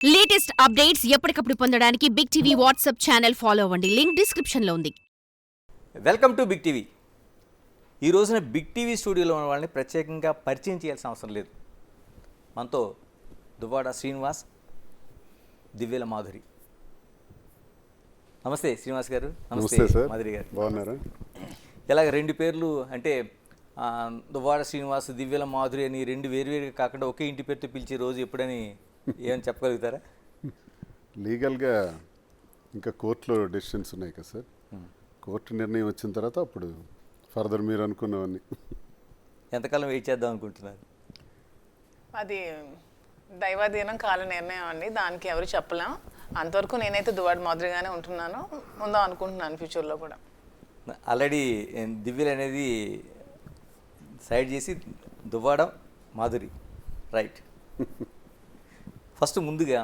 Latest updates ఎప్పటికప్పుడు పొందడానికి big TV WhatsApp channel follow అవ్వండి. లింక్ డిస్క్రిప్షన్ లో ఉంది. Welcome to big TV. ఈ రోజున బిగ్ టీవీ స్టూడియోలో ఉన్న వాళ్ళని ప్రత్యేకంగా పరిచయం చేయాల్సిన అవసరం లేదు. మనతో దువ్వాడ శ్రీనివాస్, దివ్యల మాధురి. నమస్తే శ్రీనివాస్ గారు. నమస్తే సార్. మాధురి గారు బాగున్నారా? ఇలాగ రెండు పేర్లు అంటే దువ్వాడ శ్రీనివాస్, దివ్యల మాధురి అని రెండు వేరువేరుగా కాకుండా ఒకే ఇంటి పేరుతో పిలిచే రోజు ఎప్పుడని ఏమని చెప్పగలుగుతారా? లీగల్గా ఇంకా కోర్టులో డెసిషన్స్ ఉన్నాయి కదా సార్. కోర్టు నిర్ణయం వచ్చిన తర్వాత అప్పుడు ఫర్దర్ మీరు అనుకున్నవన్నీ. ఎంతకాలం వెయిట్ చేద్దాం అనుకుంటున్నారు? అది దైవాధీనం, కాల నిర్ణయం అండి. దానికి ఎవరు చెప్పలేం. అంతవరకు నేనైతే దువ్వాడ మాదిరిగానే ఉంటున్నాను, ఉందాం అనుకుంటున్నాను ఫ్యూచర్లో కూడా. ఆల్రెడీ దివ్యలు అనేది సైడ్ చేసి దువ్వాడ మాధురి, రైట్. ఫస్ట్ ముందుగా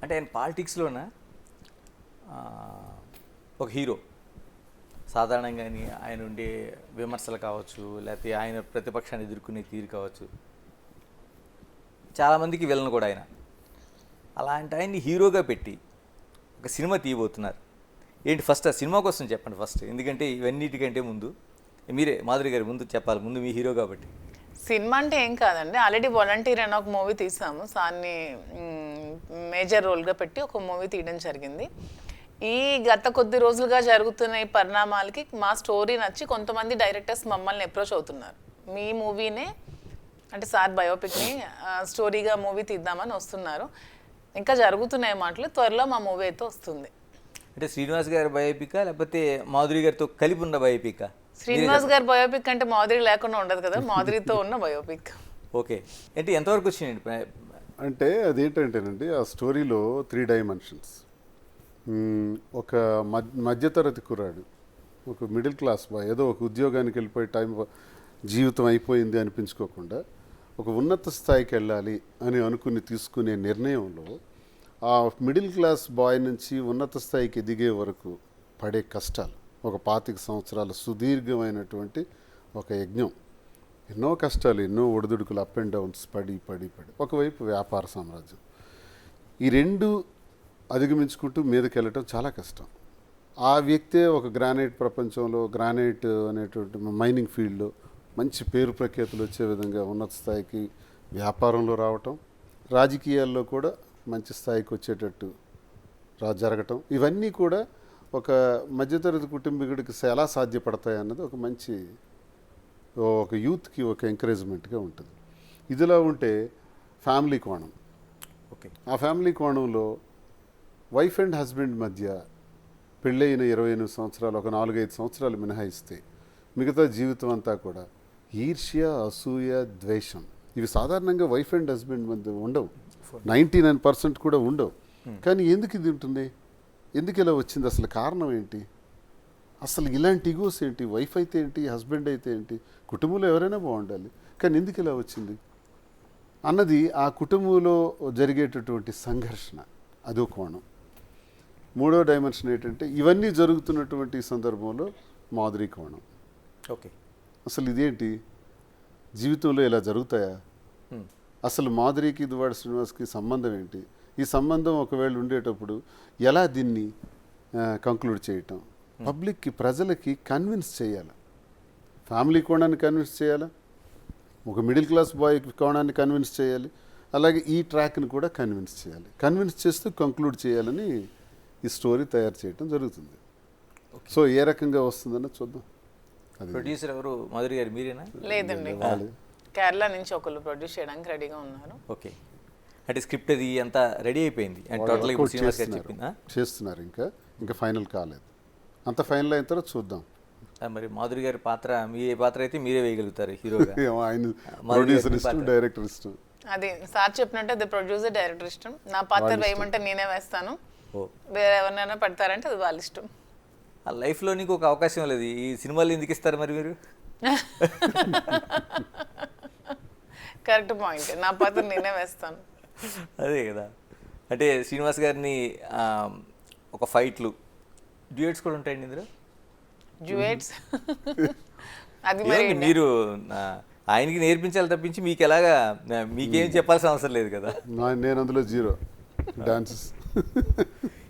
అంటే ఆయన పాలిటిక్స్లోన ఒక హీరో. సాధారణంగాని ఆయన ఉండే విమర్శలు కావచ్చు, లేకపోతే ఆయన ప్రతిపక్షాన్ని ఎదుర్కొనే తీరు కావచ్చు, చాలామందికి విలన్ కూడా ఆయన. అలాంటి ఆయన్ని హీరోగా పెట్టి ఒక సినిమా తీయబోతున్నారు. ఏంటి ఫస్ట్ ఆ సినిమా కోసం చెప్పండి ఫస్ట్, ఎందుకంటే ఇవన్నిటికంటే ముందు మీరే మాధురి గారి ముందు చెప్పాలి, ముందు మీ హీరో కాబట్టి. సినిమా అంటే ఏం కాదండి, ఆల్రెడీ వాలంటీర్ అని ఒక మూవీ తీసాము. సార్ని మేజర్ రోల్గా పెట్టి ఒక మూవీ తీయడం జరిగింది. ఈ గత కొద్ది రోజులుగా జరుగుతున్న ఈ పరిణామాలకి మా స్టోరీ నచ్చి కొంతమంది డైరెక్టర్స్ మమ్మల్ని అప్రోచ్ అవుతున్నారు. మీ మూవీనే అంటే సార్ బయోపిక్ని స్టోరీగా మూవీ తీద్దామని వస్తున్నారు. ఇంకా జరుగుతున్నాయి మాటలు, త్వరలో మా మూవీ అయితే వస్తుంది. అంటే శ్రీనివాస్ గారి బయోపికా లేకపోతే మాధురి గారితో కలిపి ఉన్న బయోపికా? శ్రీనివాస్ గారి బయోపిక్ అంటే మాధురి లేకుండా ఉండదు కదా, మాధురితో ఉన్న బయోపిక్. ఓకే, అంటే ఎంతవరకు వచ్చినాయండి? అంటే అదేంటంటేనండి, ఆ స్టోరీలో 3 డైమెన్షన్స్. ఒక మధ్యతరగతి కుర్రాడు, ఒక మిడిల్ క్లాస్ బాయ్, ఏదో ఒక ఉద్యోగానికి వెళ్ళిపోయి జీవితం అయిపోయింది అనిపించుకోకుండా ఒక ఉన్నత స్థాయికి వెళ్ళాలి అని అనుకుని తీసుకునే నిర్ణయంలో ఆ మిడిల్ క్లాస్ బాయ్ నుంచి ఉన్నత స్థాయికి ఎదిగే వరకు పడే కష్టాలు, ఒక 25 సంవత్సరాల సుదీర్ఘమైనటువంటి ఒక యజ్ఞం, ఎన్నో కష్టాలు, ఎన్నో ఒడిదుడుకులు, అప్ అండ్ డౌన్స్, పడి పడి పడి ఒకవైపు వ్యాపార సామ్రాజ్యం, ఈ రెండు అధిగమించుకుంటూ మీదకి వెళ్ళటం చాలా కష్టం. ఆ వ్యక్తే ఒక గ్రానైట్ ప్రపంచంలో, గ్రానైట్ అనేటువంటి మైనింగ్ ఫీల్డ్లో మంచి పేరు ప్రఖ్యాతులు వచ్చే విధంగా ఉన్నత స్థాయికి వ్యాపారంలో రావటం, రాజకీయాల్లో కూడా మంచి స్థాయికి వచ్చేటట్టు జరగటం, ఇవన్నీ కూడా ఒక మధ్యతరగతి కుటుంబీకుడికి ఎలా సాధ్యపడతాయి అన్నది ఒక మంచి ఒక యూత్కి ఒక ఎంకరేజ్మెంట్గా ఉంటుంది. ఇదిలా ఉంటే ఫ్యామిలీ కోణం. ఓకే, ఆ ఫ్యామిలీ కోణంలో వైఫ్ అండ్ హస్బెండ్ మధ్య పెళ్ళైన 28 సంవత్సరాలు, ఒక 4-5 సంవత్సరాలు మినహాయిస్తే మిగతా జీవితం అంతా కూడా ఈర్ష్య, అసూయ, ద్వేషం, ఇవి సాధారణంగా వైఫ్ అండ్ హస్బెండ్ మధ్య ఉండవు, 99% కూడా ఉండవు. కానీ ఎందుకు ఇది ఉంటుంది? ఎందుకు ఇలా వచ్చింది? అసలు కారణం ఏంటి? అసలు ఇలాంటి ఈగోస్ ఏంటి? వైఫ్ అయితే ఏంటి, హస్బెండ్ అయితే ఏంటి, కుటుంబంలో ఎవరైనా బాగుండాలి, కానీ ఎందుకు ఇలా వచ్చింది అన్నది ఆ కుటుంబంలో జరిగేటటువంటి సంఘర్షణ, అదో కోణం. మూడో డైమెన్షన్ ఏంటంటే ఇవన్నీ జరుగుతున్నటువంటి సందర్భంలో మాధురి కోణం. ఓకే, అసలు ఇదేంటి, జీవితంలో ఇలా జరుగుతాయా? అసలు మాధురికి దువ్వాడ శ్రీనివాస్కి సంబంధం ఏంటి? ఈ సంబంధం ఒకవేళ ఉండేటప్పుడు ఎలా దీన్ని కంక్లూడ్ చేయటం, పబ్లిక్కి, ప్రజలకి కన్విన్స్ చేయాలి, ఫ్యామిలీ కోణాన్ని కన్విన్స్ చేయాలి, ఒక మిడిల్ క్లాస్ బాయ్ కోణాన్ని కన్విన్స్ చేయాలి, అలాగే ఈ ట్రాక్ని కూడా కన్విన్స్ చేయాలి. కన్విన్స్ చేస్తూ కంక్లూడ్ చేయాలని ఈ స్టోరీ తయారు చేయడం జరుగుతుంది. సో ఏ రకంగా వస్తుందన్న చూద్దాం. అది ప్రొడ్యూసర్ ఎవరు? మాధురి గారు మీరేనా? లేదండి, కేరళ నుంచి ఒకళ్ళు ప్రొడ్యూస్ చేయడానికి రెడీగా ఉన్నారు. ఓకే, అంటే స్క్రిప్ట్ అది అంతా రెడీ అయిపోయింది అండ్ టోటల్ ఇప్పుడు శ్రీనివాస్ గారు చెప్పిందా? చేస్తున్నారు, ఇంకా ఫైనల్ కాలేదు. అంత ఫైనల్ అయిన తర్వాత చూద్దాం. మరి మాధురి గారి పాత్ర, మీ పాత్ర అయితే మీరే వేయగలుగుతారు హీరోగా? ఆయన ప్రొడ్యూసర్ ఇష్టం, డైరెక్టర్ ఇష్టం. అది సార్ చెప్పినట్టు అది ప్రొడ్యూసర్, డైరెక్టర్ ఇష్టం. నా పాత్ర వేయమంటే నేనే వేస్తాను, వేరే ఎవరినైనా పెడతారంటే అది వాళ్ళ ఇష్టం. ఆ లైఫ్లో నీకు ఒక అవకాశం లేదు, ఈ సినిమాలు ఎందుకు ఇస్తారు మరి మీరు? కరెక్ట్ పాయింట్, నా పాత్ర నేనే వేస్తాను. అదే కదా, అంటే శ్రీనివాస్ గారిని ఒక ఫైట్లు, డ్యూయట్స్ కూడా ఉంటాయండి ఇందులో. డ్యూయట్స్ అది మరి మీరు ఆయనకి నేర్పించాలి తప్పించి మీకు ఎలాగా మీకేం చెప్పాల్సిన అవసరం లేదు కదా. నేను అందులో జీరో డాన్సెస్.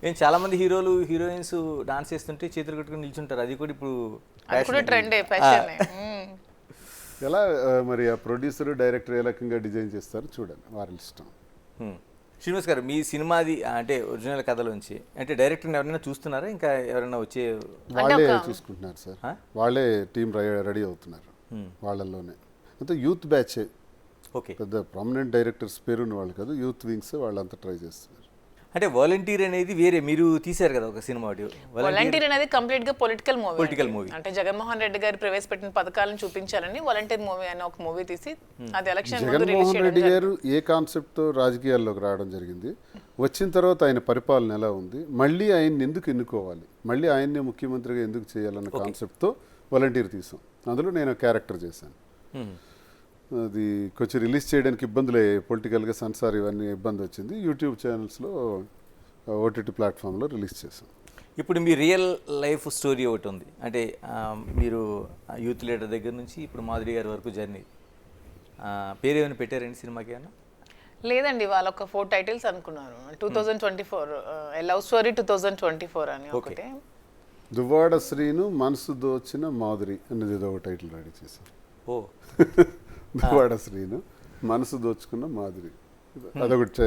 ఏం చాలామంది హీరోలు హీరోయిన్స్ డాన్స్ చేస్తుంటే చేతులు కట్టుకుని నిల్చుంటారు, అది కూడా ఇప్పుడు అది కూడా ట్రెండే, ఫ్యాషన్. ఎలా మరి ఆ ప్రొడ్యూసర్ డైరెక్టర్ ఏ రకంగా డిజైన్ చేస్తారో చూడండి, వారి ఇష్టం. శ్రీనివాస్ గారు, మీ సినిమాది అంటే ఒరిజినల్ కథలోంచి అంటే డైరెక్టర్ని ఎవరైనా చూస్తున్నారా, ఇంకా ఎవరైనా వచ్చే? వాళ్ళే చూసుకుంటున్నారు సార్, వాళ్ళే టీం రెడీ అవుతున్నారు వాళ్ళల్లోనే. అంతా యూత్ బ్యాచ్, ఓకే, పెద్ద ప్రామినెంట్ డైరెక్టర్స్ పేరున్న వాళ్ళు కాదు, యూత్ వింగ్స్ వాళ్ళంతా ట్రై చేస్తున్నారు. అంటే వాలంటీర్ అనేది వేరే మీరు తీశారు కదా ఒక సినిమా. వాలంటీర్ అనేది కంప్లీట్ గా పొలిటికల్ మూవీ. పొలిటికల్ అంటే జగన్మోహన్ రెడ్డి గారు ప్రవేశపెట్టిన పథకాలను చూపించాలని వాలంటీర్ మూవీ అని ఒక మూవీ తీసి అది ఎలక్షన్ జగన్మోహన్ రెడ్డి గారు ఏ కాన్సెప్ట్తో రాజకీయాల్లోకి రావడం జరిగింది, వచ్చిన తర్వాత ఆయన పరిపాలన ఎలా ఉంది, మళ్ళీ ఆయన్ని ఎందుకు ఎన్నుకోవాలి, మళ్ళీ ఆయన్నే ముఖ్యమంత్రిగా ఎందుకు చేయాలన్న కాన్సెప్ట్తో వాలంటీర్ తీసాం. అందులో నేను క్యారెక్టర్ చేశాను. అది కొంచెం రిలీజ్ చేయడానికి ఇబ్బందులు అయ్యాయి, పొలిటికల్గా సెన్సార్ ఇవన్నీ ఇబ్బంది వచ్చింది. యూట్యూబ్ ఛానల్స్లో ఓటీటీ ప్లాట్ఫామ్లో రిలీజ్ చేశాం. ఇప్పుడు మీ రియల్ లైఫ్ స్టోరీ ఒకటి ఉంది, అంటే మీరు యూత్ లీడర్ దగ్గర నుంచి ఇప్పుడు మాధురి గారి వరకు జర్నీ, పేరు ఏమైనా పెట్టారండి సినిమాకి ఏమన్నా? లేదండి, వాళ్ళు ఒక 4 టైటిల్స్ అనుకున్నారు. 2024 లవ్ స్టోరీ 2024 అని ఒకటి, దువ్వాడ శ్రీను మనసు దోచిన మాధురి అనేది ఏదో ఒక టైటిల్ రెడీ చేశారు. ఓ దువ్వాడ శ్రీను మనసు దోచుకున్న మాధురి, అదొకటి.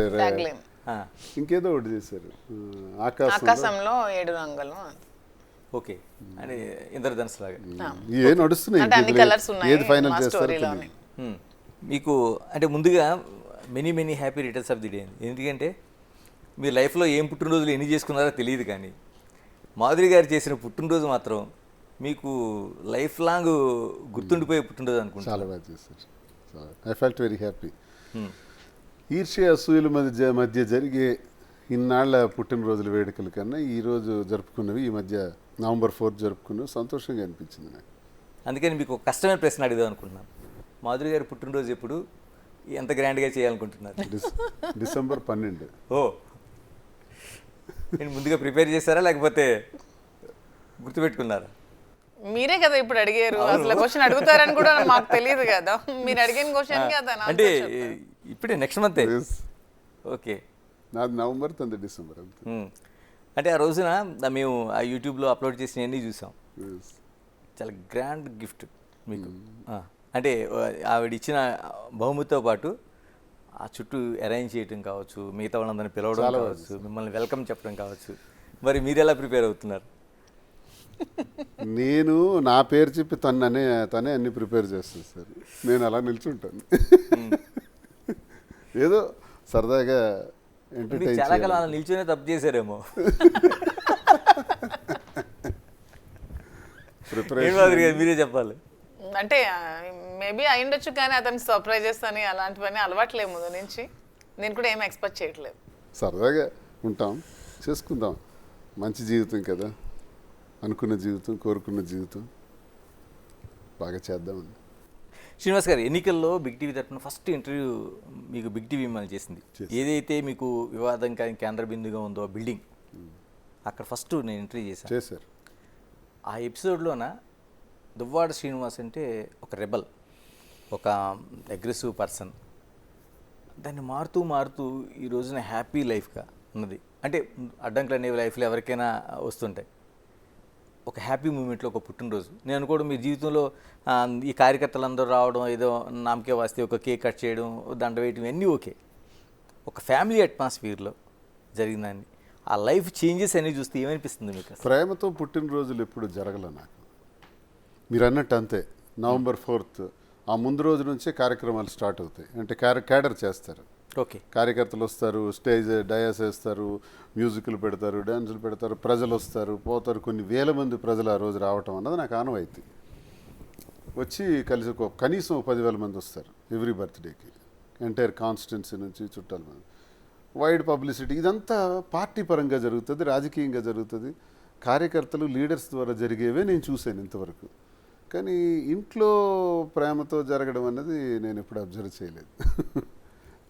ఇంకేదో ఒకటి చేశారు, ఆకాశంలో 7 రంగులు. ఓకే, అంటే ఇంద్రధనుస్ లాగా ఏ నడుస్తున్నాయి, ఏది ఫైనల్ చేస్తారు. మీకు అంటే ముందుగా many happy returns of the day. ఎందుకంటే మీ లైఫ్లో ఏం పుట్టినరోజులు ఎన్ని చేసుకున్నారో తెలియదు, కానీ మాధురి గారు చేసిన పుట్టినరోజు మాత్రం మీకు లైఫ్ లాంగ్ గుర్తుండిపోయే పుట్టినరోజు అనుకుంటా. చాలా బాగా చేశారు, ఐ ఫెల్ట్ వెరీ హ్యాపీ. ఈర్ష్య అసూయల మధ్య జరిగే ఇన్నాళ్ల పుట్టినరోజుల వేడుకల కన్నా ఈరోజు జరుపుకున్నవి, ఈ మధ్య నవంబర్ 4 జరుపుకున్నవి సంతోషంగా అనిపించింది నాకు. అందుకని మీకు ఒక కష్టమైన ప్రశ్న అడిగాం అనుకుంటున్నాను. మాధురి గారి పుట్టినరోజు ఎప్పుడు, ఎంత గ్రాండ్గా చేయాలనుకుంటున్నారు? డిసెంబర్ 12. ఓ, నేను ముందుగా ప్రిపేర్ చేశారా లేకపోతే గుర్తుపెట్టుకున్నారా? మీరే కదా ఇప్పుడు అడిగారు, అసలు క్వశ్చన్ అడుగుతారని కూడా మాకు తెలియదు కదా, మీరు అడిగిన క్వశ్చన్ కదా. అంటే ఇప్పుడే నెక్స్ట్ మంత్. ఓకే, నాది నవంబర్, తంది డిసెంబర్. అంటే ఆ రోజున మేము ఆ యూట్యూబ్లో అప్లోడ్ చేసినవన్నీ చూసాం. చాలా గ్రాండ్ గిఫ్ట్ మీకు. అంటే ఆవిడ ఇచ్చిన బహుమతితో పాటు ఆ చుట్టూ అరేంజ్ చేయడం కావచ్చు, మిగతా వాళ్ళందరినీ పిలవడం కావచ్చు, మిమ్మల్ని వెల్కమ్ చెప్పడం కావచ్చు. మరి మీరు ఎలా ప్రిపేర్ అవుతున్నారు? నేను నా పేరు చెప్పి తనే అన్ని ప్రిపేర్ చేస్తాను సార్, నేను అలా నిల్చుంటాను. ఏదో సరదాగా ఎంటర్టైన్. చాలా కాలం అలా నిల్చునే తప్పు చేశారేమో. మీరే చెప్పాలి. అంటే మేబీ అయ్యుండొచ్చు, కానీ అతనికి సర్ప్రైజెస్ అని అలాంటివన్నీ అలవాట్లేదు ముందు నుంచి. నేను కూడా ఏం ఎక్స్పెక్ట్ చేయట్లేదు. సరదాగా ఉంటాం, చేసుకుందాం. మంచి జీవితం కదా, అనుకున్న జీవితం, కోరుకున్న జీవితం, బాగా చేద్దామని. శ్రీనివాస్ గారు, ఎన్నికల్లో బిగ్ టీవీ తరఫున ఫస్ట్ ఇంటర్వ్యూ మీకు బిగ్ టీవీ మిమ్మల్ని చేసింది. ఏదైతే మీకు వివాదం కేంద్ర బిందుగా ఉందో బిల్డింగ్, అక్కడ ఫస్ట్ నేను ఇంటర్వ్యూ చేశారు. ఆ ఎపిసోడ్లోన దువ్వాడ శ్రీనివాస్ అంటే ఒక రెబల్, ఒక అగ్రెసివ్ పర్సన్. దాన్ని మారుతూ ఈ రోజున హ్యాపీ లైఫ్గా ఉన్నది. అంటే అడ్డంకులు అనేవి లైఫ్లో ఎవరికైనా వస్తుంటాయి. ఒక హ్యాపీ మూమెంట్లో ఒక పుట్టినరోజు, నేను అనుకోవడం మీ జీవితంలో ఈ కార్యకర్తలందరూ రావడం, ఏదో నామకే వస్తే ఒక కేక్ కట్ చేయడం, దండ వేయడం, అన్నీ ఓకే. ఒక ఫ్యామిలీ అట్మాస్ఫియర్లో జరిగిందాన్ని, ఆ లైఫ్ చేంజెస్ అనేవి చూస్తే ఏమనిపిస్తుంది మీకు? ప్రేమతో పుట్టినరోజులు ఎప్పుడు జరగల నాకు, మీరు అన్నట్టు అంతే. నవంబర్ 4 ఆ ముందు రోజు నుంచే కార్యక్రమాలు స్టార్ట్ అవుతాయి. అంటే క్యాడర్ చేస్తారు, ఓకే, కార్యకర్తలు వస్తారు, స్టేజ్ డయాస్ వేస్తారు, మ్యూజిక్లు పెడతారు, డ్యాన్సులు పెడతారు, ప్రజలు వస్తారు పోతారు. కొన్ని వేల మంది ప్రజలు ఆ రోజు రావటం అన్నది నాకు ఆనవాయితీ. వచ్చి కలిసి కనీసం 10,000 మంది వస్తారు ఎవ్రీ బర్త్డేకి, ఎంటైర్ కాన్స్టిట్యున్సీ నుంచి చుట్టాల మంది. వైడ్ పబ్లిసిటీ, ఇదంతా పార్టీ పరంగా జరుగుతుంది, రాజకీయంగా జరుగుతుంది, కార్యకర్తలు లీడర్స్ ద్వారా జరిగేవే నేను చూశాను ఇంతవరకు. కానీ ఇంట్లో ప్రేమతో జరగడం అన్నది నేను ఎప్పుడు అబ్జర్వ్ చేయలేదు.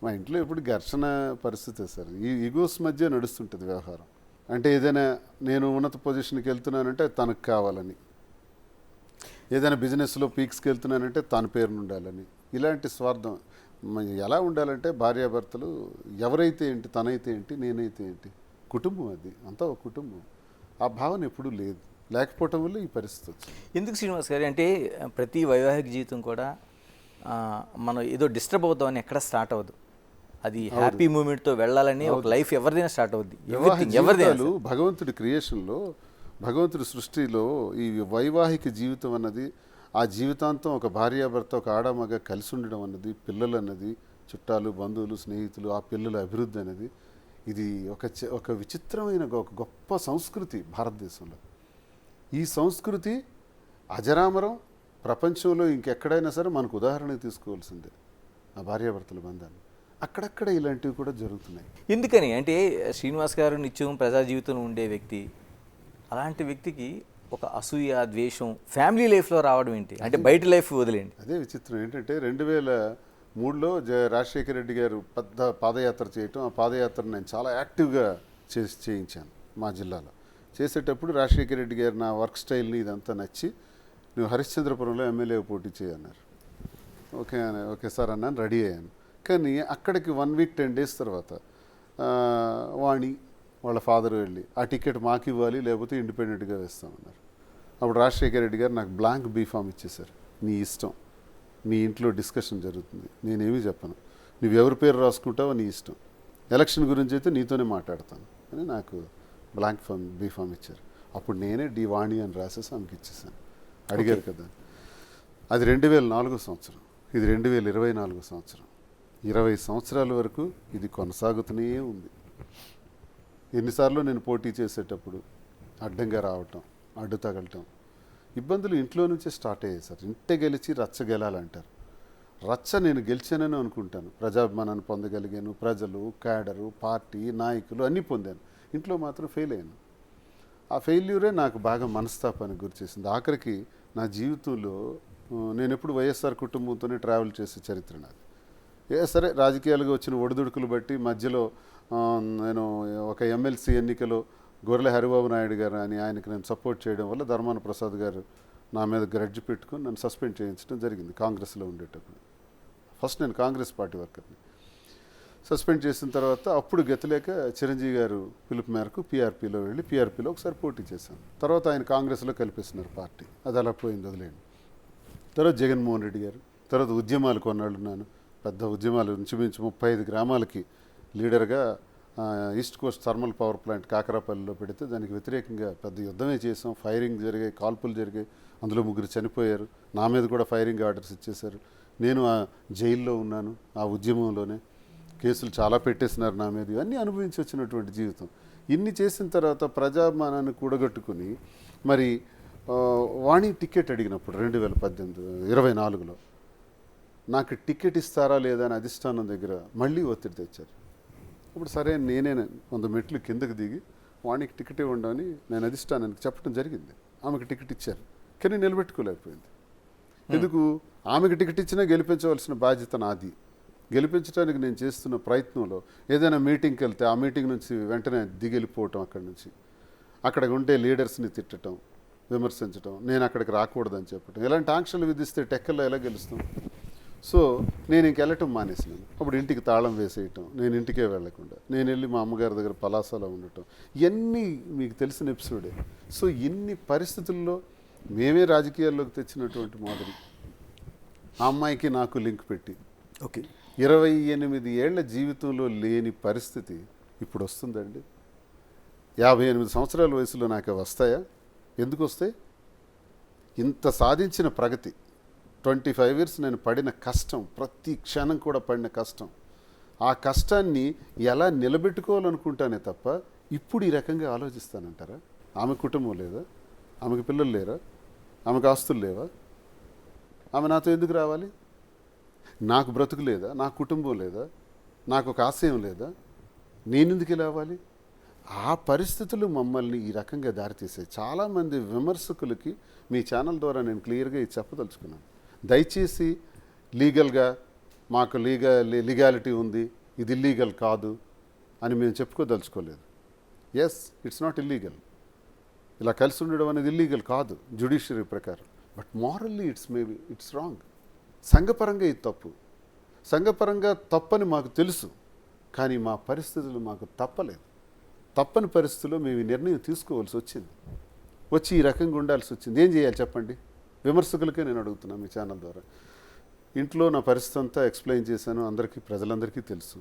మా ఇంట్లో ఎప్పుడు ఘర్షణ పరిస్థితే సార్, ఈ ఈగోస్ మధ్య నడుస్తుంటుంది వ్యవహారం. అంటే ఏదైనా నేను ఉన్నత పొజిషన్కి వెళ్తున్నానంటే తనకు కావాలని. ఏదైనా బిజినెస్లో పీక్స్కి వెళ్తున్నానంటే తన పేరును ఉండాలని. ఇలాంటి స్వార్థం ఎలా ఉండాలంటే భార్యాభర్తలు ఎవరైతే ఏంటి, తనైతే ఏంటి, నేనైతే ఏంటి, కుటుంబం అది అంతా ఒక కుటుంబం. ఆ భావన ఎప్పుడూ లేదు, లేకపోవటం వల్ల ఈ పరిస్థితి వచ్చింది. ఎందుకు శ్రీనివాస్ గారు అంటే ప్రతి వైవాహిక జీవితం కూడా మనం ఏదో డిస్టర్బ్ అవుతామని ఎక్కడ స్టార్ట్ అవ్వదు. అది హ్యాపీ మూమెంట్తో వెళ్ళాలని ఒక లైఫ్ ఎవరిదైనా స్టార్ట్ అవుద్ది. ఎవరిదైనా భగవంతుడి క్రియేషన్లో, భగవంతుడి సృష్టిలో ఈ వైవాహిక జీవితం అన్నది, ఆ జీవితాంతం ఒక భార్యాభర్త, ఒక ఆడమగ కలిసి ఉండడం అన్నది, పిల్లలు అన్నది, చుట్టాలు, బంధువులు, స్నేహితులు, ఆ పిల్లల అభివృద్ధి అనేది, ఇది ఒక విచిత్రమైన ఒక గొప్ప సంస్కృతి భారతదేశంలో. ఈ సంస్కృతి అజరామరం. ప్రపంచంలో ఇంకెక్కడైనా సరే మనకు ఉదాహరణ తీసుకోవాల్సిందే ఆ భార్యాభర్తల బంధాన్ని. అక్కడక్కడ ఇలాంటివి కూడా జరుగుతున్నాయి. ఎందుకని అంటే శ్రీనివాస్ గారు నిత్యం ప్రజా జీవితంలో ఉండే వ్యక్తి, అలాంటి వ్యక్తికి ఒక అసూయ, ద్వేషం ఫ్యామిలీ లైఫ్లో రావడం ఏంటి? అంటే బయట లైఫ్ వదిలేండి. అదే విచిత్రం. ఏంటంటే 2003లో రాజశేఖర రెడ్డి గారు పెద్ద పాదయాత్ర చేయటం, ఆ పాదయాత్రను నేను చాలా యాక్టివ్గా చేయించాను మా జిల్లాలో. చేసేటప్పుడు రాజశేఖర రెడ్డి గారు నా వర్క్ స్టైల్ని ఇదంతా నచ్చి, నువ్వు హరిశ్చంద్రపురంలో ఎమ్మెల్యే పోటీ చేయన్నారు. ఓకే సార్ అన్నాను, రెడీ అయ్యాను. కానీ అక్కడికి 1 వీక్ 10 డేస్ తర్వాత వాణి వాళ్ళ ఫాదర్ వెళ్ళి ఆ టికెట్ మాకు ఇవ్వాలి, లేకపోతే ఇండిపెండెంట్గా వేస్తామన్నారు. అప్పుడు రాజశేఖర రెడ్డి గారు నాకు బ్లాంక్ బీఫామ్ ఇచ్చేశారు. నీ ఇష్టం, నీ ఇంట్లో డిస్కషన్ జరుగుతుంది, నేనేమీ చెప్పను, నువ్వు ఎవరి పేరు రాసుకుంటావో నీ ఇష్టం, ఎలక్షన్ గురించి అయితే నీతోనే మాట్లాడతాను అని నాకు బ్లాంక్ బీఫామ్ ఇచ్చారు. అప్పుడు నేనే డి వాణి అని రాసేసి ఆమెకి ఇచ్చేసాను. అడిగారు కదా. అది 2004 సంవత్సరం, ఇది 2024 సంవత్సరం. 20 సంవత్సరాల వరకు ఇది కొనసాగుతూనే ఉంది. ఎన్నిసార్లు నేను పోటీ చేసేటప్పుడు అడ్డంగా రావటం, అడ్డు తగలటం, ఇబ్బందులు ఇంట్లో నుంచే స్టార్ట్ అయ్యాయి సార్. ఇంటే గెలిచి రచ్చ గెలాలంటారు. రచ్చ నేను గెలిచానని అనుకుంటాను. ప్రజాభిమానాన్ని పొందగలిగాను, ప్రజలు, క్యాడరు, పార్టీ, నాయకులు అన్నీ పొందాను. ఇంట్లో మాత్రం ఫెయిల్ అయ్యాను. ఆ ఫెయిల్యూరే నాకు బాగా మనస్తాపానికి గురిచేసింది. ఆఖరికి నా జీవితంలో నేను ఎప్పుడు వైఎస్ఆర్ కుటుంబంతోనే ట్రావెల్ చేసే చరిత్ర నాది. సరే రాజకీయాలుగా వచ్చిన ఒడిదుడుకులు బట్టి మధ్యలో నేను ఒక ఎమ్మెల్సీ ఎన్నికలో గొర్రెల హరిబాబు నాయుడు గారు అని ఆయనకి నేను సపోర్ట్ చేయడం వల్ల ధర్మాన ప్రసాద్ గారు నా మీద గ్రడ్జ్ పెట్టుకుని నన్ను సస్పెండ్ చేయించడం జరిగింది కాంగ్రెస్లో ఉండేటప్పుడు. ఫస్ట్ నేను కాంగ్రెస్ పార్టీ వర్కర్ని. సస్పెండ్ చేసిన తర్వాత అప్పుడు గతిలేక చిరంజీవి గారు పిలుపు మేరకు పీఆర్పీలో వెళ్ళి పీఆర్పీలో ఒకసారి పోటీ చేశాను. తర్వాత ఆయన కాంగ్రెస్లో కలిపేస్తున్నారు పార్టీ. అది అలా పోయింది, వదిలేండి. తర్వాత జగన్మోహన్ రెడ్డి గారు, తర్వాత ఉద్యమాలు కొన్నాళ్ళున్నాను. పెద్ద ఉద్యమాలు ఇంచుమించు 35 గ్రామాలకి లీడర్గా east coast thermal power plant కాకరాపల్లిలో పెడితే దానికి వ్యతిరేకంగా పెద్ద యుద్ధమే చేసాం. ఫైరింగ్ జరిగాయి, కాల్పులు జరిగాయి, అందులో 3 చనిపోయారు. నా మీద కూడా ఫైరింగ్ ఆర్డర్స్ ఇచ్చేశారు. నేను ఆ జైల్లో ఉన్నాను. ఆ ఉద్యమంలోనే కేసులు చాలా పెట్టేసినారు నా మీద. ఇవన్నీ అనుభవించి వచ్చినటువంటి జీవితం. ఇన్ని చేసిన తర్వాత ప్రజాభిమానాన్ని కూడగట్టుకుని మరి వాణి టికెట్ అడిగినప్పుడు 2024లో నాకు టికెట్ ఇస్తారా లేదా అని అధిష్టానం దగ్గర మళ్ళీ ఒత్తిడి తెచ్చారు. అప్పుడు సరే నేనే 100 మెట్లు కిందకి దిగి వాణికి టికెట్ ఇవ్వండి అని నేను అధిష్టానానికి చెప్పడం జరిగింది. ఆమెకు టికెట్ ఇచ్చారు, కానీ నిలబెట్టుకోలేకపోయింది. ఎందుకు? ఆమెకు టికెట్ ఇచ్చినా గెలిపించవలసిన బాధ్యత నాది. గెలిపించడానికి నేను చేస్తున్న ప్రయత్నంలో ఏదైనా మీటింగ్కి వెళ్తే ఆ మీటింగ్ నుంచి వెంటనే దిగెళ్ళిపోవటం, అక్కడ ఉండే లీడర్స్ని తిట్టడం, విమర్శించడం, నేను అక్కడికి రాకూడదని చెప్పటం, ఇలాంటి ఆంక్షలు విధిస్తే టెక్కల్లో ఎలా గెలుస్తాం? సో నేను ఇంకెళ్ళటం మానేసినాను. అప్పుడు ఇంటికి తాళం వేసేయటం, నేను ఇంటికే వెళ్లకుండా నేను వెళ్ళి మా అమ్మగారి దగ్గర పలాసలో ఉండటం, ఇవన్నీ మీకు తెలిసిన ఎపిసోడే. సో ఇన్ని పరిస్థితుల్లో మేమే రాజకీయాల్లోకి తెచ్చినటువంటి మాదిరి ఆ అమ్మాయికి నాకు లింక్ పెట్టి 28 ఏళ్ల జీవితంలో లేని పరిస్థితి ఇప్పుడు వస్తుందండి. 58 సంవత్సరాల వయసులో నాకు వస్తాయా? ఎందుకు వస్తాయి? ఇంత సాధించిన ప్రగతి, 25 years నేను పడిన కష్టం, ప్రతి క్షణం కూడా పడిన కష్టం, ఆ కష్టాన్ని ఎలా నిలబెట్టుకోవాలనుకుంటానే తప్ప ఇప్పుడు ఈ రకంగా ఆలోచిస్తానంటారా? ఆమె కుటుంబం లేదా? ఆమెకు పిల్లలు లేరా? ఆమెకు ఆస్తులు లేవా? ఆమె నాతో ఎందుకు రావాలి? నాకు బ్రతుకు లేదా? నాకు కుటుంబం లేదా? నాకు ఒక ఆశయం లేదా? నేనెందుకు ఇలా అవ్వాలి? ఆ పరిస్థితులు మమ్మల్ని ఈ రకంగా దారితీసాయి. చాలామంది విమర్శకులకి మీ ఛానల్ ద్వారా నేను క్లియర్గా ఇది చెప్పదలుచుకున్నాను. దయచేసి లీగల్గా మాకు లీగాలిటీ ఉంది, ఇది ఇల్లీగల్ కాదు అని మేము చెప్పుకోదలుచుకోలేదు. Yes, it's not illegal. ఇలా కలిసి ఉండడం అనేది ఇల్లీగల్ కాదు జ్యుడిషియరీ ప్రకారం. But morally it's wrong. సంఘపరంగా ఇది తప్పు. సంఘపరంగా తప్పని మాకు తెలుసు, కానీ మా పరిస్థితులు మాకు తప్పలేదు. తప్పని పరిస్థితుల్లో మేము ఈ నిర్ణయం తీసుకోవాల్సి వచ్చింది, వచ్చి ఈ రకంగా ఉండాల్సి వచ్చింది. ఏం చేయాలి చెప్పండి? విమర్శకులకే నేను అడుగుతున్నాను మీ ఛానల్ ద్వారా. ఇంట్లో నా పరిస్థితి అంతా ఎక్స్ప్లెయిన్ చేశాను, అందరికీ ప్రజలందరికీ తెలుసు.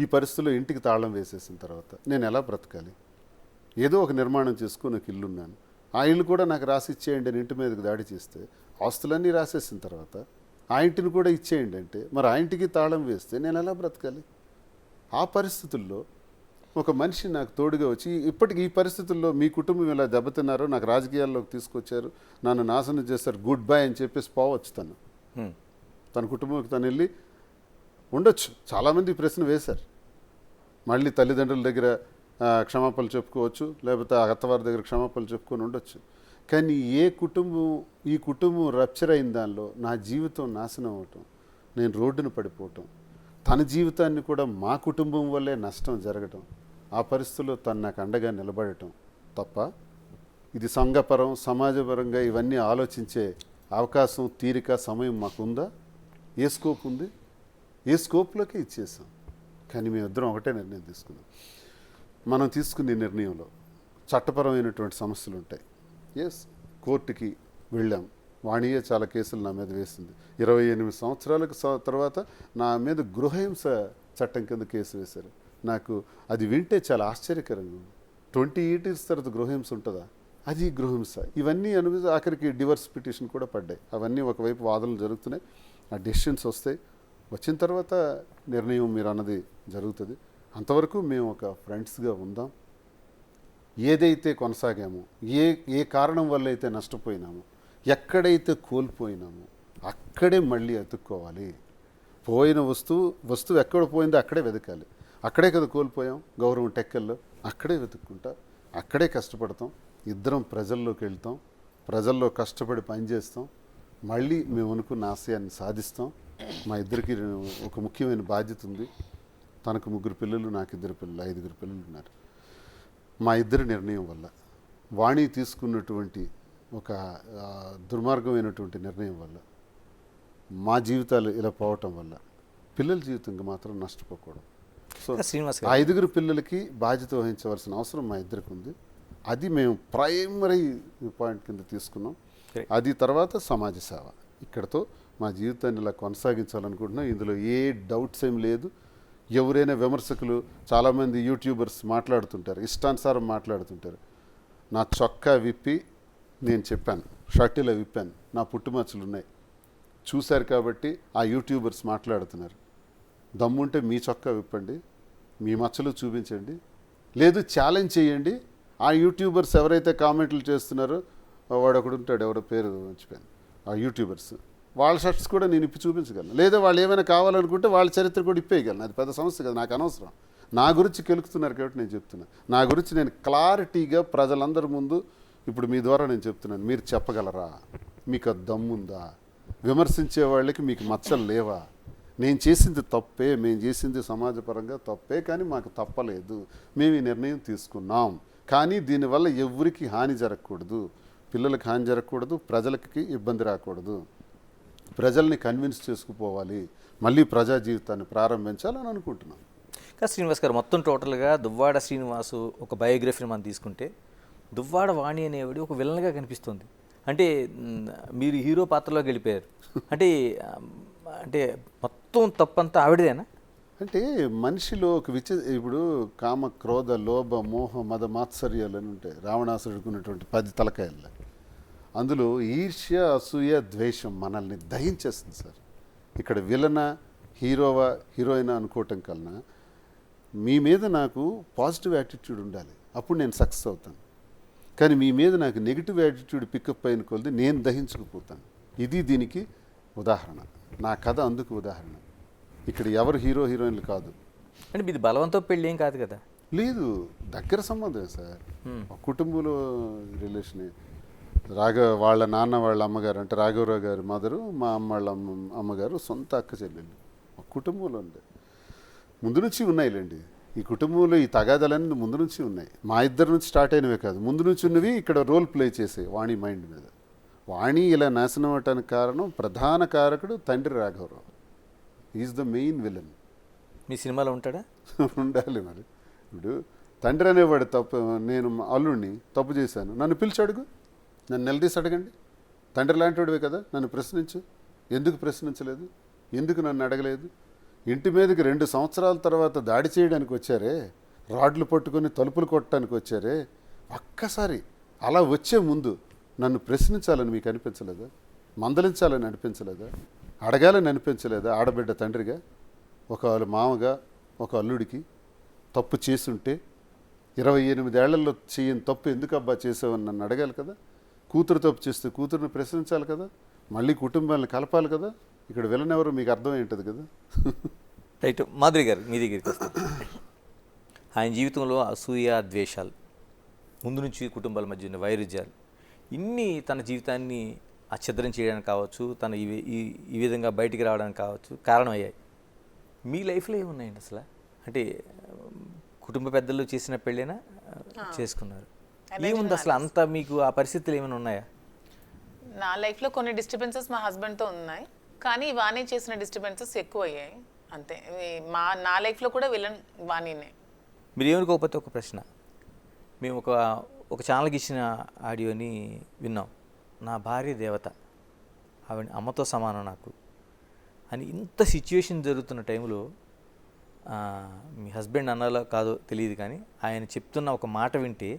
ఈ పరిస్థితుల్లో ఇంటికి తాళం వేసేసిన తర్వాత నేను ఎలా బ్రతకాలి? ఏదో ఒక నిర్మాణం చేసుకుని ఒక ఇల్లు ఉన్నాను, ఆ ఇల్లు కూడా నాకు రాసి ఇచ్చేయండి అని ఇంటి మీదకి దాడి చేస్తే, ఆస్తులన్నీ రాసేసిన తర్వాత ఆ ఇంటిని కూడా ఇచ్చేయండి అంటే, మరి ఆ ఇంటికి తాళం వేస్తే నేను ఎలా బ్రతకాలి? ఆ పరిస్థితుల్లో ఒక మనిషి నాకు తోడుగా వచ్చి, ఇప్పటికి ఈ పరిస్థితుల్లో మీ కుటుంబం ఇలా దెబ్బతిన్నారో, నాకు రాజకీయాల్లోకి తీసుకొచ్చారు, నన్ను నాశనం చేస్తారు, గుడ్ బై అని చెప్పేసి పోవచ్చు తను. తన కుటుంబంకి తను వెళ్ళి ఉండొచ్చు. చాలామంది ఈ ప్రశ్న వేశారు. మళ్ళీ తల్లిదండ్రుల దగ్గర క్షమాపణలు చెప్పుకోవచ్చు, లేకపోతే అత్తవారి దగ్గర క్షమాపణలు చెప్పుకొని ఉండొచ్చు. కానీ ఈ కుటుంబం రప్చర్ అయిన దానిలో నా జీవితం నాశనం అవటం, నేను రోడ్డున పడిపోవటం, తన జీవితాన్ని కూడా మా కుటుంబం వల్లే నష్టం జరగటం, ఆ పరిస్థితుల్లో తను నాకు అండగా నిలబడటం తప్ప, ఇది సంఘపరం సమాజపరంగా ఇవన్నీ ఆలోచించే అవకాశం, తీరిక, సమయం మాకుందా? ఏ స్కోప్ ఉంది? ఏ స్కోప్లోకి ఇచ్చేసాం. కానీ మేమిద్దరం ఒకటే నిర్ణయం తీసుకున్నాం. మనం తీసుకునే నిర్ణయంలో చట్టపరమైనటువంటి సమస్యలు ఉంటాయి. ఎస్, కోర్టుకి వెళ్ళాం. వాణియే చాలా కేసులు నా మీద వేసింది. 28 సంవత్సరాలకు తర్వాత నా మీద గృహహింస చట్టం కింద కేసు వేశారు. నాకు అది వింటే చాలా ఆశ్చర్యకరంగా ఉంది. 20 years తర్వాత గృహహింస ఉంటుందా? అది గృహహింస. ఇవన్నీ అనుభవించి ఆఖరికి డివర్స్ పిటిషన్ కూడా పడ్డాయి. అవన్నీ ఒకవైపు వాదనలు జరుగుతున్నాయి, ఆ డెసిషన్స్ వస్తాయి. వచ్చిన తర్వాత నిర్ణయం మీరు అన్నది జరుగుతుంది. అంతవరకు మేము ఒక ఫ్రెండ్స్గా ఉందాం. ఏదైతే కొనసాగామో, ఏ కారణం వల్ల అయితే నష్టపోయినామో, ఎక్కడైతే కోల్పోయినామో అక్కడే మళ్ళీ ఎత్తుక్కోవాలి. పోయిన వస్తువు ఎక్కడ పోయిందో అక్కడే వెతకాలి. అక్కడే కదా కోల్పోయాం, గౌరవం టెక్కల్లో, అక్కడే వెతుక్కుంటా, అక్కడే కష్టపడతాం. ఇద్దరం ప్రజల్లోకి వెళ్తాం, ప్రజల్లో కష్టపడి పనిచేస్తాం, మళ్ళీ మేము అనుకున్న ఆశయాన్ని సాధిస్తాం. మా ఇద్దరికి ఒక ముఖ్యమైన బాధ్యత ఉంది. తనకు 3 పిల్లలు, నాకు 2 పిల్లలు, 5 పిల్లలు ఉన్నారు. మా ఇద్దరి నిర్ణయం వల్ల, వాణి తీసుకున్నటువంటి ఒక దుర్మార్గమైనటువంటి నిర్ణయం వల్ల, మా జీవితాలు ఇలా పోవటం వల్ల పిల్లల జీవితంగా మాత్రం నష్టపోకూడదు. సో శ్రీనివాస్ 5 పిల్లలకి బాధ్యత వహించవలసిన అవసరం మా ఇద్దరికి ఉంది. అది మేము ప్రైమరీ పాయింట్ కింద తీసుకున్నాం. అది తర్వాత సమాజ సేవ. ఇక్కడతో మా జీవితాన్ని ఇలా కొనసాగించాలనుకుంటున్నాం. ఇందులో ఏ డౌట్స్ ఏం లేదు. ఎవరైనా విమర్శకులు, చాలామంది యూట్యూబర్స్ మాట్లాడుతుంటారు, ఇష్టానుసారం మాట్లాడుతుంటారు. నా చొక్కా విప్పి నేను చెప్పాను, షర్టిలా విప్పాను, నా పుట్టుమచ్చలు ఉన్నాయి, చూశారు కాబట్టి ఆ యూట్యూబర్స్ మాట్లాడుతున్నారు. దమ్ముంటే మీ చొక్కా విప్పండి, మీ మచ్చలు చూపించండి, లేదు ఛాలెంజ్ చేయండి. ఆ యూట్యూబర్స్ ఎవరైతే కామెంట్లు చేస్తున్నారో, వాడు ఒకడు ఉంటాడు, ఎవరో పేరు మర్చిపోయాను, ఆ యూట్యూబర్స్, వాళ్ళ షర్ట్స్ కూడా నేను ఇప్పి చూపించగలను. లేదా వాళ్ళు ఏమైనా కావాలనుకుంటే వాళ్ళ చరిత్ర కూడా ఇప్పేయగలను. అది పెద్ద సమస్య కదా, నాకు అనవసరం. నా గురించి కెలుకుతున్నారు కాబట్టి నేను చెప్తున్నాను. నా గురించి నేను క్లారిటీగా ప్రజలందరి ముందు ఇప్పుడు మీ ద్వారా నేను చెప్తున్నాను. మీరు చెప్పగలరా? మీకు ఆ దమ్ముందా? విమర్శించే వాళ్ళకి మీకు మచ్చలు లేవా? నేను చేసింది తప్పే, మేము చేసింది సమాజపరంగా తప్పే, కానీ మాకు తప్పలేదు. మేము ఈ నిర్ణయం తీసుకున్నాం. కానీ దీనివల్ల ఎవరికి హాని జరగకూడదు, పిల్లలకి హాని జరగకూడదు, ప్రజలకి ఇబ్బంది రాకూడదు. ప్రజల్ని కన్విన్స్ చేసుకుపోవాలి, మళ్ళీ ప్రజా జీవితాన్ని ప్రారంభించాలని అనుకుంటున్నాం. ఇంకా శ్రీనివాస్ గారు, మొత్తం టోటల్గా దువ్వాడ శ్రీనివాసు ఒక బయోగ్రఫీని మనం తీసుకుంటే, దువ్వాడ వాణి అనేవాడు ఒక విలన్గా కనిపిస్తుంది. అంటే మీరు హీరో పాత్రలోకి వెళ్ళిపోయారు. అంటే అంటే మొత్తం తప్పంతా ఆవిడదేనా? అంటే మనిషిలో ఒక ఇప్పుడు కామ, క్రోధ, లోభ, మోహ, మద, మాత్సర్యాలు అని ఉంటాయి. రావణాసురుడికి ఉన్నటువంటి 10 తలకాయలు. అందులో ఈర్ష్య, అసూయ, ద్వేషం మనల్ని దహించేస్తుంది సార్. ఇక్కడ విలనా, హీరోవా, హీరోయినా అనుకోవటం కన్నా మీ మీద నాకు పాజిటివ్ యాటిట్యూడ్ ఉండాలి, అప్పుడు నేను సక్సెస్ అవుతాను. కానీ మీ మీద నాకు నెగిటివ్ యాటిట్యూడ్ పికప్ అయిన కొలది నేను దహించుకుపోతాను. ఇది దీనికి ఉదాహరణ. నా కథ అందుకు ఉదాహరణ. ఇక్కడ ఎవరు హీరో హీరోయిన్లు కాదు. అంటే మీది బలవంతో పెళ్ళి ఏం కాదు కదా? లేదు, దగ్గర సంబంధం సార్. కుటుంబంలో రిలేషనే. వాళ్ళ నాన్న వాళ్ళ అమ్మగారు అంటే రాఘవరావు గారి మదరు, మా అమ్మ వాళ్ళ అమ్మగారు సొంత అక్క చెల్లెళ్ళు. కుటుంబంలో ఉండే ముందు నుంచి ఉన్నాయిలేండి. ఈ కుటుంబంలో ఈ తగాదాలన్నీ ముందు నుంచి ఉన్నాయి. మా ఇద్దరి నుంచి స్టార్ట్ అయినవే కాదు, ముందు నుంచి ఉన్నవి ఇక్కడ రోల్ ప్లే చేసే వాణి మైండ్ మీద. వాణి ఇలా నాశనం అవటానికి కారణం, ప్రధాన కారకుడు తండ్రి రాఘవరావు. Is the main villain. మీ సినిమాలో ఉంటాడా? ఉండాలి మరి. ఇప్పుడు తండ్రి అనేవాడు తప్పు, నేను అల్లుడిని తప్పు చేశాను, నన్ను పిలిచి అడుగు, నన్ను నిలదీసి అడగండి. తండ్రి లాంటివాడివే కదా, నన్ను ప్రశ్నించు. ఎందుకు ప్రశ్నించలేదు, ఎందుకు నన్ను అడగలేదు? ఇంటి మీదకి 2 సంవత్సరాల తర్వాత దాడి చేయడానికి వచ్చారే, రాడ్లు పట్టుకొని తలుపులు కొట్టడానికి వచ్చారే, ఒక్కసారి అలా వచ్చే ముందు నన్ను ప్రశ్నించాలని మీకు అనిపించలేదా? మందలించాలని అనిపించలేదా? అడగాలని అనిపించలేదా? ఆడబిడ్డ తండ్రిగా, ఒక మామగా, ఒక అల్లుడికి తప్పు చేసుంటే 28 ఏళ్లలో చేయని తప్పు ఎందుకు అబ్బా చేసావని నన్ను అడగాలి కదా. కూతురు తప్పు చేస్తే కూతురుని ప్రశ్నించాలి కదా, మళ్ళీ కుటుంబాలను కలపాలి కదా. ఇక్కడ విలన్ ఎవరు మీకు అర్థం ఏంటది కదా. రైట్. మాధురి గారు మీ దగ్గరికి వస్తాం. ఆయన జీవితంలో అసూయ, ద్వేషాలు, ముందు నుంచి కుటుంబాల మధ్య ఉన్న వైరుధ్యాలు, ఇన్ని తన జీవితాన్ని అఛిద్రం చేయడానికి కావచ్చు, తను ఈ విధంగా బయటికి రావడానికి కావచ్చు కారణమయ్యాయి. మీ లైఫ్లో ఏమున్నాయండి అసలు? అంటే కుటుంబ పెద్దలు చేసిన పెళ్ళైనా చేసుకున్నారు, ఏముంది అసలు అంత మీకు ఆ పరిస్థితులు ఏమైనా ఉన్నాయా? నా లైఫ్లో కొన్ని డిస్టర్బెన్సెస్ మా హస్బెండ్తో ఉన్నాయి, కానీ వాణి చేసిన డిస్టర్బెన్సెస్ ఎక్కువ అయ్యాయి అంతే. నా లైఫ్లో కూడా విలన్ వాణినే. మీరు ఏమనుకోకపోతే ఒక ప్రశ్న, మేము ఒక ఛానల్కి ఇచ్చిన ఆడియోని విన్నాం. నా భార్య దేవత, ఆవిడ అమ్మతో సమానం నాకు అని. ఇంత సిచ్యువేషన్ జరుగుతున్న టైంలో మీ హస్బెండ్ అన్నాలో కాదో తెలియదు, కానీ ఆయన చెప్తున్న ఒక మాట వింటే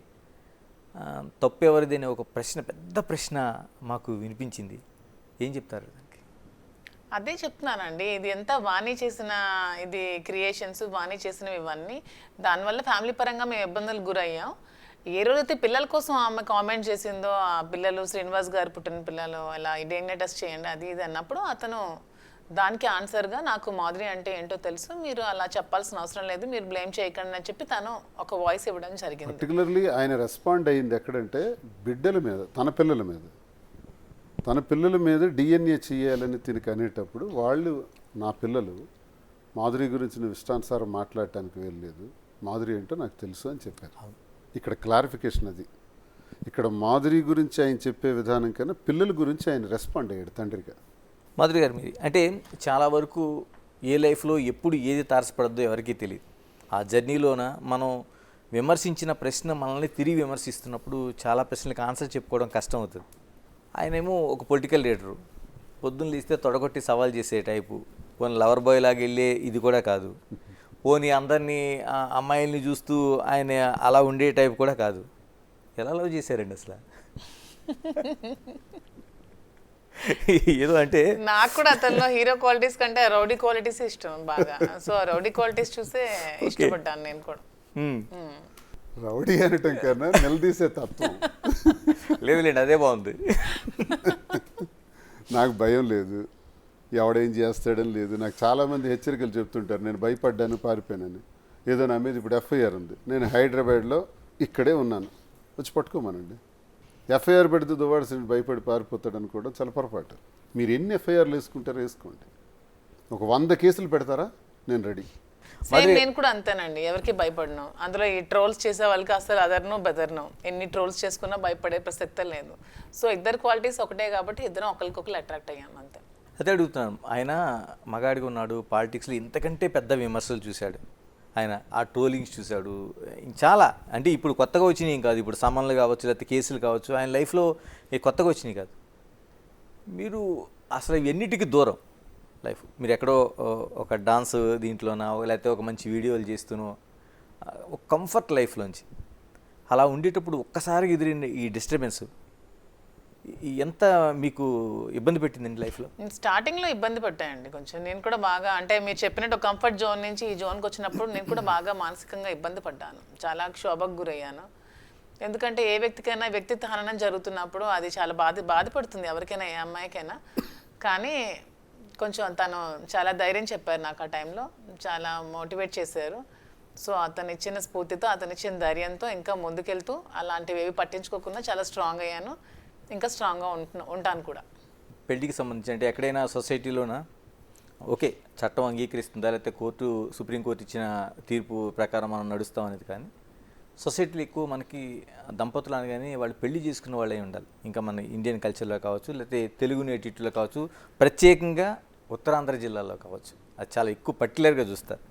తప్పు ఎవరిది అనే ఒక ప్రశ్న, పెద్ద ప్రశ్న మాకు వినిపించింది. ఏం చెప్తారు దానికి? అదే చెప్తున్నానండి, ఇది ఎంత వాణి చేసిన ఇది క్రియేషన్స్, వాణి చేసినవి ఇవన్నీ. దానివల్ల ఫ్యామిలీ పరంగా మేము ఇబ్బందులకు గురయ్యాం. ఏ రోజైతే పిల్లల కోసం ఆమె కామెంట్ చేసిందో, ఆ పిల్లలు శ్రీనివాస్ గారు పుట్టిన పిల్లలు అలా డిఎన్ఏ టెస్ట్ చేయండి అది ఇది అన్నప్పుడు, అతను దానికి ఆన్సర్గా నాకు మాధురి అంటే ఏంటో తెలుసు, మీరు అలా చెప్పాల్సిన అవసరం లేదు, మీరు బ్లేమ్ చేయకండి అని చెప్పి తను ఒక వాయిస్ ఇవ్వడం జరిగింది. పర్టికులర్లీ ఆయన రెస్పాండ్ అయ్యింది ఎక్కడంటే బిడ్డల మీద, తన పిల్లల మీద డిఎన్ఏ చేయాలని తినకి అనేటప్పుడు, వాళ్ళు నా పిల్లలు మాధురి గురించి నువ్వు ఇష్టానుసారం మాట్లాడటానికి వెళ్ళలేదు, మాధురి ఏంటో నాకు తెలుసు అని చెప్పారు. ఇక్కడ క్లారిఫికేషన్ అది. ఇక్కడ మాధురి గురించి ఆయన చెప్పే విధానం కన్నా పిల్లల గురించి ఆయన రెస్పాండ్ అయ్యాడు తండ్రిగా. మాధురి గారు, మీరు అంటే చాలా వరకు ఏ లైఫ్లో ఎప్పుడు ఏది తారసపడద్దో ఎవరికీ తెలియదు. ఆ జర్నీలోన మనం విమర్శించిన ప్రశ్న మనల్ని తిరిగి విమర్శిస్తున్నప్పుడు చాలా ప్రశ్నలకు ఆన్సర్ చెప్పుకోవడం కష్టం అవుతుంది. ఆయనేమో ఒక పొలిటికల్ లీడరు, పొద్దున్న లేస్తే తొడగొట్టి సవాల్ చేసే టైపు, పోనీ లవర్ బాయ్ లాగా వెళ్ళే ఇది కూడా కాదు, పోనీ అందరినీ అమ్మాయిల్ని చూస్తూ ఆయన అలా ఉండే టైప్ కూడా కాదు. ఎలా లవ్ చేశారండి అసలు? ఏదో అంటే నాకు కూడా అతనిలో హీరో క్వాలిటీస్ కంటే రౌడీ క్వాలిటీస్ ఇష్టం బాగా. సో రౌడీ క్వాలిటీస్ చూసే ఇష్టపడ్డాను నేను కూడా. రౌడీ అనటం కన్నా నిలదీసే తత్వం. లేదులేండి, అదే బాగుంది. నాకు భయం లేదు, ఎవడేం చేస్తాడని లేదు. నాకు చాలామంది హెచ్చరికలు చెప్తుంటారు, నేను భయపడ్డాను పారిపోయానని. ఏదో నా మీద ఇప్పుడు ఎఫ్ఐఆర్ ఉంది, నేను హైదరాబాద్లో ఇక్కడే ఉన్నాను, వచ్చి పట్టుకోమనండి. ఎఫ్ఐఆర్ పెడితే దువ్వాడసిన భయపడి పారిపోతాడని కూడా చాలా పొరపాటు. మీరు ఎన్ని ఎఫ్ఐఆర్లు వేసుకుంటారో వేసుకోండి, ఒక 100 కేసులు పెడతారా, నేను రెడీ. నేను కూడా అంతేనండి, ఎవరికి భయపడను. అందులో ఈ ట్రోల్స్ చేసే వాళ్ళకి అసలు అదర్ను బెదర్ను, ఎన్ని ట్రోల్స్ చేసుకున్నా భయపడే ప్రసక్తే లేదు. సో ఇద్దరు క్వాలిటీస్ ఒకటే కాబట్టి ఇద్దరం ఒకరికొకరు అట్రాక్ట్ అయ్యాం అంతే. అదే అడుగుతున్నాను. ఆయన మగాడిగా ఉన్నాడు, పాలిటిక్స్లో ఇంతకంటే పెద్ద విమర్శలు చూశాడు ఆయన, ఆ ట్రోలింగ్స్ చూశాడు చాలా. అంటే ఇప్పుడు కొత్తగా వచ్చినాయి కాదు, ఇప్పుడు సమన్లు కావచ్చు లేకపోతే కేసులు కావచ్చు, ఆయన లైఫ్లో కొత్తగా వచ్చినాయి కాదు. మీరు అసలు ఎన్నిటికీ దూరం లైఫ్, మీరు ఎక్కడో ఒక డాన్స్ దీంట్లోనో లేకపోతే ఒక మంచి వీడియోలు చేస్తూనో ఒక కంఫర్ట్ లైఫ్లోంచి అలా ఉండేటప్పుడు ఒక్కసారి ఎదిరిన ఈ డిస్టర్బెన్స్ ఎంత మీకు ఇబ్బంది పెట్టిందండి లైఫ్లో? స్టార్టింగ్లో ఇబ్బంది పడ్డాయండి కొంచెం. నేను కూడా బాగా, అంటే మీరు చెప్పినట్టు కంఫర్ట్ జోన్ నుంచి ఈ జోన్కి వచ్చినప్పుడు నేను కూడా బాగా మానసికంగా ఇబ్బంది పడ్డాను, చాలా క్షోభకు గురయ్యాను. ఎందుకంటే ఏ వ్యక్తికైనా వ్యక్తిత్వ హననం జరుగుతున్నప్పుడు అది చాలా బాధపడుతుంది ఎవరికైనా, ఏ అమ్మాయికైనా. కానీ కొంచెం తను చాలా ధైర్యం చెప్పారు నాకు ఆ టైంలో, చాలా మోటివేట్ చేశారు. సో అతను ఇచ్చిన స్ఫూర్తితో, అతను ఇచ్చిన ధైర్యంతో ఇంకా ముందుకెళ్తూ అలాంటివి ఏవి పట్టించుకోకుండా చాలా స్ట్రాంగ్ అయ్యాను, ఇంకా స్ట్రాంగ్గా ఉంటాను కూడా. పెళ్లికి సంబంధించి అంటే ఎక్కడైనా సొసైటీలోనా ఓకే చట్టం అంగీకరిస్తుందా, లేకపోతే సుప్రీంకోర్టు ఇచ్చిన తీర్పు ప్రకారం మనం నడుస్తాం అనేది, కానీ సొసైటీలో ఎక్కువ మనకి దంపతులు అనగానే వాళ్ళు పెళ్లి చేసుకున్న వాళ్ళే ఉండాలి. ఇంకా మన ఇండియన్ కల్చర్లో కావచ్చు, లేకపోతే తెలుగు నేటివిటీలో కావచ్చు, ప్రత్యేకంగా ఉత్తరాంధ్ర జిల్లాలో కావచ్చు, అది చాలా ఎక్కువ పర్టికులర్గా చూస్తారు.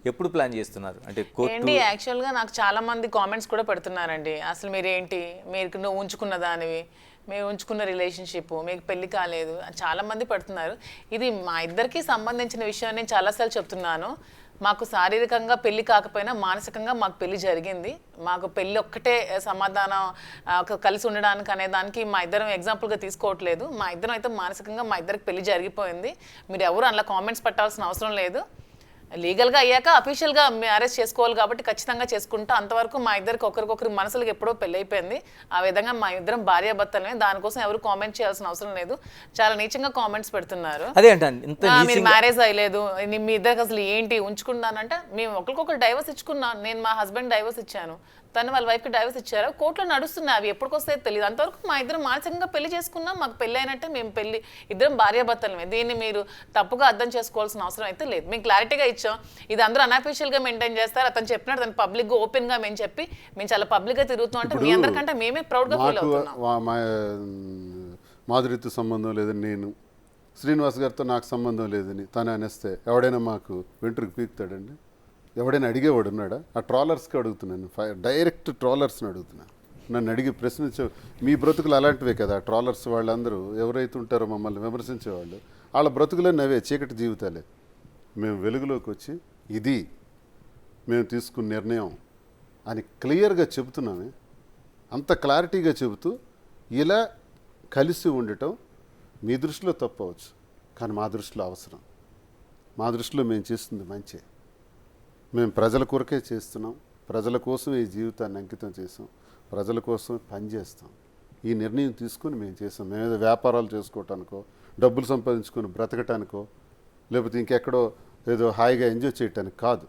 ఎప్పుడు ప్లాన్ చేస్తున్నారు అంటే ఏంటి యాక్చువల్గా నాకు చాలా మంది కామెంట్స్ కూడా పెడుతున్నారండి. అసలు మీరేంటి, మీరు నువ్వు ఉంచుకున్న దానివి, మీరు ఉంచుకున్న రిలేషన్షిప్, మీకు పెళ్లి కాలేదు, చాలా మంది పెడుతున్నారు. ఇది మా ఇద్దరికి సంబంధించిన విషయం. నేను చాలాసార్లు చెప్తున్నాను, మాకు శారీరకంగా పెళ్లి కాకపోయినా మానసికంగా మాకు పెళ్లి జరిగింది. మాకు పెళ్లి ఒక్కటే సమాధానం కలిసి ఉండడానికి అనే దానికి మా ఇద్దరం ఎగ్జాంపుల్గా తీసుకోవట్లేదు. మా ఇద్దరం అయితే మానసికంగా మా ఇద్దరికి పెళ్లి జరిగిపోయింది. మీరు ఎవరు అలా కామెంట్స్ పెట్టాల్సిన అవసరం లేదు. లీగల్గా అయ్యాక అఫీషియల్గా మ్యారేజ్ చేసుకోవాలి కాబట్టి ఖచ్చితంగా చేసుకుంటా. అంతవరకు మా ఇద్దరికి ఒకరికొకరి మనసులకు ఎప్పుడో పెళ్ళి అయిపోయింది. ఆ విధంగా మా ఇద్దరం భార్యాభర్తలమే. దానికోసం ఎవరు కామెంట్ చేయాల్సిన అవసరం లేదు. చాలా నీచంగా కామెంట్స్ పెడుతున్నారు. అదే అంటాను, మీరు మ్యారేజ్ అయ్యలేదు, మీ ఇద్దరికి అసలు ఏంటి ఉంచుకున్నానంటే, మేము ఒకరికొకరు డైవర్స్ ఇచ్చుకున్నాం. నేను మా హస్బెండ్ డైవర్స్ ఇచ్చాను, తను వాళ్ళ వైఫ్కి డైవర్స్ ఇచ్చారు. కోర్టులో నడుస్తున్నాయి, అవి ఎప్పటికొస్తాయో తెలియదు. అంతవరకు మా ఇద్దరం మానసికంగా పెళ్లి చేసుకున్నాం. మాకు పెళ్ళి అయినట్టే, మేము పెళ్లి ఇద్దరం భార్యాభర్తలమే. దీన్ని మీరు తప్పుగా అర్థం చేసుకోవాల్సిన అవసరం అయితే లేదు. మేము క్లారిటీగా ఇచ్చాం. ఇది అందరూ అన్అఫీషియల్గా మెయింటైన్ చేస్తారు. అతను చెప్పినట్టు తను పబ్లిక్గా ఓపెన్గా మేము చెప్పి మేము చాలా పబ్లిక్గా తిరుగుతాం అంటే మీ అందరికంటే మేమే ప్రౌడ్గా ఫీల్ అవుతున్నాం. మాధురితో సంబంధం లేదని నేను, శ్రీనివాస్ గారితో నాకు సంబంధం లేదని తను అనేస్తే ఎవడైనా మాకు వెంట్రుకు పీకుతాడండి? ఎవడైనా అడిగేవాడు ఉన్నాడా? ఆ ట్రాలర్స్కి అడుగుతున్నాను, డైరెక్ట్ ట్రాలర్స్ని అడుగుతున్నాను. నన్ను అడిగి ప్రశ్నించే మీ బ్రతుకులు అలాంటివే కదా. ట్రాలర్స్ వాళ్ళందరూ ఎవరైతే ఉంటారో మమ్మల్ని విమర్శించేవాళ్ళు, వాళ్ళ బ్రతుకులన్నీ అవే చీకటి జీవితాలే. మేము వెలుగులోకి వచ్చి ఇది మేము తీసుకున్న నిర్ణయం అని క్లియర్గా చెబుతున్నామే. అంత క్లారిటీగా చెబుతూ ఇలా కలిసి ఉండటం మీ దృష్టిలో తప్పవచ్చు, కానీ మా దృష్టిలో అవసరం. మా దృష్టిలో మేము చేస్తుంది మంచి. మేము ప్రజల కొరకే చేస్తున్నాం, ప్రజల కోసం ఈ జీవితాన్ని అంకితం చేసాం, ప్రజల కోసం పనిచేస్తాం. ఈ నిర్ణయం తీసుకొని మేము చేసాం. మేమేదో వ్యాపారాలు చేసుకోవటానికో, డబ్బులు సంపాదించుకొని బ్రతకటానికో, లేకపోతే ఇంకెక్కడో ఏదో హాయిగా ఎంజాయ్ చేయటానికి కాదు.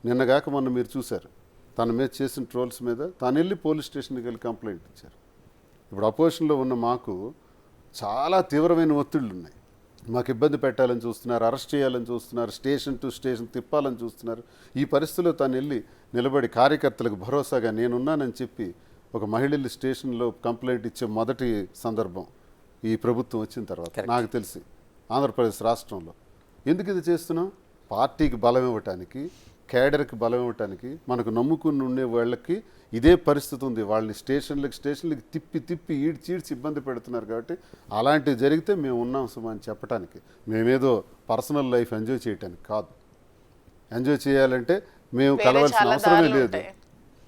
నిన్నగాక మొన్న మీరు చూశారు, తన మీద చేసిన ట్రోల్స్ మీద తాను వెళ్ళి పోలీస్ స్టేషన్కి వెళ్ళి కంప్లైంట్ ఇచ్చారు. ఇప్పుడు అపోజిషన్లో ఉన్న మాకు చాలా తీవ్రమైన ఒత్తిళ్ళు ఉన్నాయి. మాకు ఇబ్బంది పెట్టాలని చూస్తున్నారు, అరెస్ట్ చేయాలని చూస్తున్నారు, స్టేషన్ టు స్టేషన్ తిప్పాలని చూస్తున్నారు. ఈ పరిస్థితిలో తాను వెళ్ళి నిలబడి కార్యకర్తలకు భరోసాగా నేనున్నానని చెప్పి ఒక మహిళలు స్టేషన్లో కంప్లైంట్ ఇచ్చే మొదటి సందర్భం ఈ ప్రభుత్వం వచ్చిన తర్వాత నాకు తెలిసి ఆంధ్రప్రదేశ్ రాష్ట్రంలో. ఎందుకు ఇది చేస్తున్నాం? పార్టీకి బలం ఇవ్వటానికి, కేడర్కి బలం ఇవ్వటానికి. మనకు నమ్ముకుని ఉండే వాళ్ళకి ఇదే పరిస్థితి ఉంది. వాళ్ళని స్టేషన్లకి తిప్పి ఈడ్చి ఇబ్బంది పెడుతున్నారు. కాబట్టి అలాంటివి జరిగితే మేము ఉన్నాం సుమా అని చెప్పడానికి, మేమేదో పర్సనల్ లైఫ్ ఎంజాయ్ చేయటానికి కాదు. ఎంజాయ్ చేయాలంటే మేము కలవాల్సిన అవసరమే లేదు,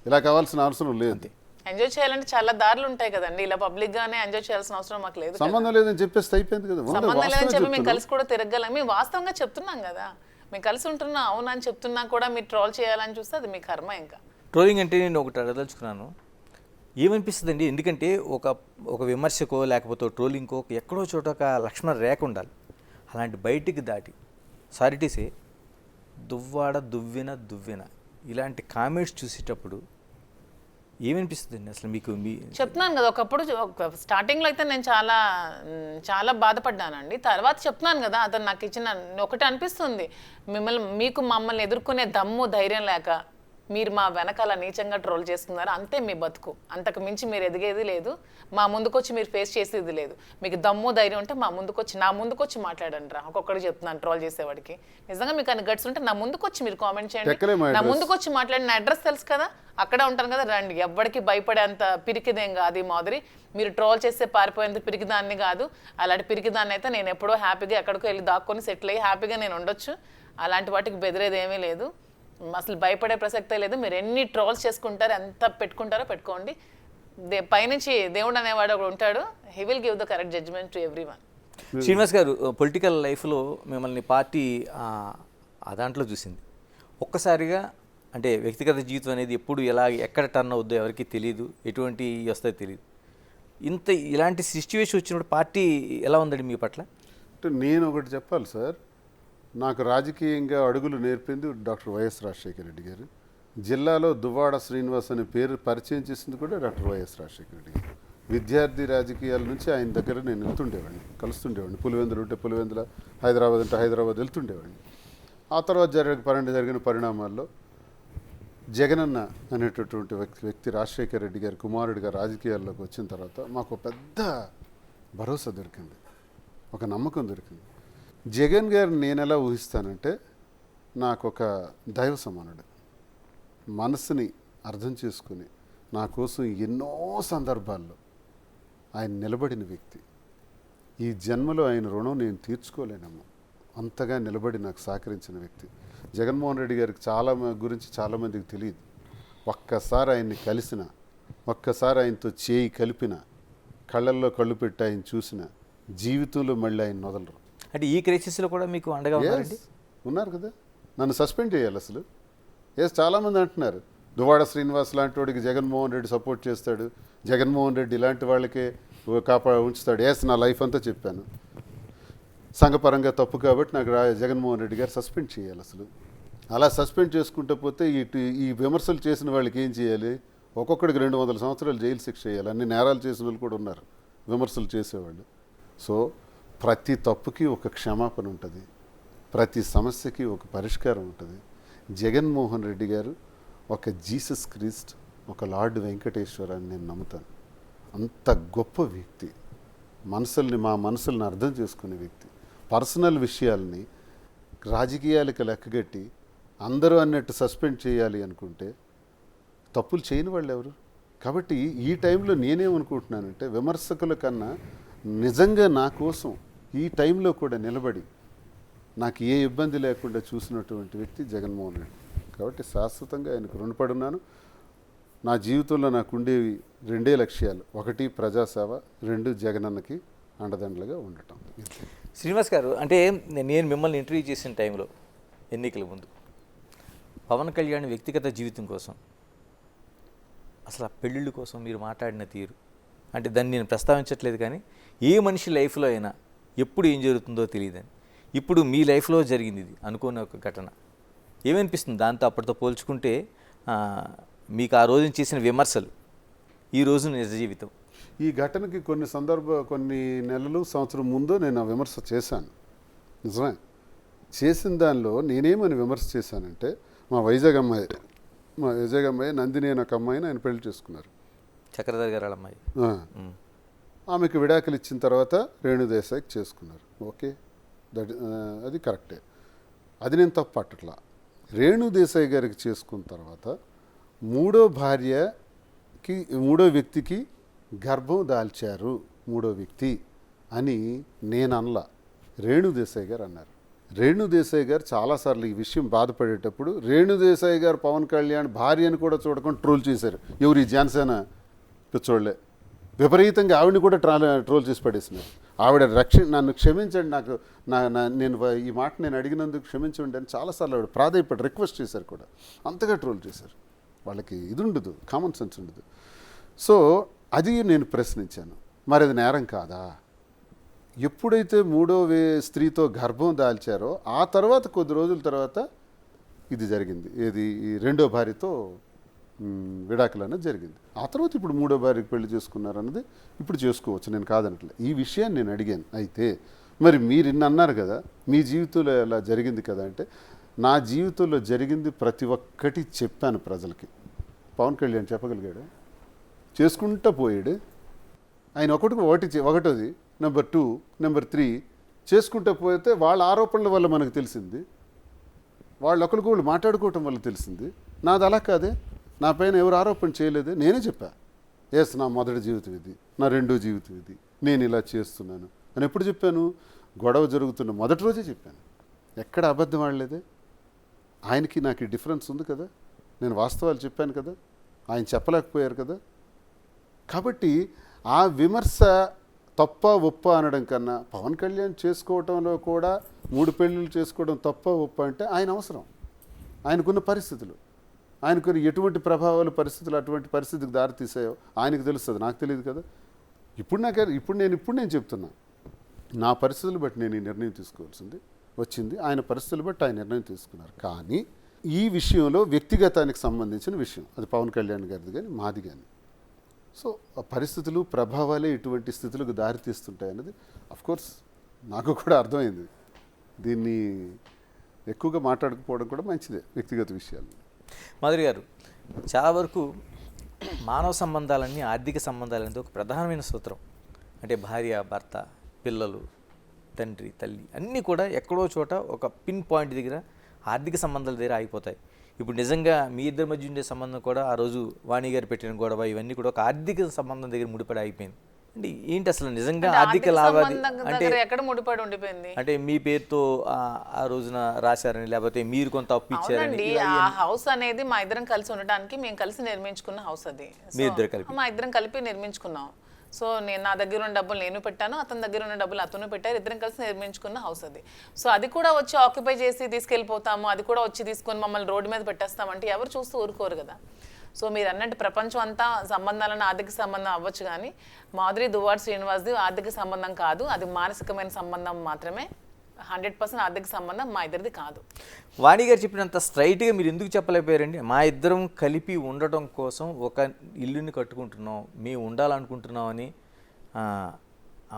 ఇలా కావాల్సిన అవసరం లేదు. ఎంజాయ్ చేయాలంటే చాలా దారులు ఉంటాయి కదండి. ఇలా పబ్లిక్ గానే ఎంజాయ్ చేయాల్సిన అవసరం మాకు లేదు. సంబంధం లేదని చెప్పేసి అయిపోయింది కదా. సంబంధం లేదని చెప్పి మేము కలిసి కూడా తిరగలం. మేము వాస్తవంగా చెప్తున్నాం కదా, మేము కలిసి ఉంటున్నాం అవునని చెప్తున్నా కూడా మీరు ట్రోల్ చేయాలని చూస్తే అది మీ కర్మ. ఇంకా ట్రోలింగ్ అంటే నేను ఒకటి అడగదలుచుకున్నాను, ఏమనిపిస్తుందండి? ఎందుకంటే ఒక విమర్శకో లేకపోతే ట్రోలింగ్కో ఎక్కడో చోట ఒక లక్ష్మణ రేఖ ఉండాలి. అలాంటి బయటికి దాటి సారిటీసే దువ్విన ఇలాంటి కామెంట్స్ చూసేటప్పుడు ఏమనిపిస్తుందండి అసలు మీకు? చెప్తున్నాను కదా, ఒకప్పుడు స్టార్టింగ్లో అయితే నేను చాలా బాధపడ్డానండి. తర్వాత చెప్తున్నాను కదా, అతను నాకు ఇచ్చిన ఒకటి అనిపిస్తుంది, మీకు మమ్మల్ని ఎదుర్కొనే దమ్ము ధైర్యం లేక మీరు మా వెనకాల నీచంగా ట్రోల్ చేస్తున్నారు, అంతే మీ బతుకు. అంతకు మించి మీరు ఎదిగేది లేదు, మా ముందుకొచ్చి మీరు ఫేస్ చేసేది లేదు. మీకు దమ్ము ధైర్యం ఉంటే నా ముందుకొచ్చి మాట్లాడండి రా. ఒక్కొక్కటి చెప్తున్నాను ట్రోల్ చేసేవాడికి, నిజంగా మీకు అన్ని గట్స్ ఉంటే నా ముందుకొచ్చి మీరు కామెంట్ చేయండి, నా ముందుకొచ్చి మాట్లాడి. నా అడ్రస్ తెలుసు కదా, అక్కడే ఉంటాను కదా, రండి. ఎవ్వడికి భయపడేంత పిరికిదేం కాదు ఈ మాదిరి. మీరు ట్రోల్ చేస్తే పారిపోయేంత పిరికిదాన్ని కాదు. అలాంటి పిరికిదాన్ని అయితే నేను ఎప్పుడో హ్యాపీగా ఎక్కడికో వెళ్ళి దాక్కొని సెటిల్ అయ్యి హ్యాపీగా నేను ఉండొచ్చు. అలాంటి వాటికి బెదిరేది ఏమీ లేదు, అసలు భయపడే ప్రసక్తే లేదు. మీరు ఎన్ని ట్రోల్స్ చేసుకుంటారో, ఎంత పెట్టుకుంటారో పెట్టుకోండి. పైనుంచి దేవుడు అనేవాడు ఒకడు ఉంటాడు, he will give the correct judgement to everyone. Srinivas గారు, పొలిటికల్ లైఫ్లో మిమ్మల్ని పార్టీ దాంట్లో చూసింది. ఒక్కసారిగా అంటే వ్యక్తిగత జీవితం అనేది ఎప్పుడు ఎక్కడ టర్న్ అవుద్దో ఎవరికి తెలియదు, ఎటువంటి వస్తాయో తెలియదు. ఇలాంటి సిచ్యువేషన్ వచ్చినప్పుడు పార్టీ ఎలా ఉందండి మీ పట్ల? అంటే నేను ఒకటి చెప్పాలి సార్, నాకు రాజకీయంగా అడుగులు నేర్పింది డాక్టర్ వైఎస్ రాజశేఖర రెడ్డి గారు. జిల్లాలో దువ్వాడ శ్రీనివాస్ అనే పేరు పరిచయం చేసింది కూడా డాక్టర్ వైఎస్ రాజశేఖర రెడ్డి గారు. విద్యార్థి రాజకీయాల నుంచి ఆయన దగ్గర నేను వెళ్తుండేవాడిని, కలుస్తుండేవాడిని. పులివెందులు ఉంటే పులివెందుల, హైదరాబాద్ అంటే హైదరాబాద్ వెళ్తుండేవాడిని. ఆ తర్వాత జరిగిన పరిణామాల్లో జగనన్న అనేటటువంటి వ్యక్తి రాజశేఖర రెడ్డి గారి కుమారుడిగా రాజకీయాల్లోకి వచ్చిన తర్వాత మాకు పెద్ద భరోసా దొరికింది, ఒక నమ్మకం దొరికింది. జగన్ గారిని నేను ఎలా ఊహిస్తానంటే నాకు ఒక దైవ సమానుడు, మనసుని అర్థం చేసుకుని నా కోసం ఎన్నో సందర్భాల్లో ఆయన నిలబడిన వ్యక్తి. ఈ జన్మలో ఆయన రుణం నేను తీర్చుకోలేనమ్మా, అంతగా నిలబడి నాకు సహకరించిన వ్యక్తి. జగన్మోహన్ రెడ్డి గారికి గురించి చాలామందికి తెలియదు. ఒక్కసారి ఆయన్ని కలిసిన, ఒక్కసారి ఆయనతో చేయి కలిపిన, కళ్ళల్లో కళ్ళు పెట్టి ఆయన చూసిన, జీవితంలో మళ్ళీ ఆయన వదలరు. అంటే ఈ క్రైసిస్లో కూడా మీకు అండగా ఉన్నారండి? ఉన్నారు కదా. నన్ను సస్పెండ్ చేయాలి అసలు. చాలామంది అంటున్నారు దువ్వాడ శ్రీనివాస్ లాంటి వాడికి జగన్మోహన్ రెడ్డి సపోర్ట్ చేస్తాడు, జగన్మోహన్ రెడ్డి ఇలాంటి వాళ్ళకే ఉంచుతాడు. నా లైఫ్ అంతా చెప్పాను, సంఘపరంగా తప్పు కాబట్టి నాకు జగన్మోహన్ రెడ్డి గారు సస్పెండ్ చేయాలి అసలు. అలా సస్పెండ్ చేసుకుంటూ పోతే ఈ విమర్శలు చేసిన వాళ్ళకి ఏం చేయాలి? ఒక్కొక్కడికి 200 సంవత్సరాలు జైలు శిక్ష చేయాలి. అన్ని నేరాలు చేసిన వాళ్ళు కూడా ఉన్నారు విమర్శలు చేసేవాళ్ళు. సో ప్రతి తప్పుకి ఒక క్షమాపణ ఉంటుంది, ప్రతి సమస్యకి ఒక పరిష్కారం ఉంటుంది. జగన్మోహన్ రెడ్డి గారు ఒక జీసస్ క్రీస్ట్, ఒక లార్డ్ వెంకటేశ్వర అని నేను నమ్ముతాను. అంత గొప్ప వ్యక్తి, మా మనసుల్ని అర్థం చేసుకునే వ్యక్తి. పర్సనల్ విషయాల్ని రాజకీయాలకు లెక్కగట్టి అందరూ అన్నట్టు సస్పెండ్ చేయాలి అనుకుంటే తప్పులు చేయని వాళ్ళు ఎవరు? కాబట్టి ఈ టైంలో నేనేమనుకుంటున్నానంటే విమర్శకుల కన్నా నిజంగా నా కోసం ఈ టైంలో కూడా నిలబడి నాకు ఏ ఇబ్బంది లేకుండా చూసినటువంటి వ్యక్తి జగన్మోహన్ రెడ్డి. కాబట్టి శాశ్వతంగా ఆయనకు రుణపడి ఉన్నాను. నా జీవితంలో నాకు ఉండేవి 2 లక్ష్యాలు: 1 ప్రజాసేవ, 2 జగనన్నకి అండదండలుగా ఉండటం. శ్రీనివాస్ గారు, అంటే నేను మిమ్మల్ని ఇంటర్వ్యూ చేసిన టైంలో ఎన్నికల ముందు పవన్ కళ్యాణ్ వ్యక్తిగత జీవితం కోసం, అసలు ఆ పెళ్ళిళ్ళ కోసం మీరు మాట్లాడిన తీరు, అంటే దాన్ని నేను ప్రస్తావించట్లేదు, కానీ ఏ మనిషి లైఫ్లో అయినా ఎప్పుడు ఏం జరుగుతుందో తెలియదని. ఇప్పుడు మీ లైఫ్లో జరిగింది ఇది అనుకోని ఒక ఘటన. ఏమనిపిస్తుంది దాంతో అప్పటితో పోల్చుకుంటే? మీకు ఆ రోజున చేసిన విమర్శలు, ఈ రోజు నిజ జీవితం. ఈ ఘటనకి కొన్ని నెలలు, సంవత్సరం ముందు నేను ఆ విమర్శ చేశాను. నిజమే. చేసిన దానిలో నేనేమని విమర్శ చేశానంటే, మా వైజాగ్ అమ్మాయి నందిని అనే ఒక అమ్మాయిని ఆయన పెళ్లి చేసుకున్నారు, చక్రధర్ గారు అమ్మాయి. ఆమెకు విడాకులు ఇచ్చిన తర్వాత రేణుదేశాయికి చేసుకున్నారు. ఓకే, అది కరెక్టే, అది నేను తప్పు పట్టట్లా. రేణుదేశాయి గారికి చేసుకున్న తర్వాత మూడో వ్యక్తికి గర్భం దాల్చారు, మూడో వ్యక్తి అని నేను అనలా, రేణుదేశాయి గారు అన్నారు. రేణుదేశాయి గారు చాలాసార్లు ఈ విషయం బాధపడేటప్పుడు రేణుదేశాయి గారు పవన్ కళ్యాణ్ భార్యను కూడా చూడకుండా ట్రోల్ చేశారు. ఎవరు? ఈ జనసేన పిచ్చోళ్లే. విపరీతంగా ఆవిడని కూడా ట్రోల్ చేసి పడేసినారు. ఆవిడ నన్ను క్షమించండి, నేను ఈ మాట నేను అడిగినందుకు క్షమించండి అని చాలాసార్లు ఆవిడ ప్రాధాయపడి రిక్వెస్ట్ చేశారు కూడా. అంతగా ట్రోల్ చేశారు. వాళ్ళకి ఇది ఉండదు, కామన్ సెన్స్ ఉండదు. సో అది నేను ప్రశ్నించాను, మరి అది నేరం కాదా? ఎప్పుడైతే మూడో స్త్రీతో గర్భం దాల్చారో ఆ తర్వాత కొద్ది రోజుల తర్వాత ఇది జరిగింది. ఏది? ఈ రెండో భార్యతో విడాకులు అనేది జరిగింది. ఆ తర్వాత ఇప్పుడు మూడో భార్యకి పెళ్లి చేసుకున్నారు అన్నది ఇప్పుడు చేసుకోవచ్చు, నేను కాదనట్లే. ఈ విషయాన్ని నేను అడిగాను. అయితే మరి మీరు ఇన్ని అన్నారు కదా, మీ జీవితంలో ఎలా జరిగింది కదా అంటే, నా జీవితంలో జరిగింది ప్రతి ఒక్కటి చెప్పాను ప్రజలకి. పవన్ కళ్యాణ్ చెప్పగలిగాడు? చేసుకుంటూ పోయాడు ఆయన. ఒకటోది. నెంబర్ 2, నెంబర్ 3 చేసుకుంటూ పోతే వాళ్ళ ఆరోపణల వల్ల మనకు తెలిసింది, వాళ్ళు ఒకరికొకళ్ళు మాట్లాడుకోవటం వల్ల తెలిసింది. నాది అలా కాదే, నా పైన ఎవరు ఆరోపణ చేయలేదే, నేనే చెప్పా. నా మొదటి జీవితం ఇది, నా రెండో జీవితం ఇది, నేను ఇలా చేస్తున్నాను అని ఎప్పుడు చెప్పాను? గొడవ జరుగుతున్న మొదటి రోజే చెప్పాను. ఎక్కడ అబద్ధం ఆడలేదే. ఆయనకి నాకు డిఫరెన్స్ ఉంది కదా, నేను వాస్తవాలు చెప్పాను కదా, ఆయన చెప్పలేకపోయారు కదా. కాబట్టి ఆ విమర్శ తప్ప ఒప్ప అనడం కన్నా, పవన్ కళ్యాణ్ చేసుకోవటంలో కూడా 3 పెళ్ళిళ్ళు చేసుకోవడం తప్ప ఒప్ప అంటే ఆయన అవసరం, ఆయనకున్న పరిస్థితులు, ఆయనకున్న ఎటువంటి ప్రభావాలు, పరిస్థితులు అటువంటి పరిస్థితికి దారితీసాయో ఆయనకు తెలుస్తుంది, నాకు తెలియదు కదా. ఇప్పుడు నేను చెప్తున్నా, నా పరిస్థితులు బట్టి నేను ఈ నిర్ణయం తీసుకోవాల్సింది వచ్చింది, ఆయన పరిస్థితులు బట్టి ఆయన నిర్ణయం తీసుకున్నారు. కానీ ఈ విషయంలో వ్యక్తిగతానికి సంబంధించిన విషయం, అది పవన్ కళ్యాణ్ గారిది కానీ మాది కానీ. సో ఆ పరిస్థితులు, ప్రభావాలే ఇటువంటి స్థితులకు దారితీస్తుంటాయి అన్నది అఫ్కోర్స్ నాకు కూడా అర్థమైంది. దీన్ని ఎక్కువగా మాట్లాడకపోవడం కూడా మంచిదే, వ్యక్తిగత విషయాలు. మాధురి గారు, చాలా వరకు మానవ సంబంధాలన్నీ ఆర్థిక సంబంధాలనేది ఒక ప్రధానమైన సూత్రం. అంటే భార్య, భర్త, పిల్లలు, తండ్రి, తల్లి అన్నీ కూడా ఎక్కడో చోట ఒక పిన్ పాయింట్ దగ్గర ఆర్థిక సంబంధాల దగ్గర ఆగిపోతాయి. ఇప్పుడు నిజంగా మీ ఇద్దరి మధ్య ఉండే సంబంధం కూడా ఆ రోజు వాణి గారు పెట్టిన గొడవ ఇవన్నీ కూడా ఒక ఆర్థిక సంబంధం దగ్గర ముడిపడి ఆగిపోయింది. అంటే ఏంటి అసలు నిజంగా ఆర్థిక లావాదేవీ అంటే ఎక్కడ ముడిపడి ఉండిపోయింది? అంటే మీ పేరుతో ఆ రోజున రాశారని, లేకపోతే మీరు కొంత అప్పు ఇచ్చారని? అవునండి, ఆ హౌస్ అనేది మా ఇద్దరం కలిసి ఉండడానికి మేము కలిసి నిర్మించుకున్న హౌస్ అది. మీ ఇద్దరు కలిపి? మా ఇద్దరం కలిపి నిర్మించుకున్నాం. సో నేను నా దగ్గర ఉన్న డబ్బులు నేను పెట్టాను, అతని దగ్గర ఉన్న డబ్బులు అతను పెట్టారు, ఇద్దరం కలిసి నిర్మించుకున్న హౌస్ అది. సో అది కూడా వచ్చి ఆక్యుపై చేసి తీసుకెళ్ళిపోతాము, అది కూడా వచ్చి తీసుకొని మమ్మల్ని రోడ్డు మీద పెట్టేస్తామంటే ఎవరు చూస్తూ ఊరుకోరు కదా. సో మీరు అన్నట్టు ప్రపంచం అంతా సంబంధాలను ఆర్థిక సంబంధం అవ్వచ్చు, కానీ మాధురి దువ్వాడ శ్రీనివాస్ది ఆర్థిక సంబంధం కాదు, అది మానసికమైన సంబంధం మాత్రమే. 100% ఆర్థిక సంబంధం మా ఇద్దరిది కాదు. వాణి గారు చెప్పినంత స్ట్రైట్గా మీరు ఎందుకు చెప్పలేకపోయారండి? మా ఇద్దరం కలిపి ఉండటం కోసం ఒక ఇల్లుని కట్టుకుంటున్నాం, మేము ఉండాలనుకుంటున్నాం అని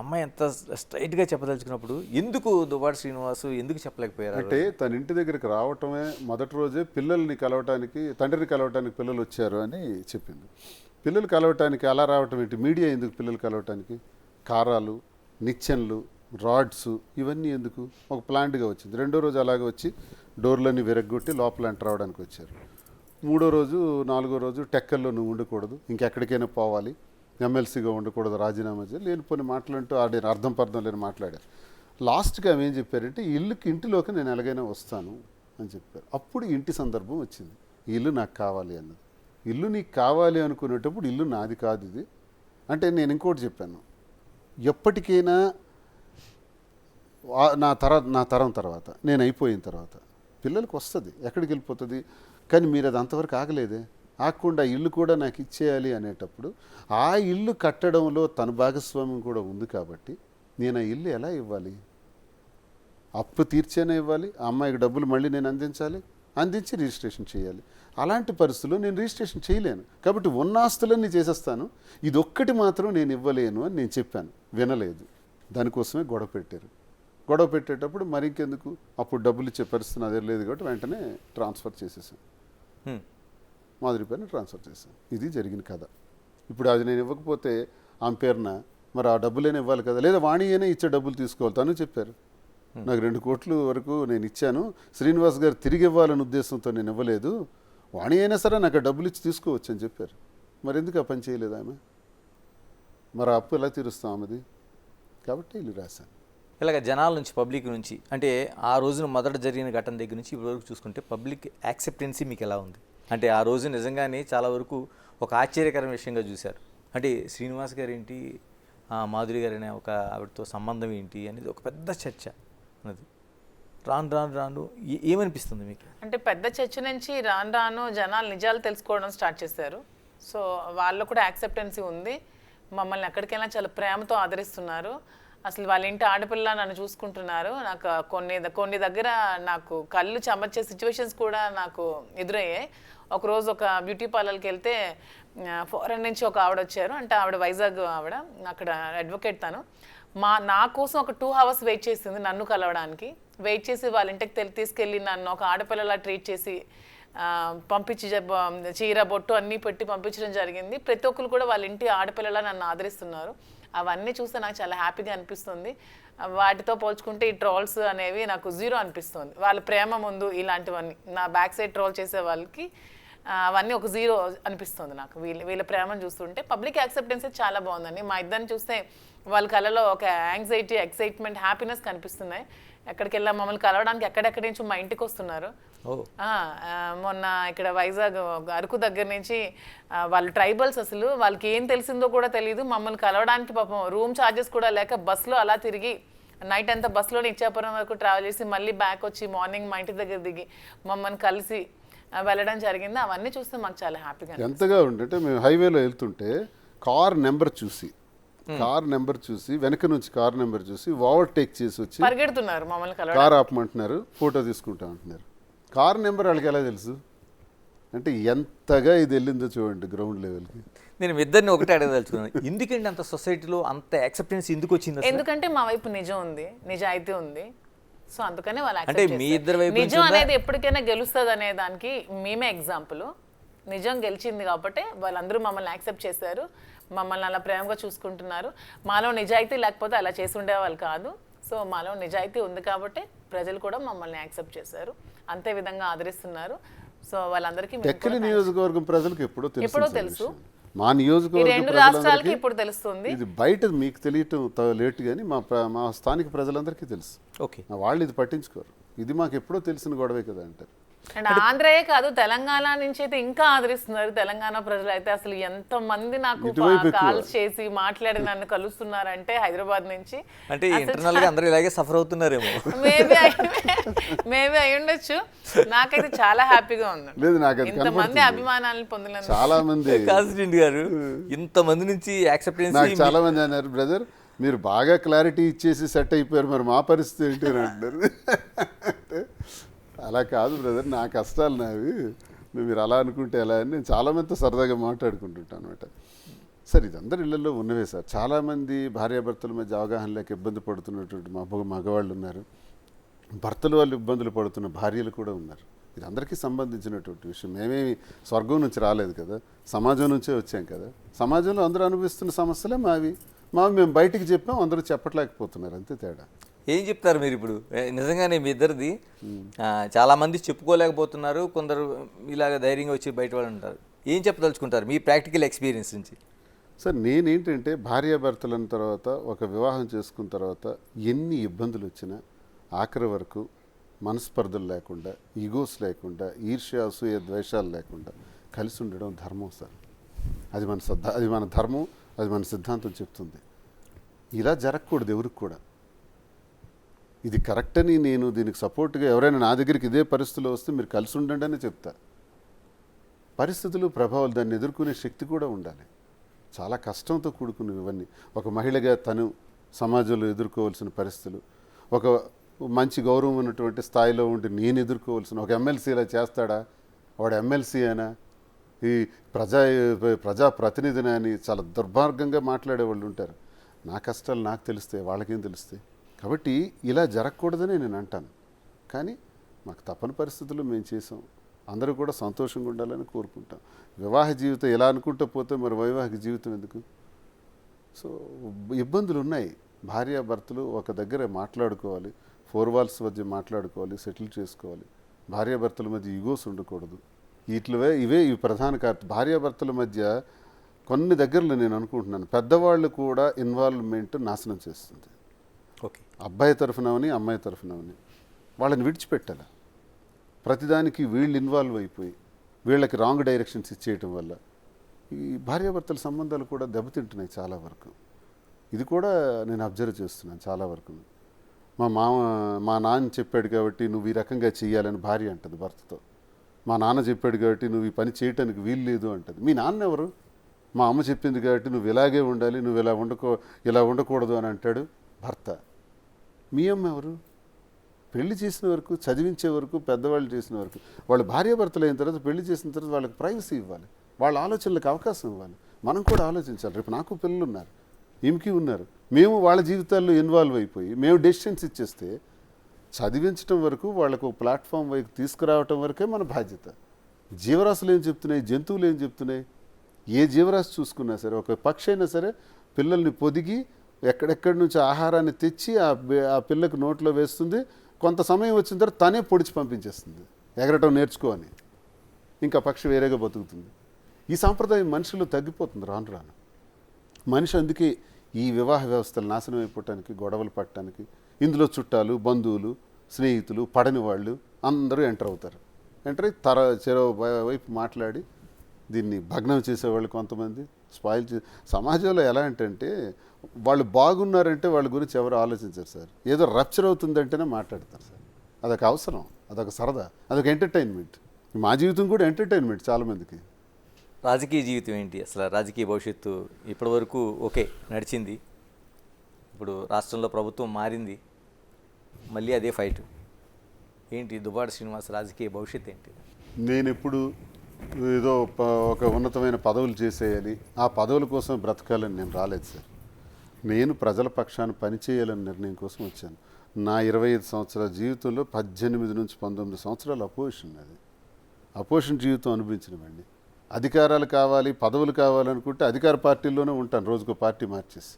అమ్మాయి ఎంత స్ట్రైట్గా చెప్పదలుచుకున్నప్పుడు ఎందుకు దువ్వాడ శ్రీనివాసు ఎందుకు చెప్పలేకపోయారు? అంటే తన ఇంటి దగ్గరికి రావటమే మొదటి రోజే పిల్లల్ని కలవటానికి, తండ్రిని కలవటానికి పిల్లలు వచ్చారు అని చెప్పింది. పిల్లలు కలవటానికి అలా రావటం ఏంటి? మీడియా ఎందుకు పిల్లలు కలవటానికి? కారాలు, నిచ్చెన్లు, రాడ్స్ ఇవన్నీ ఎందుకు? ఒక ప్లాంట్గా వచ్చింది. రెండో రోజు అలాగే వచ్చి డోర్లన్నీ విరగ్గొట్టి లోపల ఎంటర్ అవడానికి వచ్చారు. మూడో రోజు, నాలుగో రోజు టెక్కల్లో నువ్వు ఉండకూడదు, ఇంకెక్కడికైనా పోవాలి, ఎమ్మెల్సీగా ఉండకూడదు, రాజీనామా చేయాలి, లేనిపోని మాటలంటూ ఆడిన అర్థం పర్థం లేని మాట్లాడారు. లాస్ట్గా ఆమె ఏం చెప్పారంటే, ఇంటిలోకి నేను ఎలాగైనా వస్తాను అని చెప్పారు. అప్పుడు ఇంటి సందర్భం వచ్చింది. ఈ ఇల్లు నాకు కావాలి అన్నది. ఇల్లు నీకు కావాలి అనుకునేటప్పుడు ఇల్లు నాది కాదు ఇది అంటే. నేను ఇంకోటి చెప్పాను, ఎప్పటికైనా నా తరం తర్వాత నేను అయిపోయిన తర్వాత పిల్లలకు వస్తుంది, ఎక్కడికి వెళ్ళిపోతుంది. కానీ మీరు అది అంతవరకు ఆగలేదే, ఆగకుండా ఇల్లు కూడా నాకు ఇచ్చేయాలి అనేటప్పుడు ఆ ఇల్లు కట్టడంలో తన భాగస్వామ్యం కూడా ఉంది కాబట్టి నేను ఆ ఇల్లు ఎలా ఇవ్వాలి? అప్పు తీర్చేనే ఇవ్వాలి, ఆ అమ్మాయికి డబ్బులు మళ్ళీ నేను అందించి రిజిస్ట్రేషన్ చేయాలి. అలాంటి పరిస్థితుల్లో నేను రిజిస్ట్రేషన్ చేయలేను కాబట్టి ఉన్న ఆస్తులన్నీ చేసేస్తాను, ఇది ఒక్కటి మాత్రం నేను ఇవ్వలేను అని నేను చెప్పాను. వినలేదు, దానికోసమే గొడవ పెట్టారు. గొడవ పెట్టేటప్పుడు మరి ఇంకెందుకు, అప్పుడు డబ్బులు ఇచ్చే పరిస్థితి అదే లేదు కాబట్టి వెంటనే ట్రాన్స్ఫర్ చేసేసాను, మాధురి పేరున ట్రాన్స్ఫర్ చేశాను. ఇది జరిగిన కథ. ఇప్పుడు అది నేను ఇవ్వకపోతే ఆమె పేరున మరి ఆ డబ్బులైనా ఇవ్వాలి కదా, లేదా వాణి అయినా ఇచ్చే డబ్బులు తీసుకోవాలి. తను చెప్పారు, నాకు 2 కోట్ల వరకు నేను ఇచ్చాను, శ్రీనివాస్ గారు తిరిగి ఇవ్వాలనే ఉద్దేశంతో నేను ఇవ్వలేదు, వాణి అయినా సరే నాకు డబ్బులు ఇచ్చి తీసుకోవచ్చు అని చెప్పారు. మరి ఎందుకు ఆ పని చేయలేదు ఆమె? మరి అప్పు ఎలా తీరుస్తాం ఆమెది? కాబట్టి ఇల్లు రాశాను. ఇలాగ జనాల నుంచి, పబ్లిక్ నుంచి, అంటే ఆ రోజున మొదట జరిగిన ఘటన దగ్గర నుంచి ఇప్పటివరకు చూసుకుంటే పబ్లిక్ యాక్సెప్టెన్సీ మీకు ఎలా ఉంది? అంటే ఆ రోజు నిజంగానే చాలా వరకు ఒక ఆశ్చర్యకరమైన విషయంగా చూశారు. అంటే శ్రీనివాస్ గారు ఏంటి, మాధురి గారు అనే ఒక ఆవిడతో సంబంధం ఏంటి అనేది ఒక పెద్ద చర్చ అన్నది. రాను ఏమనిపిస్తుంది మీకు? అంటే పెద్ద చర్చ నుంచి రాను జనాలు నిజాలు తెలుసుకోవడం స్టార్ట్ చేశారు. సో వాళ్ళు కూడా యాక్సెప్టెన్సీ ఉంది, మమ్మల్ని ఎక్కడికైనా చాలా ప్రేమతో ఆదరిస్తున్నారు. అసలు వాళ్ళ ఇంటి ఆడపిల్ల నన్ను చూసుకుంటున్నారు. నాకు కొన్ని దగ్గర నాకు కళ్ళు చెమర్చే సిచ్యువేషన్స్ కూడా నాకు ఎదురయ్యాయి. ఒకరోజు ఒక బ్యూటీ పార్లర్కి వెళ్తే ఫారెన్ నుంచి ఒక ఆవిడ వచ్చారు. అంటే ఆవిడ వైజాగ్ ఆవిడ, అక్కడ అడ్వకేట్ తను. నా కోసం ఒక 2 hours వెయిట్ చేసింది నన్ను కలవడానికి. వెయిట్ చేసి వాళ్ళ ఇంటికి తీసుకెళ్ళి నన్ను ఒక ఆడపిల్లలా ట్రీట్ చేసి పంపించి చీర బొట్టు అన్నీ పెట్టి పంపించడం జరిగింది. ప్రతి ఒక్కరు కూడా వాళ్ళ ఇంటి ఆడపిల్లలా నన్ను ఆదరిస్తున్నారు. అవన్నీ చూస్తే నాకు చాలా హ్యాపీగా అనిపిస్తుంది. వాటితో పోల్చుకుంటే ఈ ట్రోల్స్ అనేవి నాకు 0 అనిపిస్తుంది. వాళ్ళ ప్రేమ ముందు ఇలాంటివన్నీ నా బ్యాక్ సైడ్ ట్రోల్ చేసే వాళ్ళకి అవన్నీ ఒక 0 అనిపిస్తుంది నాకు. వీళ్ళ ప్రేమను చూస్తుంటే పబ్లిక్ యాక్సెప్టెన్స్ చాలా బాగుందండి. మా ఇద్దరిని చూస్తే వాళ్ళ కళలో ఒక యాంగ్జైటీ, ఎక్సైట్మెంట్, హ్యాపీనెస్ కనిపిస్తున్నాయి. ఎక్కడికి వెళ్ళా మమ్మల్ని కలవడానికి ఎక్కడెక్కడి నుంచి మా ఇంటికి వస్తున్నారు. మొన్న ఇక్కడ వైజాగ్ అరకు దగ్గర నుంచి వాళ్ళు ట్రైబల్స్, అసలు వాళ్ళకి ఏం తెలిసిందో కూడా తెలియదు, మమ్మల్ని కలవడానికి పాపం రూమ్ ఛార్జెస్ కూడా లేక బస్సులో అలా తిరిగి నైట్ అంతా బస్సులోనే ఇచ్చాపురం వరకు ట్రావెల్ చేసి మళ్ళీ బ్యాక్ వచ్చి మార్నింగ్ మా ఇంటి దగ్గర దిగి మమ్మల్ని కలిసి వెళ్ళడం జరిగింది. అవన్నీ చూస్తే మాకు చాలా హ్యాపీగా ఎంతగా ఉంటే మేము హైవేలో వెళ్తుంటే కార్ నెంబర్ చూసి వెనక నుంచి కార్ నెంబర్ చూసి ఓవర్టేక్ చేసి వచ్చి పరిగెడుతున్నారు, మమ్మల్ని కార్ ఆపమంటున్నారు, ఫోటో తీసుకుంటా అంటున్నారు. కార్ నెంబర్ వాళ్ళకి ఎలా తెలుసు అంటే ఎంతగా ఇది వెళ్ళిందో చూడండి గ్రౌండ్ లెవెల్కి. నేను ఇద్దరిని ఒకటే అడగదలుచుకున్నాను, ఎందుకంటే అంత సొసైటీలో అంత యాక్సెప్టెన్స్ ఎందుకు వచ్చింది? ఎందుకంటే మా వైపు నిజం ఉంది, నిజాయితీ ఉంది. సో అందుకనే వాళ్ళు అంటే accept మీ చేస్తారు. ఇద్దరి వైపు నుంచి నిజం ఉందా? అనేది ఎప్పటికైనా గెలుస్తుంది అనే దానికి మేమే ఎగ్జాంపుల్. నిజం గెలిచింది కాబట్టి వాళ్ళందరూ మమ్మల్ని యాక్సెప్ట్ చేశారు, మమ్మల్ని అలా ప్రేమగా చూసుకుంటున్నారు. మాలో నిజాయితీ లేకపోతే అలా చేసి ఉండేవాళ్ళు కాదు. సో మాలో నిజాయితీ ఉంది కాబట్టి ప్రజలు కూడా మమ్మల్ని యాక్సెప్ట్ చేశారు, అంతే విధంగా ఆదరిస్తున్నారు. సో వాళ్ళందరికీ మేము టెక్కలి కూడా నియోజకవర్గం ప్రజలకు ఎప్పుడో ఎప్పుడో తెలుసు తెలుసు. మా ఈ నియోజకవర్గ రెండు రాష్ట్రాలకి ప్రజలందరికీ ఇప్పుడు తెలుస్తుంది. ఇది బయట మీకు తెలియటం లేట్ కానీ మా స్థానిక ప్రజలందరికీ తెలుసు. ఓకే. వాళ్ళు ఇది పట్టించుకోరు. ఇది మాకు ఎప్పుడో తెలిసిన గొడవే కదా అంటారు. అండ్ ఆంధ్రయే కాదు, తెలంగాణ నుంచి అయితే ఇంకా ఆదరిస్తున్నారు. తెలంగాణ ప్రజలు అయితే అసలు ఎంత మంది నాకు ఇటువైపు ఎక్కువ. కాల్స్ చేసి మాట్లాడి నన్ను కలుస్తున్నారంటే హైదరాబాద్ నుంచి. అంటే ఇంటర్నల్ గా అందరూ ఇలాగే సఫర్ అవుతున్నారేమో. మేబీ అయి ఉండొచ్చు. నాకైతే చాలా హ్యాపీగా ఉంది. లేదు, నాకు అది ఇంతమంది కనపడుతుంది. అభిమానాలను పొందినందుకు. చాలా మంది కాన్స్టెంట్ గారు ఇంతమంది నుంచి నాకు యాక్సెప్టెన్స్ చాలా మంది అన్నారు, బ్రదర్ మీరు బాగా క్లారిటీ ఇచ్చేసి సెట్ అయిపోయారు, మరి మా పరిస్థితి ఏంటి అని అంటారు. అంటే అలా కాదు బ్రదర్, నా కష్టాలు నావి, మీరు అలా అనుకుంటే ఎలా అని నేను చాలామందితో సరదాగా మాట్లాడుకుంటుంటాను అనమాట. సార్ ఇది అందరి ఇళ్లలో ఉన్నవే సార్. చాలామంది భార్యాభర్తల మధ్య అవగాహన లేక ఇబ్బంది పడుతున్నటువంటి మగవాళ్ళు ఉన్నారు, భర్తలు వాళ్ళు ఇబ్బందులు పడుతున్న భార్యలు కూడా ఉన్నారు. ఇది అందరికీ సంబంధించినటువంటి విషయం. మేమేమి స్వర్గం నుంచి రాలేదు కదా, సమాజం నుంచే వచ్చాం కదా. సమాజంలో అందరూ అనుభవిస్తున్న సమస్యలే మావి మేము బయటికి చెప్పాం, అందరూ చెప్పట్లేకపోతున్నారు, అంతే తేడా. ఏం చెప్తారు మీరు ఇప్పుడు? నిజంగానే మీ ఇద్దరిది చాలా మంది చెప్పుకోలేకపోతున్నారు, కొందరు ఇలాగ ధైర్యంగా వచ్చి బయట వాళ్ళు ఉంటారు. ఏం చెప్పదలుచుకుంటారు మీ ప్రాక్టికల్ ఎక్స్పీరియన్స్ నుంచి? సార్ నేనేంటంటే భార్యాభర్తలైన తర్వాత ఒక వివాహం చేసుకున్న తర్వాత ఎన్ని ఇబ్బందులు వచ్చినా ఆఖరి వరకు మనస్పర్ధలు లేకుండా, ఈగోస్ లేకుండా, ఈర్ష్య అసూయ ద్వేషాలు లేకుండా కలిసి ఉండడం ధర్మం సార్. అది మన ధర్మం, అది మన సిద్ధాంతం చెప్తుంది. ఇలా జరగకూడదు ఎవరికి కూడా. ఇది కరెక్ట్ అని నేను దీనికి సపోర్ట్గా ఎవరైనా నా దగ్గరికి ఇదే పరిస్థితుల్లో వస్తే మీరు కలిసి ఉండండి అని చెప్తా. పరిస్థితులు, ప్రభావాలు, దాన్ని ఎదుర్కొనే శక్తి కూడా ఉండాలి. చాలా కష్టంతో కూడుకున్నవి ఇవన్నీ. ఒక మహిళగా తను సమాజంలో ఎదుర్కోవాల్సిన పరిస్థితులు, ఒక మంచి గౌరవం ఉన్నటువంటి స్థాయిలో ఉండి నేను ఎదుర్కోవాల్సిన, ఒక ఎమ్మెల్సీ ఇలా చేస్తాడా, వాడు ఎమ్మెల్సీ అయినా, ఈ ప్రజాప్రతినిధిని అని చాలా దుర్మార్గంగా మాట్లాడే వాళ్ళు ఉంటారు. నా కష్టాలు నాకు తెలుస్తాయి, వాళ్ళకేం తెలుస్తాయి. కాబట్టి ఇలా జరగకూడదని నేను అంటాను. కానీ మాకు తప్పని పరిస్థితుల్లో మేము చేసాం. అందరూ కూడా సంతోషంగా ఉండాలని కోరుకుంటాం. వివాహ జీవితం ఎలా అనుకుంటూ పోతే మరి వైవాహిక జీవితం ఎందుకు? సో ఇబ్బందులు ఉన్నాయి. భార్యాభర్తలు ఒక దగ్గర మాట్లాడుకోవాలి, 4 walls మధ్య మాట్లాడుకోవాలి, సెటిల్ చేసుకోవాలి. భార్యాభర్తల మధ్య ఈగోస్ ఉండకూడదు. ఇవే ప్రధాన కారణం. భార్యాభర్తల మధ్య కొన్ని దగ్గరలో నేను అనుకుంటున్నాను పెద్దవాళ్ళు కూడా ఇన్వాల్వ్మెంట్ నాశనం చేస్తుంది. ఓకే. అబ్బాయి తరఫునవని అమ్మాయి తరఫునవని వాళ్ళని విడిచిపెట్టాలి. ప్రతిదానికి వీళ్ళు ఇన్వాల్వ్ అయిపోయి వీళ్ళకి రాంగ్ డైరెక్షన్స్ ఇచ్చేయటం వల్ల ఈ భార్యాభర్తల సంబంధాలు కూడా దెబ్బతింటున్నాయి చాలా వరకు. ఇది కూడా నేను అబ్జర్వ్ చేస్తున్నాను చాలా వరకు. మా నాన్న చెప్పాడు కాబట్టి నువ్వు ఈ రకంగా చెయ్యాలని భార్య అంటుంది భర్తతో. మా నాన్న చెప్పాడు కాబట్టి నువ్వు ఈ పని చేయటానికి వీలు లేదు అంటుంది. మీ నాన్న ఎవరు? మా అమ్మ చెప్పింది కాబట్టి నువ్వు ఇలాగే ఉండాలి, నువ్వు ఇలా ఉండకూడదు అని అంటాడు భర్త. మీ అమ్మ ఎవరు? పెళ్లి చేసిన వరకు, చదివించే వరకు, పెద్దవాళ్ళు చేసిన వరకు, వాళ్ళు భార్యాభర్తలు అయిన తర్వాత పెళ్లి చేసిన తర్వాత వాళ్ళకి ప్రైవసీ ఇవ్వాలి, వాళ్ళ ఆలోచనలకు అవకాశం ఇవ్వాలి. మనం కూడా ఆలోచించాలి. రేపు నాకు పిల్లలు ఉన్నారు, ఈమెకి ఉన్నారు. మేము వాళ్ళ జీవితాల్లో ఇన్వాల్వ్ అయిపోయి మేము డెసిషన్స్ ఇచ్చేస్తే చదివించడం వరకు, వాళ్ళకు ఒక ప్లాట్ఫామ్ వైపు తీసుకురావటం వరకే మన బాధ్యత. జీవరాశులు ఏం చెప్తున్నాయి, జంతువులు ఏం చెప్తున్నాయి, ఏ జీవరాశి చూసుకున్నా సరే, ఒక పక్షి అయినా సరే పిల్లల్ని పొదిగి ఎక్కడెక్కడి నుంచి ఆహారాన్ని తెచ్చి ఆ పిల్లకు నోట్లో వేస్తుంది. కొంత సమయం వచ్చిన తర్వాత తనే పొడిచి పంపించేస్తుంది, ఎగరటం నేర్చుకో అని. ఇంకా పక్షి వేరేగా బతుకుతుంది. ఈ సాంప్రదాయం మనుషులు తగ్గిపోతుంది రాను రాను. మనిషి అందుకే ఈ వివాహ వ్యవస్థలు నాశనం అయిపోవటానికి, గొడవలు పట్టడానికి ఇందులో చుట్టాలు, బంధువులు, స్నేహితులు, పడని వాళ్ళు అందరూ ఎంటర్ అవుతారు. ఎంటర్ అయ్యి చెరో వైపు మాట్లాడి దీన్ని భగ్నం చేసేవాళ్ళు కొంతమంది, సమాజంలో ఎలా అంటే వాళ్ళు బాగున్నారంటే వాళ్ళ గురించి ఎవరు ఆలోచించారు సార్. ఏదో రప్చర్ అవుతుందంటేనే మాట్లాడతారు సార్. అదొక అవసరం, అదొక సరదా, అదొక ఎంటర్టైన్మెంట్. మా జీవితం కూడా ఎంటర్టైన్మెంట్ చాలామందికి. రాజకీయ జీవితం ఏంటి అసలు? రాజకీయ భవిష్యత్తు ఇప్పటి వరకు ఓకే నడిచింది, ఇప్పుడు రాష్ట్రంలో ప్రభుత్వం మారింది, మళ్ళీ అదే ఫైట్ ఏంటి? దువ్వాడ శ్రీనివాస్ రాజకీయ భవిష్యత్తు ఏంటి? నేను ఇప్పుడు ఏదో ఒక ఉన్నతమైన పదవులు చేసేయాలి, ఆ పదవుల కోసం బ్రతకాలని నేను రాలేదు సార్. నేను ప్రజల పక్షాన పనిచేయాలని నిర్ణయం కోసం వచ్చాను. నా 25 సంవత్సరాల జీవితంలో 18 నుంచి 19 సంవత్సరాలు అపోజిషన్ అది. అపోజిషన్ జీవితం అనిపించినవండి. అధికారాలు కావాలి, పదవులు కావాలనుకుంటే అధికార పార్టీల్లోనే ఉంటాను, రోజుకో పార్టీ మార్చేసి.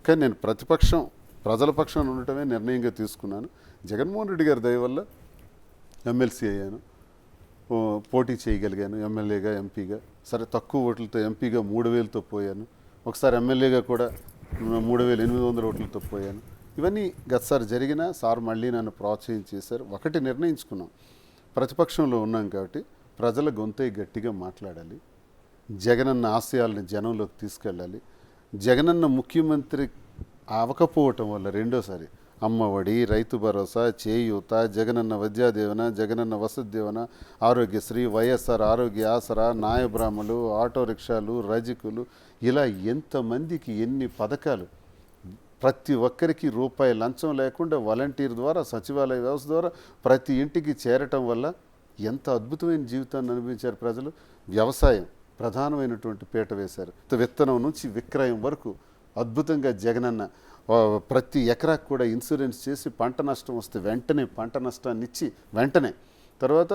కానీ నేను ప్రతిపక్షం, ప్రజల పక్షాన ఉండటమే నిర్ణయంగా తీసుకున్నాను. జగన్మోహన్ రెడ్డి గారి దయ వల్ల ఎమ్మెల్సీ అయ్యాను, పోటీ చేయగలిగాను, ఎమ్మెల్యేగా, ఎంపీగా. సరే తక్కువ ఓట్లతో ఎంపీగా 3000తో పోయాను, ఒకసారి ఎమ్మెల్యేగా కూడా 3800 ఓట్లతో పోయాను. ఇవన్నీ గతసారి జరిగినా సార్ మళ్ళీ నన్ను ప్రోత్సహించేశారు. ఒకటి నిర్ణయించుకున్నాం, ప్రతిపక్షంలో ఉన్నాం కాబట్టి ప్రజల గొంతై గట్టిగా మాట్లాడాలి, జగనన్న ఆశయాలని జనంలోకి తీసుకెళ్ళాలి. జగనన్న ముఖ్యమంత్రి అవ్వకపోవటం వల్ల రెండోసారి అమ్మఒడి, రైతు భరోసా, చేయూత, జగనన్న విద్యాదీవెన, జగనన్న వసతి దీవెన, ఆరోగ్యశ్రీ, వైఎస్ఆర్ ఆరోగ్య ఆసరా, నాయబ్రాహ్మలు, ఆటో రిక్షాలు, రజకులు, ఇలా ఎంతమందికి ఎన్ని పథకాలు. ప్రతి ఒక్కరికి రూపాయి లంచం లేకుండా వాలంటీర్ ద్వారా, సచివాలయ వ్యవస్థ ద్వారా ప్రతి ఇంటికి చేరటం వల్ల ఎంత అద్భుతమైన జీవితాన్ని అనుభవించారు ప్రజలు. వ్యవసాయం ప్రధానమైనటువంటి పీట వేశారు. విత్తనం నుంచి విక్రయం వరకు అద్భుతంగా జగనన్న ప్రతి ఎకరాకు కూడా ఇన్సూరెన్స్ చేసి పంట నష్టం వస్తే వెంటనే పంట నష్టాన్ని ఇచ్చి వెంటనే తర్వాత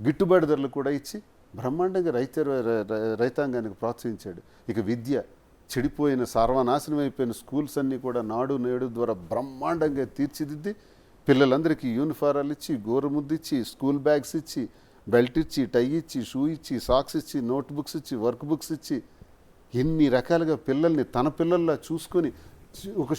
గిట్టుబాటు ధరలు కూడా ఇచ్చి బ్రహ్మాండంగా రైతాంగానికి ప్రోత్సహించాడు. ఇక విద్య, చెడిపోయిన సర్వనాశనం అయిపోయిన స్కూల్స్ అన్నీ కూడా నాడు నేడు ద్వారా బ్రహ్మాండంగా తీర్చిదిద్ది పిల్లలందరికీ యూనిఫారాలు ఇచ్చి, గోరుముద్దు ఇచ్చి, స్కూల్ బ్యాగ్స్ ఇచ్చి, బెల్ట్ ఇచ్చి, టై ఇచ్చి, షూ ఇచ్చి, సాక్స్ ఇచ్చి, నోట్ బుక్స్ ఇచ్చి, వర్క్ బుక్స్ ఇచ్చి, ఎన్ని రకాలుగా పిల్లల్ని తన పిల్లల్లా చూసుకొని ఒక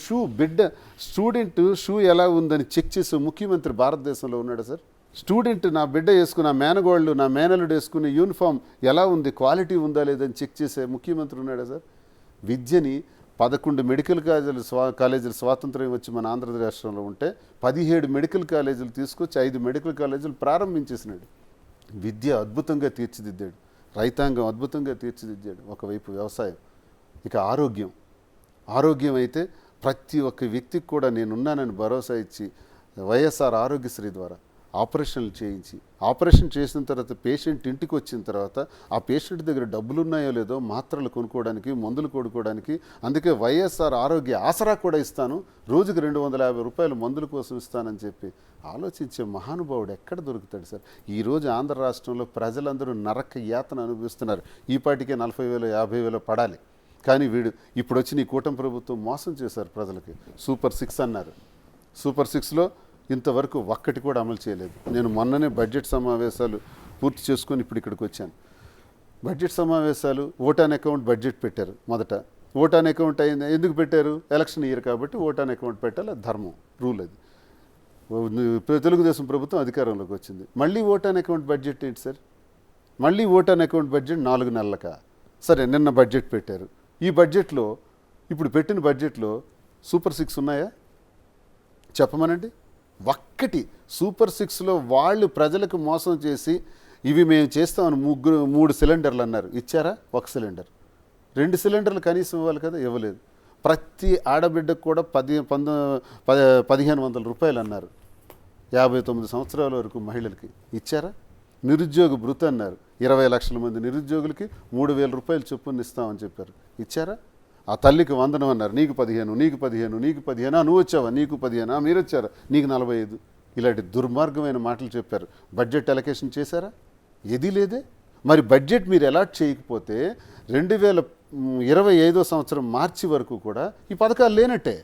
స్టూడెంట్ షూ ఎలా ఉందని చెక్ చేసే ముఖ్యమంత్రి భారతదేశంలో ఉన్నాడు సార్. స్టూడెంట్ నా బిడ్డ వేసుకుని, నా మేనగోళ్ళు, నా మేనలుడు వేసుకునే యూనిఫామ్ ఎలా ఉంది, క్వాలిటీ ఉందా లేదని చెక్ చేసే ముఖ్యమంత్రి ఉన్నాడా సార్. విద్యని 11 మెడికల్ కాలేజీలు స్వాతంత్ర్యం వచ్చి మన ఆంధ్రప్రదేశ్ రాష్ట్రంలో ఉంటే 17 మెడికల్ కాలేజీలు తీసుకొచ్చి 5 మెడికల్ కాలేజీలు ప్రారంభించేసినాడు. విద్య అద్భుతంగా తీర్చిదిద్దాడు, రైతాంగం అద్భుతంగా తీర్చిదిద్దాడు. ఒకవైపు వ్యవసాయం, ఇక ఆరోగ్యం అయితే ప్రతి ఒక్క వ్యక్తికి కూడా నేనున్నానని భరోసా ఇచ్చి వైఎస్ఆర్ ఆరోగ్యశ్రీ ద్వారా ఆపరేషన్లు చేయించి, ఆపరేషన్ చేసిన తర్వాత పేషెంట్ ఇంటికి వచ్చిన తర్వాత ఆ పేషెంట్ దగ్గర డబ్బులు ఉన్నాయో లేదో మాత్రలు కొనుక్కోవడానికి, మందులు కొనుక్కోవడానికి, అందుకే వైఎస్ఆర్ ఆరోగ్య ఆసరా కూడా ఇస్తాను, రోజుకి 250 రూపాయలు మందుల కోసం ఇస్తానని చెప్పి ఆలోచించే మహానుభావుడు ఎక్కడ దొరుకుతాడు సార్. ఈరోజు ఆంధ్ర రాష్ట్రంలో ప్రజలందరూ నరక యాతన అనుభవిస్తున్నారు. ఈ పాటికే 40,000 50,000 పడాలి. కానీ వీడు ఇప్పుడు వచ్చి నీ కూటమి ప్రభుత్వం మోసం చేశారు ప్రజలకి. సూపర్ 6 అన్నారు. సూపర్ 6లో ఇంతవరకు ఒక్కటి కూడా అమలు చేయలేదు. నేను మొన్ననే బడ్జెట్ సమావేశాలు పూర్తి చేసుకొని ఇప్పుడు ఇక్కడికి వచ్చాను. బడ్జెట్ సమావేశాలు ఓట్ ఆన్ అకౌంట్ బడ్జెట్ పెట్టారు. మొదట ఓట్ ఆన్ అకౌంట్ అయింది, ఎందుకు పెట్టారు? ఎలక్షన్ ఇయర్ కాబట్టి ఓట్ ఆన్ అకౌంట్ పెట్టాలి, అది ధర్మం, రూల్. అది తెలుగుదేశం ప్రభుత్వం అధికారంలోకి వచ్చింది. మళ్ళీ ఓట్ ఆన్ అకౌంట్ బడ్జెట్ ఏంటి సార్? మళ్ళీ ఓట్ ఆన్ అకౌంట్ బడ్జెట్ 4 నెలలకా? సరే, నిన్న బడ్జెట్ పెట్టారు. ఈ బడ్జెట్లో, ఇప్పుడు పెట్టిన బడ్జెట్లో సూపర్ 6 ఉన్నాయా చెప్పమనండి. ఒక్కటి సూపర్ 6లో వాళ్ళు ప్రజలకు మోసం చేసి ఇవి మేము చేస్తామని 3 సిలిండర్లు అన్నారు, ఇచ్చారా? 1 సిలిండర్. 2 సిలిండర్లు కనీసం ఇవ్వాలి కదా, ఇవ్వలేదు. ప్రతి ఆడబిడ్డకు కూడా 1,500 రూపాయలు అన్నారు 59 సంవత్సరాల వరకు మహిళలకి, ఇచ్చారా? నిరుద్యోగ భృతి అన్నారు, 20 లక్షల మంది నిరుద్యోగులకి 3,000 రూపాయలు చొప్పున ఇస్తామని చెప్పారు, ఇచ్చారా? ఆ తల్లికి వందనం అన్నారు, నీకు 15, నీకు 15, నీకు 15, నువ్వు వచ్చావా, నీకు 15, మీరు వచ్చారా, నీకు 45. ఇలాంటి దుర్మార్గమైన మాటలు చెప్పారు. బడ్జెట్ అలొకేషన్ చేశారా? ఏదీ లేదే. మరి బడ్జెట్ మీరు అలాట్ చేయకపోతే 2025 సంవత్సరం మార్చి వరకు కూడా ఈ పథకాలు లేనట్టే.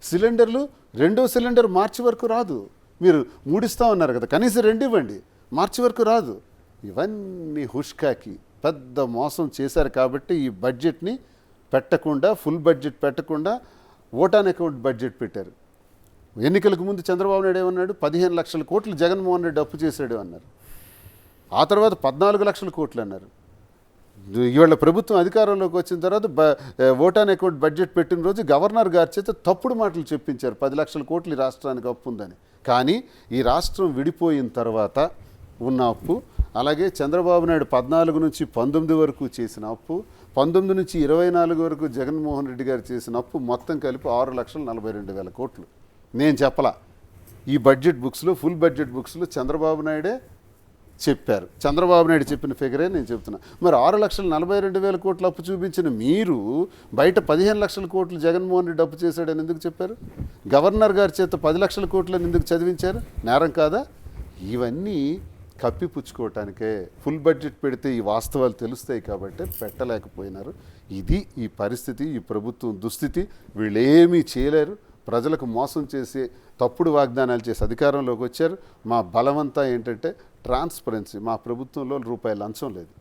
సిలిండర్లు 2వ సిలిండర్ మార్చి వరకు రాదు. మీరు 3 ఇస్తామన్నారు కదా, కనీసం 2 ఇవ్వండి, మార్చి వరకు రాదు. ఇవన్నీ హుష్కాకి పెద్ద మోసం చేశారు. కాబట్టి ఈ బడ్జెట్ని పెట్టకుండా, ఫుల్ బడ్జెట్ పెట్టకుండా ఓట్ ఆన్ అకౌంట్ బడ్జెట్ పెట్టారు. ఎన్నికలకు ముందు చంద్రబాబు నాయుడు ఏమన్నాడు? 15 లక్షల కోట్లు జగన్మోహన్ రెడ్డి అప్పు చేశాడు అన్నారు. ఆ తర్వాత 14 లక్షల కోట్లు అన్నారు. ఇవాళ ప్రభుత్వం అధికారంలోకి వచ్చిన తర్వాత ఓట్ ఆన్ అకౌంట్ బడ్జెట్ పెట్టిన రోజు గవర్నర్ గారి చేత తప్పుడు మాటలు చెప్పించారు, 10 లక్షల కోట్లు ఈ రాష్ట్రానికి అప్పు ఉందని. కానీ ఈ రాష్ట్రం విడిపోయిన తర్వాత ఉన్న అప్పు, అలాగే చంద్రబాబు నాయుడు 14 నుంచి 19 వరకు చేసిన అప్పు, 19 నుంచి 24 వరకు జగన్మోహన్ రెడ్డి గారు చేసిన అప్పు మొత్తం కలిపి 6,42,000 కోట్లు. నేను చెప్పలా, ఈ బడ్జెట్ బుక్స్లో, ఫుల్ బడ్జెట్ బుక్స్లో చంద్రబాబు నాయుడే చెప్పారు. చంద్రబాబు నాయుడు చెప్పిన ఫిగరే నేను చెప్తున్నా. మరి 6,42,000 కోట్లు అప్పు చూపించిన మీరు బయట 15 లక్షల కోట్లు జగన్మోహన్ రెడ్డి అప్పు చేశాడని ఎందుకు చెప్పారు? గవర్నర్ గారి చేత 10 లక్షల కోట్లని ఎందుకు చదివించారు? నేరం కాదా? ఇవన్నీ కప్పిపుచ్చుకోవటానికే. ఫుల్ బడ్జెట్ పెడితే ఈ వాస్తవాలు తెలుస్తాయి కాబట్టి పెట్టలేకపోయినారు. ఇది ఈ పరిస్థితి, ఈ ప్రభుత్వం దుస్థితి. వీళ్ళేమీ చేయలేరు. ప్రజలకు మోసం చేసి తప్పుడు వాగ్దానాలు చేసి అధికారంలోకి వచ్చారు. మా బలమంతా ఏంటంటే ట్రాన్స్పరెన్సీ. మా ప్రభుత్వంలో రూపాయి లంచం లేదు.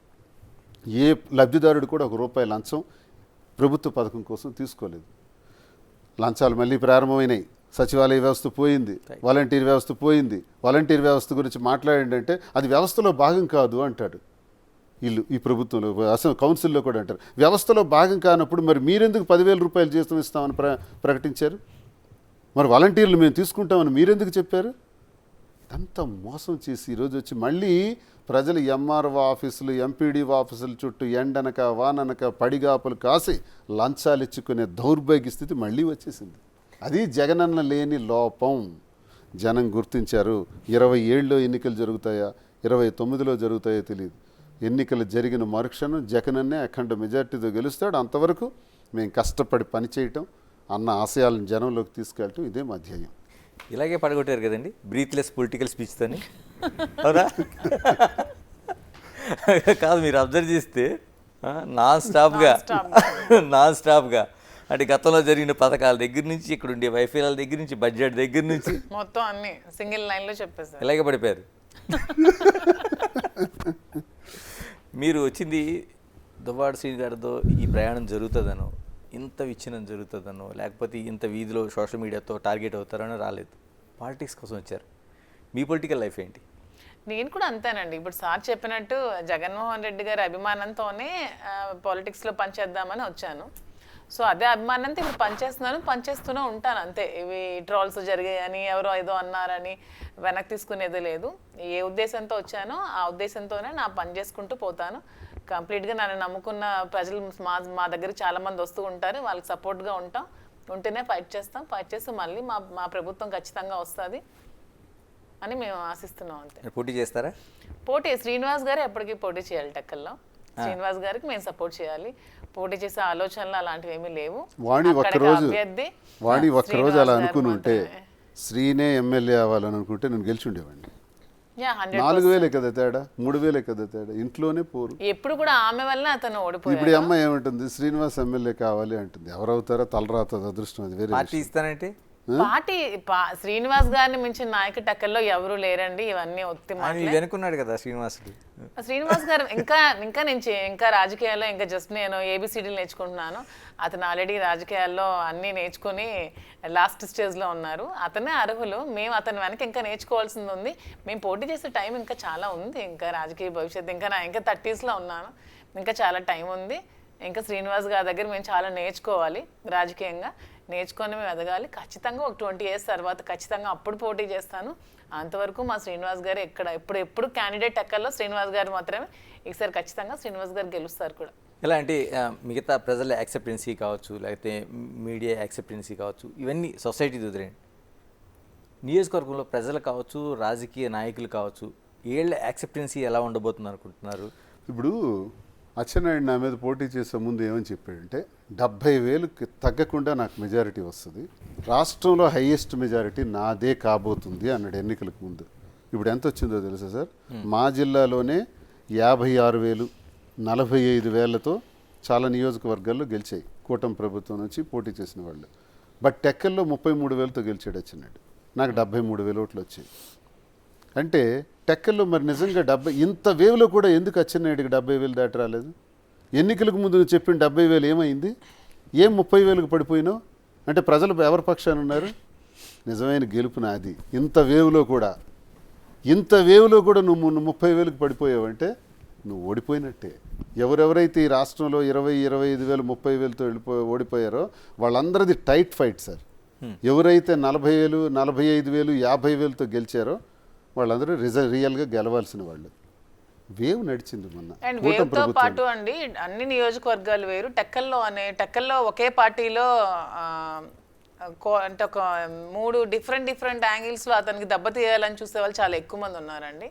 ఏ లబ్ధిదారుడు కూడా ₹1 లంచం ప్రభుత్వ పథకం కోసం తీసుకోలేదు. లంచాలు మళ్ళీ ప్రారంభమైనాయి. సచివాలయ వ్యవస్థ పోయింది, వాలంటీర్ వ్యవస్థ పోయింది. వాలంటీర్ వ్యవస్థ గురించి మాట్లాడంటే అది వ్యవస్థలో భాగం కాదు అంటాడు ఈ ప్రభుత్వంలో. అసలు కౌన్సిల్లో కూడా అంటారు వ్యవస్థలో భాగం కానప్పుడు మరి మీరెందుకు ₹10,000 జీతం ఇస్తామని ప్రకటించారు? మరి వాలంటీర్లు మేము తీసుకుంటామని మీరెందుకు చెప్పారు? అంత మోసం చేసి ఈరోజు వచ్చి మళ్ళీ ప్రజలు ఎంఆర్ఓ ఆఫీసులు, ఎంపీడీఓ ఆఫీసుల చుట్టూ ఎండనక వాననక పడిగాపులు కాసి లంచాలు ఇచ్చుకునే దౌర్భాగ్య స్థితి మళ్ళీ వచ్చేసింది. అది జగనన్న లేని లోపం. జనం గుర్తించారు. 27లో ఎన్నికలు జరుగుతాయా, 29లో జరుగుతాయో తెలియదు. ఎన్నికలు జరిగిన మరుక్షణం జగనన్నే అఖండ మెజార్టీతో గెలుస్తాడు. అంతవరకు మేము కష్టపడి పనిచేయటం, అన్న ఆశయాలను జనంలోకి తీసుకెళ్ళటం ఇదే మా ధ్యేయం. ఇలాగే పడగొట్టారు కదండి బ్రీత్లెస్ పొలిటికల్ స్పీచ్తోని, అవునా? కాదు, మీరు అబ్జర్వ్ చేస్తే నాన్ స్టాప్గా అంటే గతంలో జరిగిన పథకాల దగ్గర నుంచి, ఇక్కడ ఉండే వైఫల్యాల దగ్గర నుంచి, బడ్జెట్ దగ్గర నుంచి మొత్తం అన్ని సింగిల్ లైన్లో చెప్పేశారు. ఇలాగే పడిపోయారు. మీరు వచ్చింది దువ్వాడ శ్రీని గారితో ఈ ప్రయాణం జరుగుతుందనో, ఇంత విచ్ఛిన్నం జరుగుతుందనో, లేకపోతే ఇంత వీధిలో సోషల్ మీడియాతో టార్గెట్ అవుతారనో రాలేదు. పాలిటిక్స్ కోసం వచ్చారు. మీ పొలిటికల్ లైఫ్ ఏంటి? నేను కూడా అంతేనండి. ఇప్పుడు సార్ చెప్పినట్టు జగన్మోహన్ రెడ్డి గారి అభిమానంతోనే పాలిటిక్స్లో పనిచేద్దామని వచ్చాను. సో అదే అభిమానంతో ఇప్పుడు పనిచేస్తూనే ఉంటాను అంతే. ఇవి ట్రోల్స్ జరిగాయని, ఎవరో ఏదో అన్నారని వెనక్కి తీసుకునేది లేదు. ఏ ఉద్దేశంతో వచ్చానో ఆ ఉద్దేశంతోనే నా పని చేసుకుంటూ పోతాను. కంప్లీట్గా నన్ను నమ్ముకున్న ప్రజలు మా దగ్గరికి చాలామంది వస్తూ ఉంటారు. వాళ్ళకి సపోర్ట్గా ఉంటేనే ఫైట్ చేసి మళ్ళీ మా ప్రభుత్వం ఖచ్చితంగా వస్తుంది అని మేము ఆశిస్తున్నాం అంతే. పోటీ చేస్తారా? పోటీ శ్రీనివాస్ గారు ఎప్పటికీ పోటీ చేయాలి. టెక్కల్లో శ్రీనివాస్ గారికి మేము సపోర్ట్ చేయాలి. పోటీ చేసే ఆలోచనలు అలాంటివి ఏమీ లేవు. వాణి ఒక్కరోజు అలా అనుకుని ఉంటే, శ్రీనే ఎమ్మెల్యే అవ్వాలని అనుకుంటే నేను గెలిచి ఉండేవాడిని. 4,000 కదా తేడా, 3,000 కదా తేడా. ఇంట్లోనే పోరు. ఎప్పుడు కూడా ఆమె వల్ల అతను ఓడిపోయాడు. ఇప్పుడు ఈ అమ్మాయి ఏమంటుంది? శ్రీనివాస్ ఎమ్మెల్యే కావాలి అంటుంది. ఎవరవుతారో తలరాత అదృష్టం. అది వేరే పార్టీ ఇస్తానంటే శ్రీనివాస్ గారిని మించిన నాయకు టెక్కల్లో ఎవరు లేరండి. ఇవన్నీ ఒత్తి వెనుకున్నాడు కదా శ్రీనివాస్ గారు. ఇంకా రాజకీయాల్లో ఇంకా జస్ట్ నేను ఏబిసిడీలు నేర్చుకుంటున్నాను. అతను ఆల్రెడీ రాజకీయాల్లో అన్నీ నేర్చుకుని లాస్ట్ స్టేజ్లో ఉన్నారు. అతనే అర్హులు. మేము అతని వెనక ఇంకా నేర్చుకోవాల్సింది ఉంది. మేము పోటీ చేసే టైం ఇంకా చాలా ఉంది. ఇంకా రాజకీయ భవిష్యత్తు ఇంకా 30sలో ఉన్నాను. ఇంకా చాలా టైం ఉంది. ఇంకా శ్రీనివాస్ గారి దగ్గర మేము చాలా నేర్చుకోవాలి. రాజకీయంగా నేర్చుకొని మేము ఎదగాలి. ఖచ్చితంగా ఒక 20 years తర్వాత ఖచ్చితంగా అప్పుడు పోటీ చేస్తాను. అంతవరకు మా శ్రీనివాస్ గారు ఎప్పుడు క్యాండిడేట్ ఎక్కల్లో శ్రీనివాస్ గారు మాత్రమే. ఈసారి ఖచ్చితంగా శ్రీనివాస్ గారు గెలుస్తారు కూడా. ఎలా అంటే మిగతా ప్రజల యాక్సెప్టెన్సీ కావచ్చు, లేకపోతే మీడియా యాక్సెప్టెన్సీ కావచ్చు, ఇవన్నీ సొసైటీ వదిలేండి. నియోజకవర్గంలో ప్రజలు కావచ్చు, రాజకీయ నాయకులు కావచ్చు, వీళ్ళ యాక్సెప్టెన్సీ ఎలా ఉండబోతుంది అనుకుంటున్నారు? ఇప్పుడు అచ్చెన్నాయుడు నా మీద పోటీ చేసే ముందు ఏమని చెప్పాడంటే 70,000కి తగ్గకుండా నాకు మెజారిటీ వస్తుంది, రాష్ట్రంలో హైయెస్ట్ మెజారిటీ నాదే కాబోతుంది అన్నాడు ఎన్నికలకు ముందు. ఇప్పుడు ఎంత వచ్చిందో తెలుసా సార్? మా జిల్లాలోనే 56,000, 45,000తో చాలా నియోజకవర్గాల్లో గెలిచాయి కూటమి ప్రభుత్వం నుంచి పోటీ చేసిన వాళ్ళు. బట్ టెక్కల్లో 33,000తో గెలిచాడు అచ్చెన్నాయుడు. నాకు 73,000 ఓట్లు వచ్చాయి. అంటే టెక్కల్లో మరి నిజంగా ఇంత వేవ్లో కూడా ఎందుకు అచ్చెన్నాయుడికి 70,000 దాటి రాలేదు? ఎన్నికలకు ముందు నువ్వు చెప్పిన 70,000 ఏమైంది? ఏం 30,000కి పడిపోయినావు? అంటే ప్రజలు ఎవరి పక్షాన ఉన్నారు? నిజమైన గెలుపు నాది. ఇంత వేవ్లో కూడా నువ్వు 30,000కి పడిపోయావంటే నువ్వు ఓడిపోయినట్టే. ఎవరెవరైతే ఈ రాష్ట్రంలో 20,000, 25,000తో ఓడిపోయారో వాళ్ళందరిది టైట్ ఫైట్ సార్. ఎవరైతే 40,000, 45,000, 50,000తో గెలిచారో వాళ్ళందరూ రియల్గా గెలవాల్సిన వాళ్ళు. వేవ్ నడిచింది మొన్న. అండ్ వేవ్తో పాటు అండి అన్ని నియోజకవర్గాలు వేరు. టెక్కల్లో ఒకే పార్టీలో అంటే ఒక 3 డిఫరెంట్ యాంగిల్స్లో అతనికి దెబ్బతీయాలని చూసే వాళ్ళు చాలా ఎక్కువ మంది ఉన్నారండి.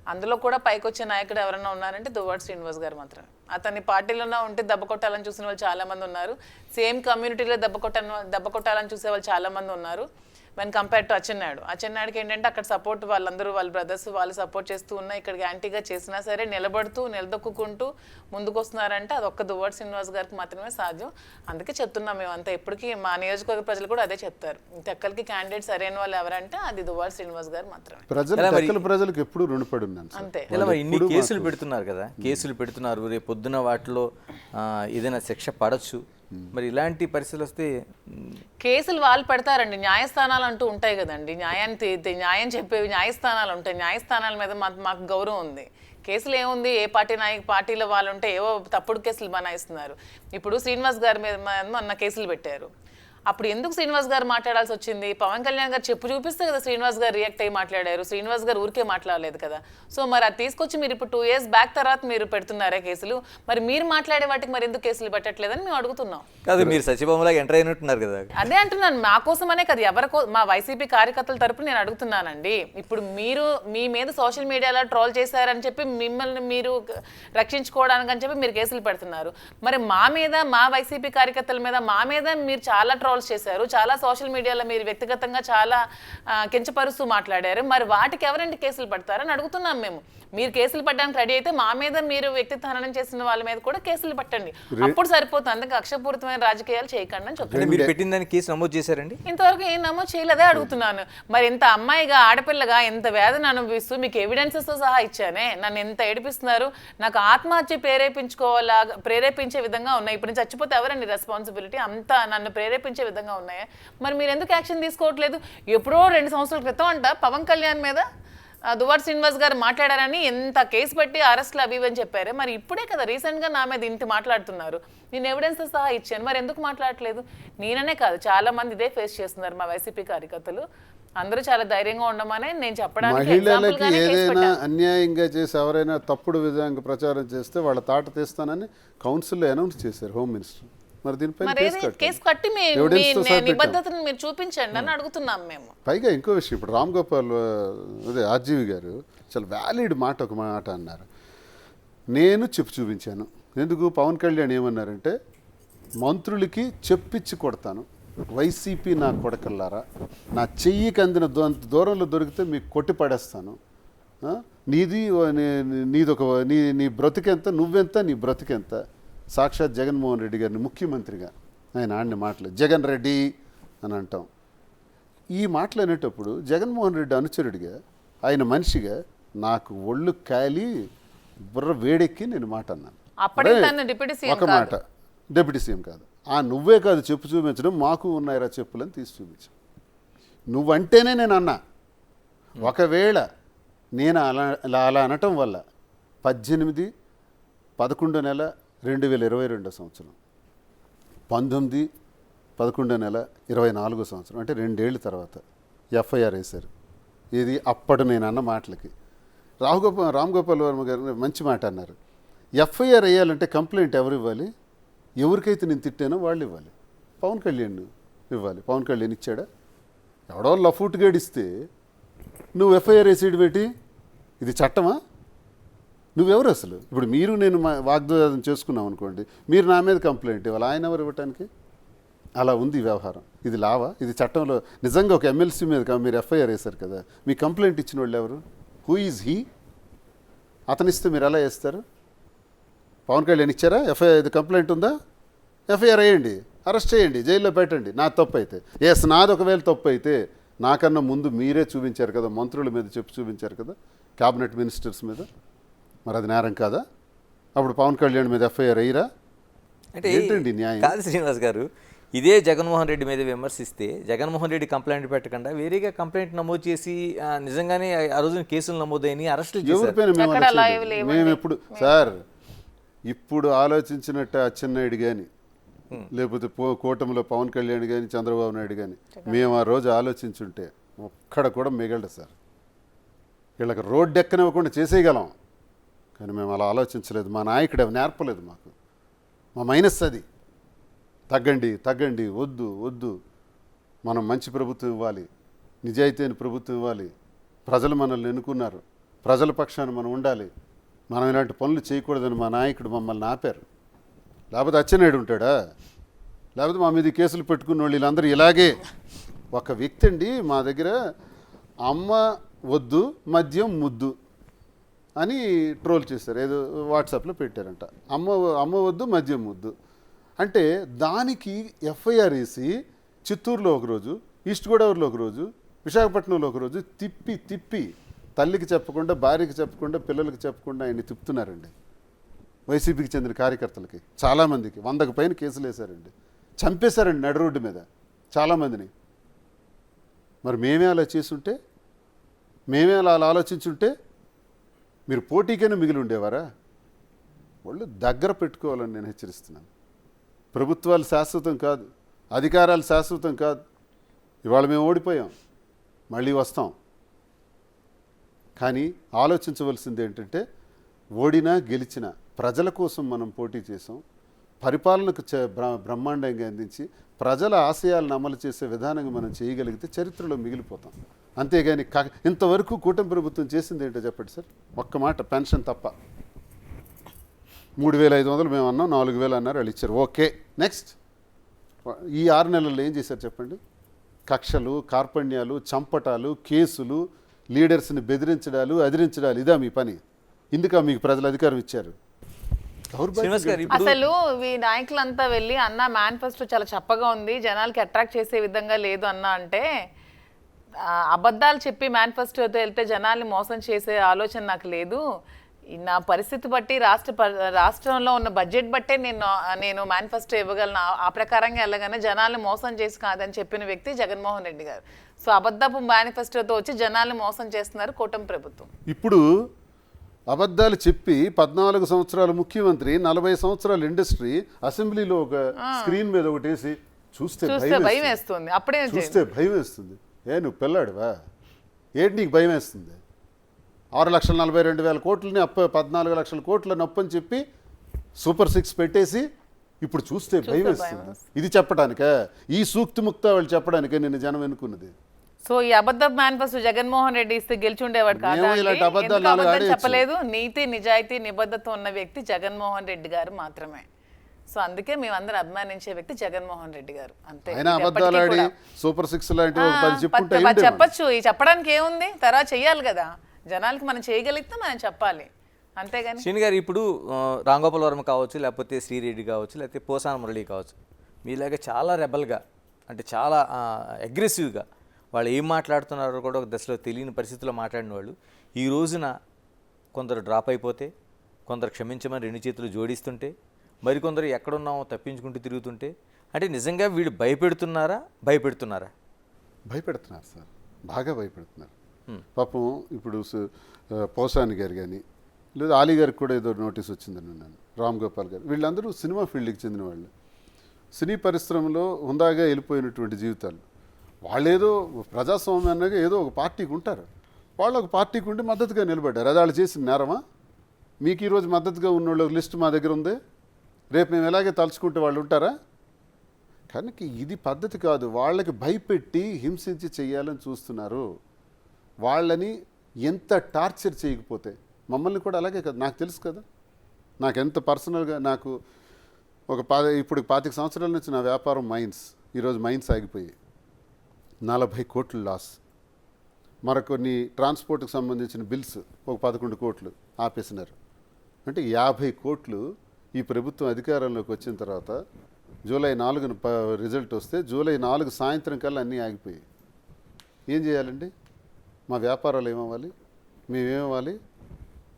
అందులో కూడా పైకి వచ్చే నాయకుడు ఎవరైనా ఉన్నారంటే దువ్వాడ శ్రీనివాస్ గారు మాత్రమే. అతని పార్టీలోనే ఉంటే దెబ్బ కొట్టాలని చూసిన వాళ్ళు చాలా మంది ఉన్నారు, సేమ్ కమ్యూనిటీలో దెబ్బ కొట్టాలని చూసే వాళ్ళు చాలా మంది ఉన్నారు. వెన్ కంపేర్ టు అచ్చెన్నాయుడికి ఏంటంటే అక్కడ సపోర్ట్ వాళ్ళందరూ వాళ్ళ బ్రదర్స్ వాళ్ళు సపోర్ట్ చేస్తూ ఉన్నా ఇక్కడికి యాంటీగా చేసినా సరే నిలబడుతూ నిలదొక్కుంటూ ముందుకు వస్తున్నారంటే అది ఒక్క దువ్వాడ శ్రీనివాస్ గారికి మాత్రమే సాధ్యం. అందుకే చెప్తున్నాం మేమంతా ఎప్పటికీ మా నియోజకవర్గ ప్రజలు కూడా అదే చెప్తారు, తెక్కలకి క్యాండిడేట్ సరైన వాళ్ళు ఎవరంటే అది దువ్వాడ శ్రీనివాస్ గారు మాత్రమే. ప్రజలకు ఎప్పుడు రుణపడి ఉన్నాను అంతే. ఇలా మరి ఇన్ని కేసులు పెడుతున్నారు కదా, కేసులు పెడుతున్నారు, రేపు పొద్దున వాటిలో ఏదైనా శిక్ష పడవచ్చు. మరి ఇలాంటి పరిస్థితులు వస్తే కేసులు వాళ్ళు పెడతారండి, న్యాయస్థానాలు అంటూ ఉంటాయి కదండి, న్యాయం చెప్పేవి న్యాయస్థానాలు ఉంటాయి, న్యాయస్థానాల మీద మాకు గౌరవం ఉంది. కేసులు ఏముంది, ఏ పార్టీలో వాళ్ళు ఉంటే ఏవో తప్పుడు కేసులు బనాయిస్తున్నారు. ఇప్పుడు శ్రీనివాస్ గారి మీద మొన్న కేసులు పెట్టారు, అప్పుడు ఎందుకు శ్రీనివాస్ గారు మాట్లాడాల్సి వచ్చింది? పవన్ కళ్యాణ్ గారు చెప్పు చూపిస్తే కదా శ్రీనివాస్ గారు రియాక్ట్ అయ్యి మాట్లాడారు, శ్రీనివాస్ గారు ఊరికే మాట్లాడలేదు కదా. సో మరి అది తీసుకొచ్చి మీరు ఇప్పుడు 2 years బ్యాక్ తర్వాత మీరు పెడుతున్నారే కేసులు, మరి మీరు మాట్లాడే వాటికి మరి ఎందుకు కేసులు పెట్టట్లేదని మేము అడుగుతున్నాం. కాదు, మీరు సచివాలయంలో ఎంటర్ అయినట్టున్నారు కదా. అదే అంటున్నాను, మా కోసమనే కదా, మా వైసీపీ కార్యకర్తల తరపున నేను అడుగుతున్నానండి. ఇప్పుడు మీరు మీ మీద సోషల్ మీడియాలో ట్రోల్ చేశారని చెప్పి మిమ్మల్ని మీరు రక్షించుకోవడానికి అని చెప్పి మీరు కేసులు పెడుతున్నారు. మరి మా మీద, మా వైసీపీ కార్యకర్తల మీద, మా మీద మీరు చాలా ట్రోల్స్ చేశారు, చాలా సోషల్ మీడియాలో మీరు వ్యక్తిగతంగా చాలా కించపరుస్తూ మాట్లాడారు. మరి వాటికి ఎవరండి కేసులు పడతారని అడుగుతున్నాం మేము. మీరు కేసులు పట్టడానికి రెడీ అయితే మా మీద, మీరు వ్యక్తిత్వ హననం చేసిన వాళ్ళ మీద కూడా కేసులు పట్టండి, అప్పుడు సరిపోతుంది. అందుకే కక్షపూరితమైన రాజకీయాలు చేయకండి అని చెప్తాను. మీరు పెట్టిన దానికి కేసు నమోదు చేశారండి? ఇంతవరకు ఏం నమోదు చేయలేదే అడుగుతున్నాను. మరి ఇంత అమ్మాయిగా, ఆడపిల్లగా ఎంత వేదన అనుభవిస్తూ మీకు ఎవిడెన్సెస్ తో సహా ఇచ్చానే, నన్ను ఎంత ఏడిపిస్తున్నారు, నాకు ఆత్మహత్య ప్రేరేపించే విధంగా ఉన్నాయి. ఇప్పుడు నేను చచ్చిపోతే ఎవరండి రెస్పాన్సిబిలిటీ? అంతా నన్ను ప్రేరేపించే విధంగా ఉన్నాయా? మరి మీరు ఎందుకు యాక్షన్ తీసుకోవట్లేదు? ఎప్పుడో 2 సంవత్సరాల క్రితం అంట పవన్ కళ్యాణ్ మీద దువ్వాడ శ్రీనివాస్ గారు మాట్లాడారని ఎంత కేసు పెట్టి అరెస్టులు అవి అని చెప్పారు. మరి ఇప్పుడే కదా రీసెంట్గా నా మీద ఇంటి మాట్లాడుతున్నారు, నేను ఎవిడెన్స్ సహా ఇచ్చాను, మరి ఎందుకు మాట్లాడట్లేదు? నేననే కాదు, చాలా మంది ఇదే ఫేస్ చేస్తున్నారు మా వైసీపీ కార్యకర్తలు. అందరూ చాలా ధైర్యంగా ఉండమని నేను చెప్పడానికి. మహిళలకి ఏదైనా అన్యాయంగా చేసి ఎవరైనా తప్పుడు విధంగా ప్రచారం చేస్తే వాళ్ళ తాట తీస్తానని కౌన్సిల్లో అనౌన్స్ చేశారు హోమ్ మినిస్టర్. మరి దీనిపై కేసు కట్టి నిబద్ధతను మీరు చూపించండి అని అడుగుతున్నాం మేము. పైగా ఇంకో విషయం, ఇప్పుడు రామ్ గోపాల్ అదే ఆర్జీవి గారు చాలా వ్యాలిడ్ ఒక మాట అన్నారు, నేను చెప్పు చూపించాను. ఎందుకు? పవన్ కళ్యాణ్ ఏమన్నారంటే, మంత్రులకి చెప్పిచ్చి కొడతాను, వైసీపీ నా కొడకల్లారా, నా చెయ్యికి అందిన దూరంలో దొరికితే మీకు కొట్టి పడేస్తాను, నీ బ్రతికెంత, నువ్వెంత, నీ బ్రతికెంత. సాక్షాత్ జగన్మోహన్ రెడ్డి గారిని ముఖ్యమంత్రిగా ఆయన ఆడిన మాటలు, జగన్ రెడ్డి అని అంటాం. ఈ మాటలు అనేటప్పుడు జగన్మోహన్ రెడ్డి అనుచరుడిగా, ఆయన మనిషిగా నాకు ఒళ్ళు కాలి బుర్ర వేడెక్కి నేను మాట అన్నాను. ఒక మాట, డిప్యూటీ సీఎం కాదు, నువ్వే కాదు చెప్పు చూపించడం, మాకు ఉన్నాయిరా చెప్పులని తీసి చూపించు. నువ్వంటేనే నేను అన్నా. ఒకవేళ నేను అలా అనటం వల్ల 18/11/2022 సంవత్సరం, 19/11/24 సంవత్సరం, అంటే 2 ఏళ్ళ తర్వాత ఎఫ్ఐఆర్ వేశారు. ఇది అప్పటి నేను అన్న మాటలకి. రామ్ గోపాల్ వర్మ గారు మంచి మాట అన్నారు, ఎఫ్ఐఆర్ వేయాలంటే కంప్లైంట్ ఎవరు ఇవ్వాలి? ఎవరికైతే నేను తిట్టానో వాళ్ళు ఇవ్వాలి. పవన్ కళ్యాణ్ ఇవ్వాలి. పవన్ కళ్యాణ్ ఇచ్చాడా? ఎవడో లఫూట్ గడిస్తే నువ్వు ఎఫ్ఐఆర్ వేసేది పెట్టి, ఇది చట్టమా? నువ్వెవరు అసలు? ఇప్పుడు మీరు నేను వాగ్దానం చేసుకున్నాం అనుకోండి, మీరు నా మీద కంప్లైంట్ ఇవ్వాలి, ఆయన ఎవరు ఇవ్వటానికి? అలా ఉంది వ్యవహారం. ఇది లావా? ఇది చట్టంలో నిజంగా ఒక ఎమ్మెల్సీ మీద మీరు ఎఫ్ఐఆర్ వేశారు కదా, మీ కంప్లైంట్ ఇచ్చిన వాళ్ళు ఎవరు? Who is he? అతనిస్తే మీరు ఎలా వేస్తారు? పవన్ కళ్యాణ్ ఇచ్చారా? ఇది కంప్లైంట్ ఉందా? ఎఫ్ఐఆర్ వేయండి, అరెస్ట్ చేయండి, జైల్లో పెట్టండి. నా తప్పు అయితే నాది ఒకవేళ తప్పు అయితే, నాకన్నా ముందు మీరే చూపించారు కదా, మంత్రుల మీద చెప్పి చూపించారు కదా, క్యాబినెట్ మినిస్టర్స్ మీద, మరి అది నేరం కాదా? అప్పుడు పవన్ కళ్యాణ్ మీద ఎఫ్ఐఆర్ అయ్యిరా? అంటే ఏంటండి న్యాయం? కాదు శ్రీనివాస్ గారు, ఇదే జగన్మోహన్ రెడ్డి మీద విమర్శిస్తే జగన్మోహన్ రెడ్డి కంప్లైంట్ పెట్టకుండా వేరేగా కంప్లైంట్ నమోదు చేసి నిజంగానే ఆ రోజున కేసులు నమోదైన అరెస్టులు చేశారు. మేము ఎప్పుడు సార్ ఇప్పుడు ఆలోచించినట్టు అచ్చెన్నాయుడు కానీ, లేకపోతే కూటమిలో పవన్ కళ్యాణ్ కానీ, చంద్రబాబు నాయుడు కానీ, మేము ఆ రోజు ఆలోచించుంటే ఒక్కడ కూడా మిగలడు సార్. వీళ్ళకి రోడ్డు ఎక్కనివ్వకుండా చేసేయగలం, కానీ మేము అలా ఆలోచించలేదు. మా నాయకుడు అవి నేర్పలేదు మాకు. మా మైనస్ అది. తగ్గండి, వద్దు, మనం మంచి ప్రభుత్వం ఇవ్వాలి, నిజాయితీ అయిన ప్రభుత్వం ఇవ్వాలి, ప్రజలు మనల్ని ఎన్నుకున్నారు, ప్రజల పక్షాన మనం ఉండాలి, మనం ఇలాంటి పనులు చేయకూడదని మా నాయకుడు మమ్మల్ని ఆపారు. లేకపోతే అచ్చెన్నాయుడు ఉంటాడా? లేకపోతే మా మీద కేసులు పెట్టుకున్న వాళ్ళు వీళ్ళందరూ ఇలాగే. ఒక వ్యక్తి అండి మా దగ్గర అమ్మ వద్దు మద్యం ముద్దు అని ట్రోల్ చేశారు, ఏదో వాట్సాప్లో పెట్టారంట. అమ్మ వద్దు మద్యం ముద్దు అంటే దానికి ఎఫ్ఐఆర్ వేసి చిత్తూరులో ఒకరోజు, ఈస్ట్ గోదావరిలో ఒకరోజు, విశాఖపట్నంలో ఒకరోజు తిప్పి తల్లికి చెప్పకుండా, భార్యకి చెప్పకుండా, పిల్లలకి చెప్పకుండా ఆయన్ని తిప్పుతున్నారండి. వైసీపీకి చెందిన కార్యకర్తలకి చాలామందికి 100కు పైన కేసులు వేశారండి. చంపేశారండి నడు రోడ్డు మీద చాలామందిని. మరి మేమే అలా చేసుంటే, మేమే అలా ఆలోచించుంటే మీరు పోటీకైనా మిగిలి ఉండేవారా? వాళ్ళు దగ్గర పెట్టుకోవాలని నేను హెచ్చరిస్తున్నాను. ప్రభుత్వాలు శాశ్వతం కాదు, అధికారాలు శాశ్వతం కాదు. ఇవాళ మేము ఓడిపోయాం, మళ్ళీ వస్తాం. కానీ ఆలోచించవలసింది ఏంటంటే, ఓడినా గెలిచినా ప్రజల కోసం మనం పోటీ చేసాం. పరిపాలనకు బ్రహ్మాండంగా అందించి ప్రజల ఆశయాలను అమలు చేసే విధానంగా మనం చేయగలిగితే చరిత్రలో మిగిలిపోతాం. అంతేగాని ఇంతవరకు కూటమి ప్రభుత్వం చేసింది ఏంటో చెప్పండి సార్. ఒక్క మాట, పెన్షన్ తప్ప. 3,500 మేము అన్నాం, 4,000 అన్నారు, వాళ్ళు ఇచ్చారు. Okay, next. ఈ 6 నెలల్లో ఏం చేశారు చెప్పండి? కక్షలు, కార్పణ్యాలు, చంపటాలు, కేసులు, లీడర్స్ని బెదిరించడాలు, అదిరించడాలు, ఇదా మీ పని? ఇందుక మీకు ప్రజలు అధికారం ఇచ్చారు? అసలు ఈ నాయకులంతా వెళ్ళి అన్న మేనిఫెస్టో చాలా చప్పగా ఉంది, జనాలకి అట్రాక్ట్ చేసే విధంగా లేదు అన్న అంటే, అబద్ధాలు చెప్పి మేనిఫెస్టోతో వెళ్తే జనాల్ని మోసం చేసే ఆలోచన నాకు లేదు. నా పరిస్థితి బట్టి రాష్ట్రంలో ఉన్న బడ్జెట్ బట్టే నేను మేనిఫెస్టో ఇవ్వగలను, ఆ ప్రకారంగా వెళ్ళగానే జనాల్ని మోసం చేసి కాదని చెప్పిన వ్యక్తి జగన్మోహన్ రెడ్డి గారు. సో అబద్ధపు మేనిఫెస్టోతో వచ్చి జనాల్ని మోసం చేస్తున్నారు కూటమి ప్రభుత్వం. ఇప్పుడు అబద్ధాలు చెప్పి 14 సంవత్సరాలు ముఖ్యమంత్రి, 40 సంవత్సరాలు ఇండస్ట్రీ, అసెంబ్లీలో ఒక స్క్రీన్ మీద ఒకటి వేసి చూస్తే భయం వేస్తుంది. అప్పుడే చూస్తే భయం వేస్తుంది. నువ్వు పిల్లాడువా? ఏంటి నీకు భయం వేస్తుంది? 6,42,000 కోట్లని 14 లక్షల కోట్ల నొప్పని చెప్పి సూపర్ 6 పెట్టేసి ఇప్పుడు చూస్తే భయం వేస్తుంది. ఇది చెప్పడానికే, ఈ సూక్తి ముక్త వాళ్ళు చెప్పడానికే నిన్ను జనం ఎన్నుకున్నది. సో ఈ అబద్ధ మేనిఫెస్టో జగన్మోహన్ రెడ్డి ఇస్తే గెలిచి ఉండేవాడు కాదు. చెప్పలేదు. నీతి, నిజాయితీ, నిబద్ధత ఉన్న వ్యక్తి జగన్మోహన్ రెడ్డి గారు మాత్రమే. సో అందుకే మేమందరం అభిమానించే వ్యక్తి జగన్మోహన్ రెడ్డి గారు. అంతే. సూపర్ 6 లాంటి చెప్పచ్చు. ఈ చెప్పడానికి ఏముంది? తర్వాత చెయ్యాలి కదా, జనాలకి మనం చేయగలిగితే మనం చెప్పాలి, అంతేగాని. శ్రీని గారు, ఇప్పుడు రాంగోపాల్ వర్మ కావచ్చు, లేకపోతే శ్రీరెడ్డి కావచ్చు, లేకపోతే పోసాన మురళి కావచ్చు, మీలాగా చాలా రెబల్గా, అంటే చాలా అగ్రెసివ్గా వాళ్ళు ఏం మాట్లాడుతున్నారో కూడా ఒక దశలో తెలియని పరిస్థితుల్లో మాట్లాడిన వాళ్ళు ఈ రోజున కొందరు డ్రాప్ అయిపోతే, కొందరు క్షమించమని 2 చేతులు జోడిస్తుంటే, మరికొందరు ఎక్కడున్నామో తప్పించుకుంటూ తిరుగుతుంటే, అంటే నిజంగా వీళ్ళు భయపెడుతున్నారా? భయపెడుతున్నారు సార్, బాగా భయపెడుతున్నారు. పాపం ఇప్పుడు పోసాని గారు కానీ, లేదా ఆలీ గారికి కూడా ఏదో నోటీస్ వచ్చిందని విన్నాను, రామ్ గోపాల్ గారు, వీళ్ళందరూ సినిమా ఫీల్డ్కి చెందిన వాళ్ళు. సినీ పరిశ్రమలో హుందాగా వెళ్ళిపోయినటువంటి జీవితాలు. వాళ్ళేదో ప్రజాస్వామ్యాన్ని ఏదో ఒక పార్టీకి ఉంటారు, వాళ్ళు ఒక పార్టీకి ఉండి మద్దతుగా నిలబడ్డారు. అది వాళ్ళు చేసిన నేరమా? మీకు ఈరోజు మద్దతుగా ఉన్న వాళ్ళ లిస్ట్ మా దగ్గర ఉంది, రేపు మేము ఎలాగే తలుచుకుంటే వాళ్ళు ఉంటారా? కనుక ఇది పద్ధతి కాదు. వాళ్ళకి భయపెట్టి హింసించి చేయాలని చూస్తున్నారు. వాళ్ళని ఎంత టార్చర్ చేయకపోతే, మమ్మల్ని కూడా అలాగే కదా, నాకు తెలుసు కదా, నాకు ఎంత పర్సనల్గా, నాకు ఒక ఇప్పుడు 25 సంవత్సరాల నుంచి నా వ్యాపారం మైన్స్. ఈరోజు మైన్స్ ఆగిపోయి 40 కోట్లు లాస్. మరికొన్ని ట్రాన్స్పోర్ట్కి సంబంధించిన బిల్స్ ఒక 11 కోట్లు ఆపేసినారు. అంటే 50 కోట్లు ఈ ప్రభుత్వం అధికారంలోకి వచ్చిన తర్వాత జూలై 4న రిజల్ట్ వస్తే జూలై 4 సాయంత్రం కల్లా అన్నీ ఆగిపోయాయి. ఏం చేయాలండి? మా వ్యాపారాలు ఏమవ్వాలి? మేమేమవ్వాలి?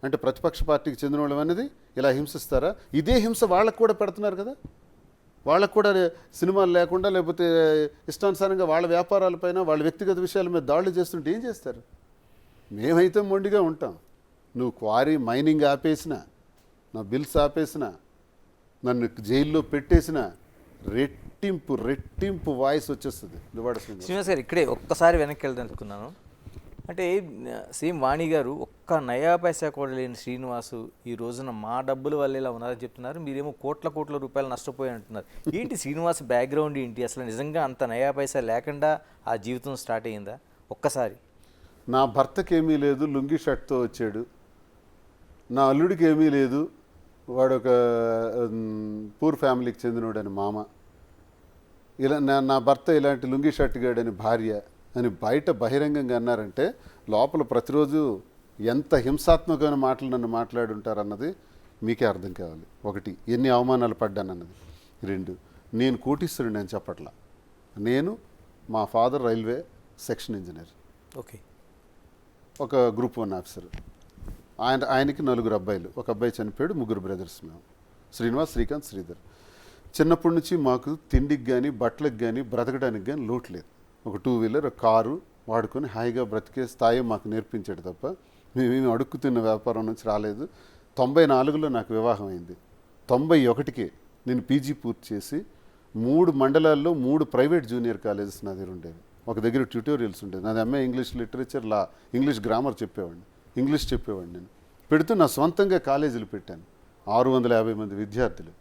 అంటే ప్రతిపక్ష పార్టీకి చెందిన వాళ్ళం అనేది ఇలా హింసిస్తారా? ఇదే హింస వాళ్ళకు కూడా పెడుతున్నారు కదా. వాళ్ళకు కూడా సినిమాలు లేకుండా, లేకపోతే ఇష్టానుసారంగా వాళ్ళ వ్యాపారాలపైన, వాళ్ళ వ్యక్తిగత విషయాల మీద దాడులు చేస్తుంటే ఏం చేస్తారు? మేమైతే మొండిగా ఉంటాం. నువ్వు క్వారీ మైనింగ్ ఆపేసినా, నా బిల్స్ ఆపేసినా, నన్ను జైల్లో పెట్టేసినా రెట్టింపు వాయిస్ వచ్చేస్తుంది. శ్రీనివాస్ గారు, ఇక్కడే ఒక్కసారి వెనక్కి వెళ్దానుకున్నాను. అంటే సేమ్ వాణి గారు, ఒక్క నయా పైసా కూడా లేని శ్రీనివాసు ఈ రోజున మా డబ్బుల వల్ల ఇలా ఉన్నారని చెప్తున్నారు, మీరేమో కోట్ల రూపాయలు నష్టపోయి అంటున్నారు. ఏంటి శ్రీనివాస్ బ్యాక్గ్రౌండ్ ఏంటి? అసలు నిజంగా అంత నయా పైసా లేకుండా ఆ జీవితం స్టార్ట్ అయ్యిందా? ఒక్కసారి నా భర్తకి ఏమీ లేదు, లుంగి షర్ట్తో వచ్చాడు. నా అల్లుడికి ఏమీ లేదు, వాడు ఒక పూర్ ఫ్యామిలీకి చెందినోడని మామ. ఇలా నా భర్త ఇలాంటి లుంగి షర్ట్ గాడని భార్య అని బయట బహిరంగంగా అన్నారంటే లోపల ప్రతిరోజు ఎంత హింసాత్మకమైన మాటలు నన్ను మాట్లాడుంటారన్నది మీకే అర్థం కావాలి. ఒకటి, ఎన్ని అవమానాలు పడ్డానన్నది. 2, నేను కోటీశ్వరుని అని చెప్పట్లా. నేను, మా father railway section engineer, okay, ఒక గ్రూప్ 1 ఆఫీసర్. ఆయనకి 4 అబ్బాయిలు, ఒక అబ్బాయి చనిపోయాడు, 3 బ్రదర్స్ మేము, శ్రీనివాస్, శ్రీకాంత్, శ్రీధర్. చిన్నప్పటి నుంచి మాకు తిండికి కానీ బట్టలకు కానీ బ్రతకడానికి కానీ లోటు లేదు. ఒక 2 వీలర్, ఒక కారు వాడుకొని హాయిగా బ్రతికే స్థాయి మాకు నేర్పించాడు తప్ప మేమేమి అడుక్కు తిన్న వ్యాపారం నుంచి రాలేదు. 94లో నాకు వివాహం అయింది. 91కే నేను పీజీ పూర్తి చేసి 3 మండలాల్లో 3 ప్రైవేట్ జూనియర్ కాలేజెస్ నా దగ్గర ఉండేవి. ఒక దగ్గర ట్యూటోరియల్స్ ఉండేది. నాది ఎంఏ ఇంగ్లీష్ లిటరేచర్, లా, ఇంగ్లీష్ గ్రామర్ చెప్పేవాడిని, ఇంగ్లీష్ చెప్పేవాడిని. నేను పెడుతూ నా సొంతంగా కాలేజీలు పెట్టాను. 650 మంది విద్యార్థులు.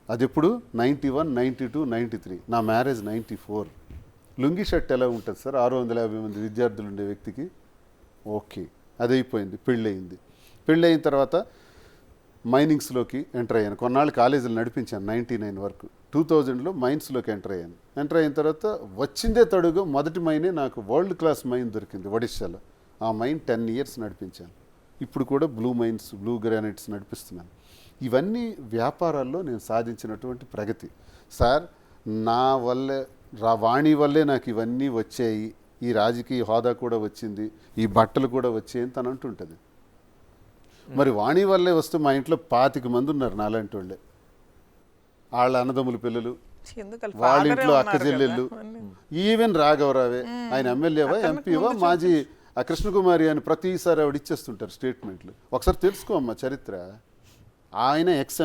అది ఎప్పుడు 91, 92, 93. నా మ్యారేజ్ 94. లుంగి షర్ట్ ఎలా ఉంటుంది సార్ 650 మంది విద్యార్థులు ఉండే వ్యక్తికి? ఓకే, అది అయిపోయింది. పెళ్ళయింది. పెళ్ళయిన తర్వాత మైనింగ్స్లోకి ఎంటర్ అయ్యాను. కొన్నాళ్ళు కాలేజీలు నడిపించాను 99 వరకు. 2000లో మైన్స్లోకి ఎంటర్ అయ్యాను. ఎంటర్ అయిన తర్వాత వచ్చిందే తడుగు మొదటి మైనే నాకు వరల్డ్ క్లాస్ మైన్ దొరికింది ఒడిశాలో. ఆ మైన్ 10 ఇయర్స్ నడిపించాను. ఇప్పుడు కూడా బ్లూ మైన్స్, బ్లూ గ్రానైట్స్ నడిపిస్తున్నాను. ఇవన్నీ వ్యాపారాల్లో నేను సాధించినటువంటి ప్రగతి సార్. నా వల్లే, వాణి వల్లే నాకు ఇవన్నీ వచ్చాయి, ఈ రాజకీయ హోదా కూడా వచ్చింది, ఈ బట్టలు కూడా వచ్చాయి అని తను అంటుంటుంది. మరి వాణి వల్లే వస్తే మా ఇంట్లో 25 మంది ఉన్నారు నాలాంటి వాళ్ళే. వాళ్ళ అన్నదమ్ముల పిల్లలు, వాళ్ళ ఇంట్లో అక్క చెల్లెళ్ళు, ఈవెన్ రాఘవరావే, ఆయన ఎమ్మెల్యేవా, ఎంపీవా, మాజీ కృష్ణకుమారి అని ప్రతిసారి ఆవిడ ఇచ్చేస్తుంటారు స్టేట్మెంట్లు. ఒకసారి తెలుసుకో అమ్మా చరిత్ర. ఆయన ఎక్స్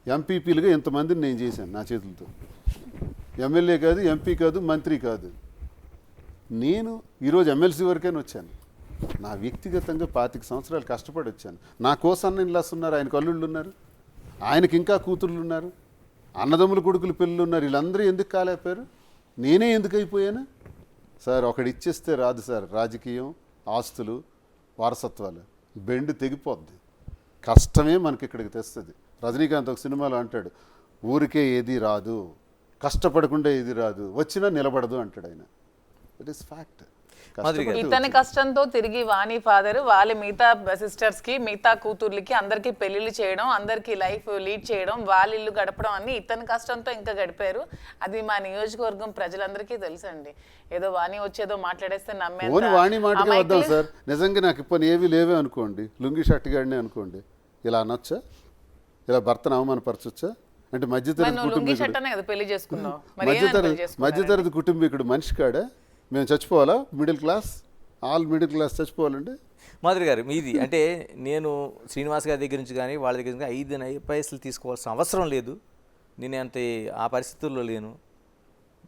ఎంపీపీలుగా ఇంతమందిని నేను చేశాను నా చేతులతో. ఎమ్మెల్యే కాదు, ఎంపీ కాదు, మంత్రి కాదు. నేను ఈరోజు ఎమ్మెల్సీ వరకైనా వచ్చాను. నా వ్యక్తిగతంగా 25 సంవత్సరాలు కష్టపడి వచ్చాను. నా కోసం ఇన్లాస్ ఉన్నారు, ఆయనకు అల్లుళ్ళు ఉన్నారు, ఆయనకి ఇంకా కూతుర్లు ఉన్నారు, అన్నదమ్ముల కొడుకులు పిల్లలు ఉన్నారు. వీళ్ళందరూ ఎందుకు కాలేకపోయారు? నేనే ఎందుకు అయిపోయాను సార్? ఒకటి ఇచ్చేస్తే రాదు సార్ రాజకీయం, ఆస్తులు, వారసత్వాలు. బెండు తెగిపోద్ది. కష్టమే మనకి ఇక్కడికి తెస్తుంది. రజనీకాంత్ ఒక సినిమాలో అంటాడు, ఊరికే ఏది రాదు, కష్టపడకుండా ఏది రాదు, వచ్చినా నిలబడదు అంటాడు ఆయన. It is fact. ఇతని కష్టంతో తిరిగి వాణి ఫాదర్ వాళ్ళ మిగతా సిస్టర్స్ కి, మిగతా కూతుర్లకి అందరికి పెళ్లిళ్ళు చేయడం, అందరికి లైఫ్ లీడ్ చేయడం, వాళ్ళ ఇల్లు గడపడం అన్ని ఇతని కష్టంతో ఇంకా గడిపారు. అది మా నియోజకవర్గం ప్రజలందరికీ తెలుసండి. ఏదో వాణి వచ్చేదో మాట్లాడేస్తే నమ్మే వాణి మాటకే వద్దాం సార్. నిజంగా నాకు ఇప్పుడు ఏవి లేవే అనుకోండి, లుంగి షర్ట్ గాడినే అనుకోండి, ఇలా అనొచ్చా? ఇలా భర్తను అవమానపరచొచ్చా? అంటే మధ్యతరగతి కుటుంబీకుడు మనిషి కాడా? మేము చచ్చిపోవాలా? Middle class, all middle class చచ్చిపోవాలండి. మాధురి గారు మీది అంటే, నేను శ్రీనివాస్ గారి దగ్గర నుంచి కానీ వాళ్ళ దగ్గర నుంచి 5 పైసలు తీసుకోవాల్సిన అవసరం లేదు, నేను అంత ఆ పరిస్థితుల్లో లేను,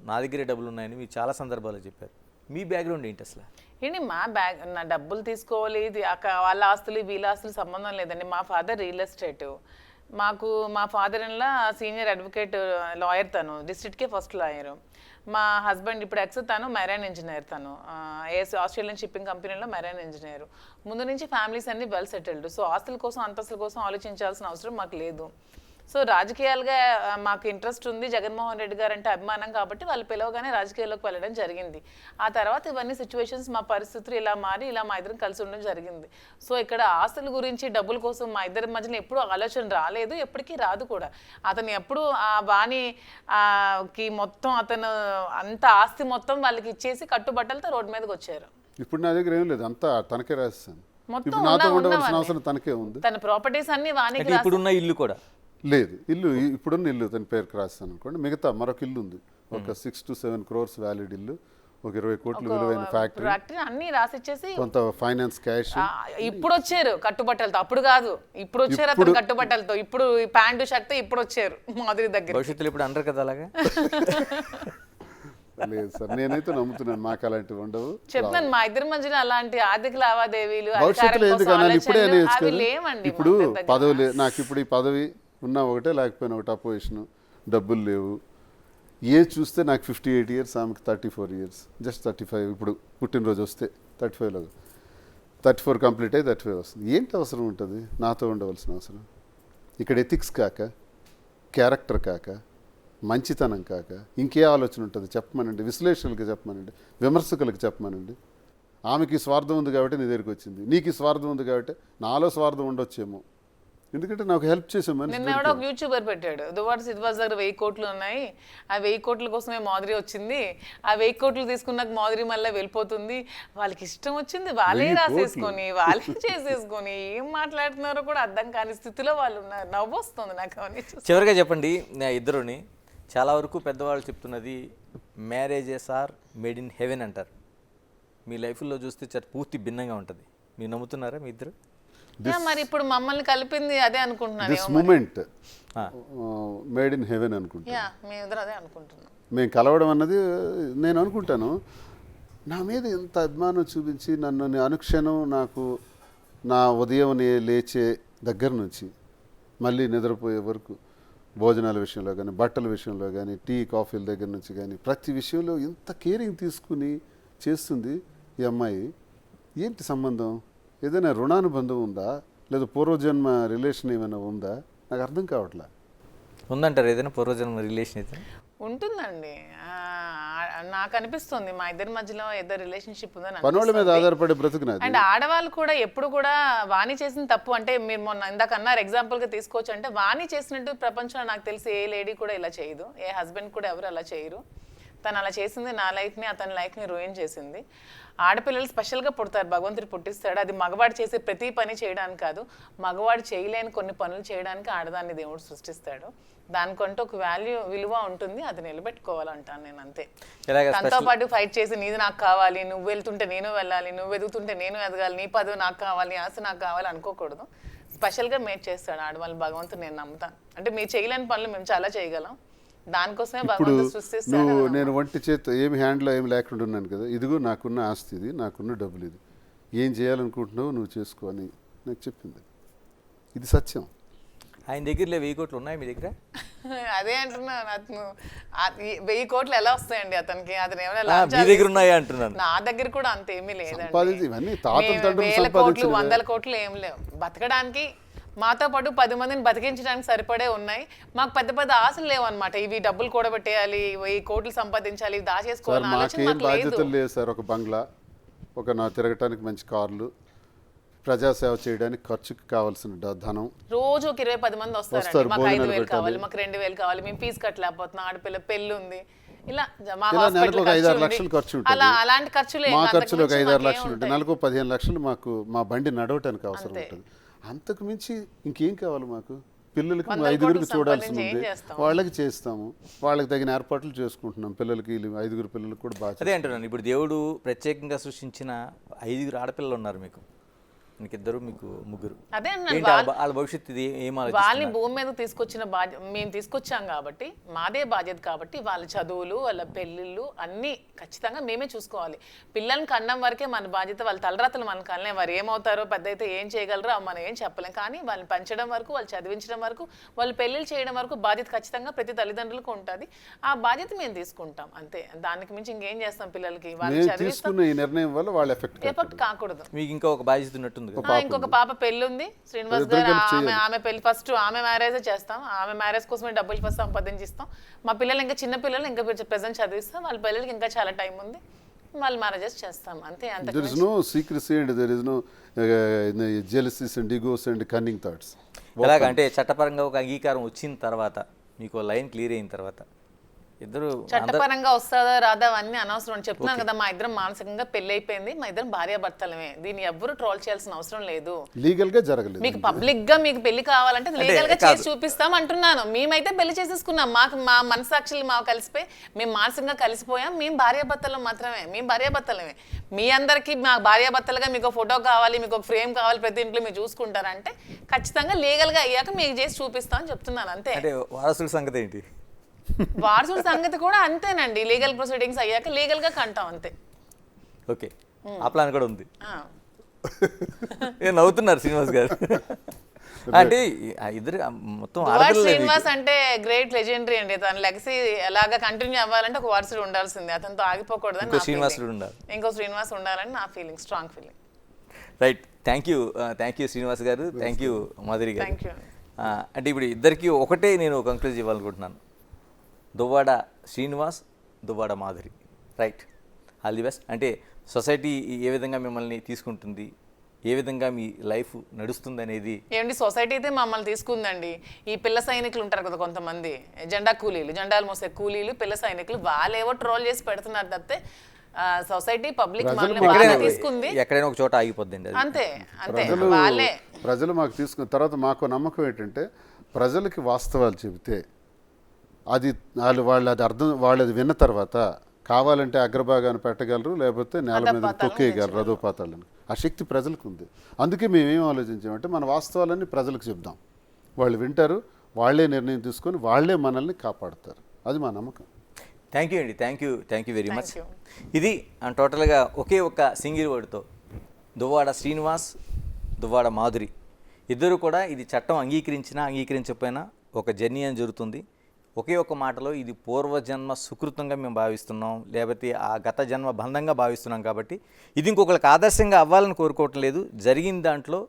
నా దగ్గరే డబ్బులు ఉన్నాయని మీరు చాలా సందర్భాల్లో చెప్పారు. మీ బ్యాక్గ్రౌండ్ ఏంటి అసలు? ఏంటి నా డబ్బులు తీసుకోవాలి, వాళ్ళ ఆస్తులు వీళ్ళ ఆస్తులు సంబంధం లేదండి. మా ఫాదర్ రియల్ ఎస్టేట్. మా father in law senior advocate, lawyer, తను డిస్ట్రిక్ట్కే ఫస్ట్ లాయరు. మా హస్బెండ్ ఇప్పుడు తను మెరైన్ ఇంజనీర్, తను ఆస్ట్రేలియన్ షిప్పింగ్ కంపెనీలో మెరైన్ ఇంజనీర్. ముందు నుంచి ఫ్యామిలీస్ అన్ని వెల్ సెటిల్డ్. సో ఆస్తుల కోసం, అంతస్తుల కోసం ఆలోచించాల్సిన అవసరం మాకు లేదు. సో రాజకీయాలుగా మాకు ఇంట్రెస్ట్ ఉంది, జగన్మోహన్ రెడ్డి గారు అంటే అభిమానం కాబట్టి వాళ్ళు పిలవగానే రాజకీయాల్లోకి వెళ్ళడం జరిగింది. ఆ తర్వాత ఇవన్నీ సిచ్యువేషన్స్, మా పరిస్థితులు ఇలా మారి ఇలా మా ఇద్దరం కలిసి ఉండడం జరిగింది. సో ఇక్కడ ఆస్తుల గురించి, డబ్బుల కోసం మా ఇద్దరి మధ్యన ఎప్పుడూ ఆలోచన రాలేదు, ఎప్పటికీ రాదు కూడా. అతను ఎప్పుడు ఆ వాణికి మొత్తం, అతను అంత ఆస్తి మొత్తం వాళ్ళకి ఇచ్చేసి కట్టుబట్టలతో రోడ్డు మీదకి వచ్చారు. ఇప్పుడు నా దగ్గర ఏం లేదు, అంతా తనకే రాస్తాను. మొత్తం తనకే ఉంది. తన ప్రాపర్టీస్ అన్ని వాణికి. ఇప్పుడున్న ఇల్లు కూడా లేదు, ఇప్పుడున్న ఇల్లు తన పేరుకి రాస్తాను అనుకోండి. మిగతా మరొక ఇల్లు ఉంది, ఒక 6 to 7 crores వ్యాలిడ్ ఇల్లు, ఒక 20 కోట్ల విలువైన ఫ్యాక్టరీ, అన్ని రాసిచ్చేసి కొంత ఫైనాన్స్ క్యాష్. ఇప్పుడు వచ్చారు కట్టుబట్టలతో, అప్పుడు కాదు, ఇప్పుడు వచ్చారు అతను కట్టుబట్టలతో. ఇప్పుడు ప్యాంటు షర్ట్ ఇప్పుడు వచ్చారు మాధురి దగ్గర. భవిష్యత్తులో ఇప్పుడు అంటారు కదా అలాగా? లేదు సార్, నేనైతే నమ్ముతున్నాను మాకు అలాంటివి ఉండవు. చెప్తాను, మా ఇద్దరి మధ్యన అలాంటి ఆర్థిక లావాదేవీలు భవిష్యత్తులో ఎందుకన్నా ఇప్పుడే ఇప్పుడు పదవి లేదు నాకు. ఇప్పుడు ఈ పదవి ఉన్నా ఒకటే, లేకపోయినా ఒకటి, అపోజిషన్, డబ్బులు లేవు, ఏజ్ చూస్తే నాకు 58 ఇయర్స్, ఆమెకి 34 ఇయర్స్, జస్ట్ 35. ఇప్పుడు పుట్టినరోజు వస్తే 35లో 34 కంప్లీట్ అయ్యి 35 వస్తుంది. ఏంటి అవసరం ఉంటుంది నాతో ఉండవలసిన అవసరం? ఇక్కడ ఎథిక్స్ కాక, క్యారెక్టర్ కాక, మంచితనం కాక ఇంకే ఆలోచన ఉంటుంది చెప్పమనండి. విశ్లేషకులకి చెప్పమనండి, విమర్శకులకు చెప్పమనండి. ఆమెకి స్వార్థం ఉంది కాబట్టి నీ దగ్గరికి వచ్చింది, నీకు స్వార్థం ఉంది కాబట్టి నాలో స్వార్థం ఉండొచ్చేమో. ఎందుకంటే నాకు హెల్ప్ చేసే మనిషి నిన్న ఎవడో ఒక యూట్యూబర్ పెట్టాడు, దువార్స్ ఇట్ వాజ్ దగ్గర 1000 కోట్లు ఉన్నాయి, ఆ 1000 కోట్ల కోసమే మాధురి వచ్చింది, ఆ 1000 కోట్లు తీసుకున్నాక మాధురి మళ్ళీ వెళ్ళిపోతుంది, వాళ్ళకి ఇష్టం వచ్చింది వాళ్ళే రాసేసుకొని వాళ్ళే చేసేసుకొని ఏం మాట్లాడుతున్నారో కూడా అర్థం కాని స్థితిలో వాళ్ళు ఉన్నారు. నవ్వు వస్తుంది నాకు అవన్నీ చూసి. చివరిగా చెప్పండి, నా ఇద్దరుని చాలా వరకు పెద్దవాళ్ళు చెప్తున్నది marriages are made in heaven అంటారు. మీ లైఫ్లో చూస్తే పూర్తి భిన్నంగా ఉంటుంది. మీరు నమ్ముతున్నారా మీ ఇద్దరు? మరి ఇప్పుడు మమ్మల్ని కలిపింది అదే అనుకుంటున్నాను. This moment made in heaven అనుకుంటున్నాను. మేము ఇద్దరు అదే అనుకుంటున్నాం. మేము కలవడం అన్నది నేను అనుకుంటాను. నా మీద ఎంత అభిమానం చూపించి నన్ను అనుక్షణం నాకు నా ఉదయం లేచే దగ్గర నుంచి మళ్ళీ నిద్రపోయే వరకు భోజనాల విషయంలో కానీ, బట్టల విషయంలో కానీ, టీ కాఫీల దగ్గర నుంచి కానీ ప్రతి విషయంలో ఎంత కేరింగ్ తీసుకుని చేస్తుంది ఈ అమ్మాయి. ఏంటి సంబంధం? ఏదైనా రుణానుబంధం ఉందా, లేదా పూర్వజన్మ రిలేషన్ ఏమైనా ఉందా? నాకు అర్థం కావట్లే. ఉందంటారు ఏదైనా పూర్వజన్మ రిలేషన్ అయితే? ఉంటుందండి. నాకు అనిపిస్తుంది మా ఇద్దరి మధ్యలో ఏదో రిలేషన్షిప్ ఉందని. పనుల మీద ఆధారపడే బ్రతుకున్నది. అండ్ ఆడవాళ్ళు కూడా ఎప్పుడు కూడా వాణి చేసిన తప్పు అంటే మీరు మొన్న ఇందాక అన్నారు ఎగ్జాంపుల్గా తీసుకోవచ్చు అంటే, వాణి చేసినట్టు ప్రపంచంలో నాకు తెలిసి ఏ లేడీ కూడా ఇలా చేయదు, ఏ హస్బెండ్ కూడా ఎవరు అలా చేయరు. తను అలా చేసింది నా లైఫ్ని, అతని లైఫ్ని రూయిన్ చేసింది. ఆడపిల్లలు స్పెషల్గా పుడతారు, భగవంతుడు పుట్టిస్తాడు. అది మగవాడు చేసే ప్రతి పని చేయడానికి కాదు, మగవాడు చేయలేని కొన్ని పనులు చేయడానికి ఆడదాన్ని దేవుడు సృష్టిస్తాడు. దానికంటూ ఒక విలువ ఉంటుంది, అది నిలబెట్టుకోవాలంటాను నేను. అంతే. తనతో పాటు ఫైట్ చేసి నీది నాకు కావాలి, నువ్వు వెళ్తుంటే నేను వెళ్ళాలి, నువ్వు ఎదుగుతుంటే నేను ఎదగాలి, నీ పదవి నాకు కావాలి, ఆశ నాకు కావాలి అనుకోకూడదు. స్పెషల్గా మేడ్ చేస్తాడు ఆడవాళ్ళు భగవంతుడు, నేను నమ్ముతాను. అంటే మీరు చేయలేని పనులు మేము చాలా చేయగలం, దానికోసమే భగవంతుడు సృష్టిస్తాడు. నువ్వు నేను ఒంటి చేత ఏమి హ్యాండ్లో ఏమి లేకుండా ఉన్నాను కదా, ఇదిగో నాకున్న ఆస్తి ఇది, నాకున్న డబ్బులు ఇది, ఏం చేయాలనుకుంటున్నావు నువ్వు చేసుకో అని నాకు చెప్పింది. ఇది సత్యం. ఆయన దగ్గర 1000 కోట్లు ఉన్నాయి, మీ దగ్గర? అదే అంటున్నాను, అతను 1000 కోట్లు ఎలా వస్తాయండి అతనికి? అతను మీ దగ్గర ఉన్నాయా అంటున్నాను. నా దగ్గర కూడా అంత ఏమీ లేదండి. 1000 కోట్లు 100 కోట్లు ఏం లేవు. బతకడానికి మాతో పాటు 10 మందిని బతికించడానికి సరిపడే ఉన్నాయి. మాకు పెద్ద పెద్ద ఆశలు లేవు అనమాట. ఇవి డబ్బులు కూడబెట్టేయాలి, 1000 కోట్లు సంపాదించాలి, దాచేసుకోవాలని ఆలోచన మాకు లేదు. బాధ్యతలు లేదు సార్. ఒక బంగ్లా, ఒక నా తిరగటానికి మంచి కార్లు, ప్రజాసేవ చేయడానికి ఖర్చుకి కావాల్సిన ధనం. రోజు ఒక 20-10 మంది వస్తారు. మాకు 5000 కావాలి, మాకు 2000 కావాలి, మేము ఫీజు కట్టలేకపోతున్నాం, ఆడపిల్ల పెళ్ళి ఉంది, ఇలా మా నెలకు ఒక 5-6 లక్షలు ఖర్చు ఉంటుంది. అలాంటి ఖర్చులు మా ఖర్చులు ఒక 5-6 లక్షలు ఉంటాయి. నెలకు 15 లక్షలు మాకు మా బండి నడవటానికి అవసరం ఉంటుంది. అంతకు మించి ఇంకేం కావాలి మాకు? పిల్లలకి 5గురికి చూడాల్సి ఉంది, వాళ్ళకి చేస్తాము, వాళ్ళకి తగిన ఏర్పాట్లు చేసుకుంటున్నాం. పిల్లలకి 5గురు పిల్లలకి కూడా బాగా. అదే అంటున్నాను, ఇప్పుడు దేవుడు ప్రత్యేకంగా సృష్టించిన 5 ఆడపిల్లలు ఉన్నారు మీకు, మీకు 2, మీకు 3. అదే వాళ్ళ భవిష్యత్తు వాళ్ళని భూమి మీద తీసుకొచ్చిన బాధ్యత మేము తీసుకొచ్చాం కాబట్టి, మాదే బాధ్యత కాబట్టి వాళ్ళ చదువులు, వాళ్ళ పెళ్ళిళ్ళు అన్నీ ఖచ్చితంగా మేమే చూసుకోవాలి. పిల్లల్ని కన్నం వరకే మన బాధ్యత. వాళ్ళ తలరాతలు మన కనలేం, వారు ఏమవుతారో పెద్ద అయితే ఏం చేయగలరో మనం ఏం చెప్పలేం. కానీ వాళ్ళని పెంచడం వరకు, వాళ్ళు చదివించడం వరకు, వాళ్ళు పెళ్ళిళ్ళు చేయడం వరకు బాధ్యత ఖచ్చితంగా ప్రతి తల్లిదండ్రులకు ఉంటుంది. ఆ బాధ్యత మేము తీసుకుంటాం అంతే. దానికి మించి ఇంకేం చేస్తాం? పిల్లలకి వాళ్ళు చదివిస్తాం. ఈ నిర్ణయం వల్ల వాళ్ళ ఎఫెక్ట్ కాకూడదు. మీకు ఇంకా ఒక బాధ్యత ఉన్నట్టుంది. ఇంకొక పాప పెళ్ళి ఉంది, శ్రీనివాస్ గారు. ఆమె పెళ్లి ఫస్ట్ ఆమె మ్యారేజ్ చేస్తాం. ఆమె మ్యారేజ్ కోసమే డబ్బులు ఫస్ట్ సంపాదించిస్తాం. మా పిల్లలు ఇంకా చిన్న పిల్లలు, ఇంకా ప్రెజెంట్ చదివిస్తాం. వాళ్ళ పిల్లలకి ఇంకా చాలా టైం ఉంది, వాళ్ళు మ్యారేజెస్ చేస్తాం అంతే. అంత there is no secrecy and there is no jealousies and egos and cunning thoughts. ఎలాగంటే చట్టపరంగా ఒక అంగీకారం వచ్చిన తర్వాత, మీకు లైన్ క్లియర్ అయిన తర్వాత ఇద్దరు చట్టపరంగా వస్తుందా రాదా అన్నీ అనవసరం. చెప్తున్నాను కదా, మా ఇద్దరం మానసికంగా పెళ్లి అయిపోయింది, మా ఇద్దరం భార్యాభర్తలమే. దీన్ని ఎవ్వరు ట్రోల్ చేయాల్సిన అవసరం లేదు. లీగల్ గా జరగలేదు. మీకు పబ్లిక్ గా మీకు పెళ్లి కావాలంటే లీగల్ గా చేసి చూపిస్తాం అంటున్నాను. మేమైతే పెళ్లి చేసేసుకున్నాం, మాకు మా మనసాక్షులు మాకు కలిసిపోయి మేము మానసికంగా కలిసిపోయాం. మేము భార్యాభర్తలు మాత్రమే, మేము భార్యాభర్తలమే. మీ అందరికి మా భార్యాభర్తలుగా మీకు ఫోటో కావాలి, మీకు ఒక ఫ్రేమ్ కావాలి, ప్రతి ఇంట్లో మీరు చూసుకుంటారంటే ఖచ్చితంగా లీగల్ గా అయ్యాక మీకు చేసి చూపిస్తాం అని చెప్తున్నాను అంతే. వారసుల సంగతి ఏంటి? వారసుల సంగతి కూడా అంతేనండి, లీగల్ ప్రొసీడింగ్స్ అయ్యాక లీగల్ గా కంటాం అంతే. ఓకే, ఆ ప్లాన్ కూడా ఉంది. నవ్వుతున్నారు శ్రీనివాస్ గారు. అంటే ఆ ఇద్దరు మొత్తం దువ్వాడ ఆడపిల్లలే మీకు. శ్రీనివాస్ అంటే గ్రేట్ లెజెండరీ అండి. తన లెగసీ ఎలాగా కంటిన్యూ అవ్వాలంటే ఒక వారసుడు ఉండాల్సిందే, అతనితో ఆగిపోకూడదని ఇంకో నా శ్రీనివాసుడు feeling. ఉండాలి. ఇంకో శ్రీనివాస్ ఉండాలని నా feeling, strong feeling. Right, thank you Srinivas గారు, థ్యాంక్ యూ మాధురి గారు. Thank you. అంటే ఇప్పుడు ఇద్దరికి ఒకటే నేను కంక్లూజ్ ఇవ్వాలనుకుంటున్నాను, Duvvada Srinivas, Duvvada Madhuri. Right, all the best. అంటే సొసైటీ ఏ విధంగా మిమ్మల్ని తీసుకుంటుంది, ఏ విధంగా మీ లైఫ్ నడుస్తుంది అనేది. ఏమండి సొసైటీ అయితే మమ్మల్ని తీసుకుందండి. ఈ పిల్ల సైనికులు ఉంటారు కదా కొంతమంది, జెండా కూలీలు, జెండాలు మోసే కూలీలు, పిల్ల సైనికులు, వాళ్ళేవో ట్రోల్ చేసి పెడుతున్నారు తప్పితే సొసైటీ పబ్లిక్ మనల్ని బాగా తీసుకుంది. ఎక్కడైనా ఒక చోట ఆగిపోద్దండి అది. అంతే అంతే, వాళ్ళే ప్రజలు మాకు తీసుకున్న తర్వాత మాకు నమ్మకం ఏంటంటే ప్రజలకి వాస్తవాలు చెబితే అది వాళ్ళు అది విన్న తర్వాత కావాలంటే అగ్రభాగాన్ని పెట్టగలరు, లేకపోతే నేల మీద తొక్కేయగలరు, అధోపాతాలను. ఆ శక్తి ప్రజలకు ఉంది. అందుకే మేమేం ఆలోచించామంటే మన వాస్తవాలన్నీ ప్రజలకు చెప్దాం, వాళ్ళు వింటారు, వాళ్ళే నిర్ణయం తీసుకొని వాళ్ళే మనల్ని కాపాడుతారు. అది మా నమ్మకం. థ్యాంక్ యూ అండి, థ్యాంక్ యూ వెరీ మచ్. ఇది టోటల్గా ఒకే ఒక సింగిల్ వర్డ్తో దువ్వాడ శ్రీనివాస్, దువ్వాడ మాధురి ఇద్దరు కూడా ఇది చట్టం అంగీకరించినా అంగీకరించకపోయినా ఒక జర్నీ అని జరుగుతుంది. ఒకే ఒక మాటలో ఇది పూర్వజన్మ సుకృతంగా మేము భావిస్తున్నాం, లేకపోతే ఆ గత జన్మ బంధంగా భావిస్తున్నాం. కాబట్టి ఇది ఇంకొకరికి ఆదర్శంగా అవ్వాలని కోరుకోవటం లేదు. జరిగిన దాంట్లో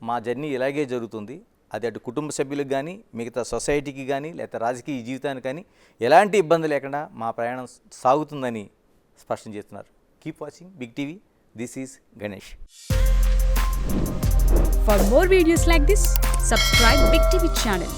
మా జర్నీ ఇలాగే జరుగుతుంది. అది అటు కుటుంబ సభ్యులకు కానీ, మిగతా సొసైటీకి కానీ, లేకపోతే రాజకీయ జీవితానికి కానీ ఎలాంటి ఇబ్బంది లేకుండా మా ప్రయాణం సాగుతుందని స్పష్టం చేస్తున్నారు. Keep watching big TV. This is Ganesh. For more videos like this, subscribe Big TV channel.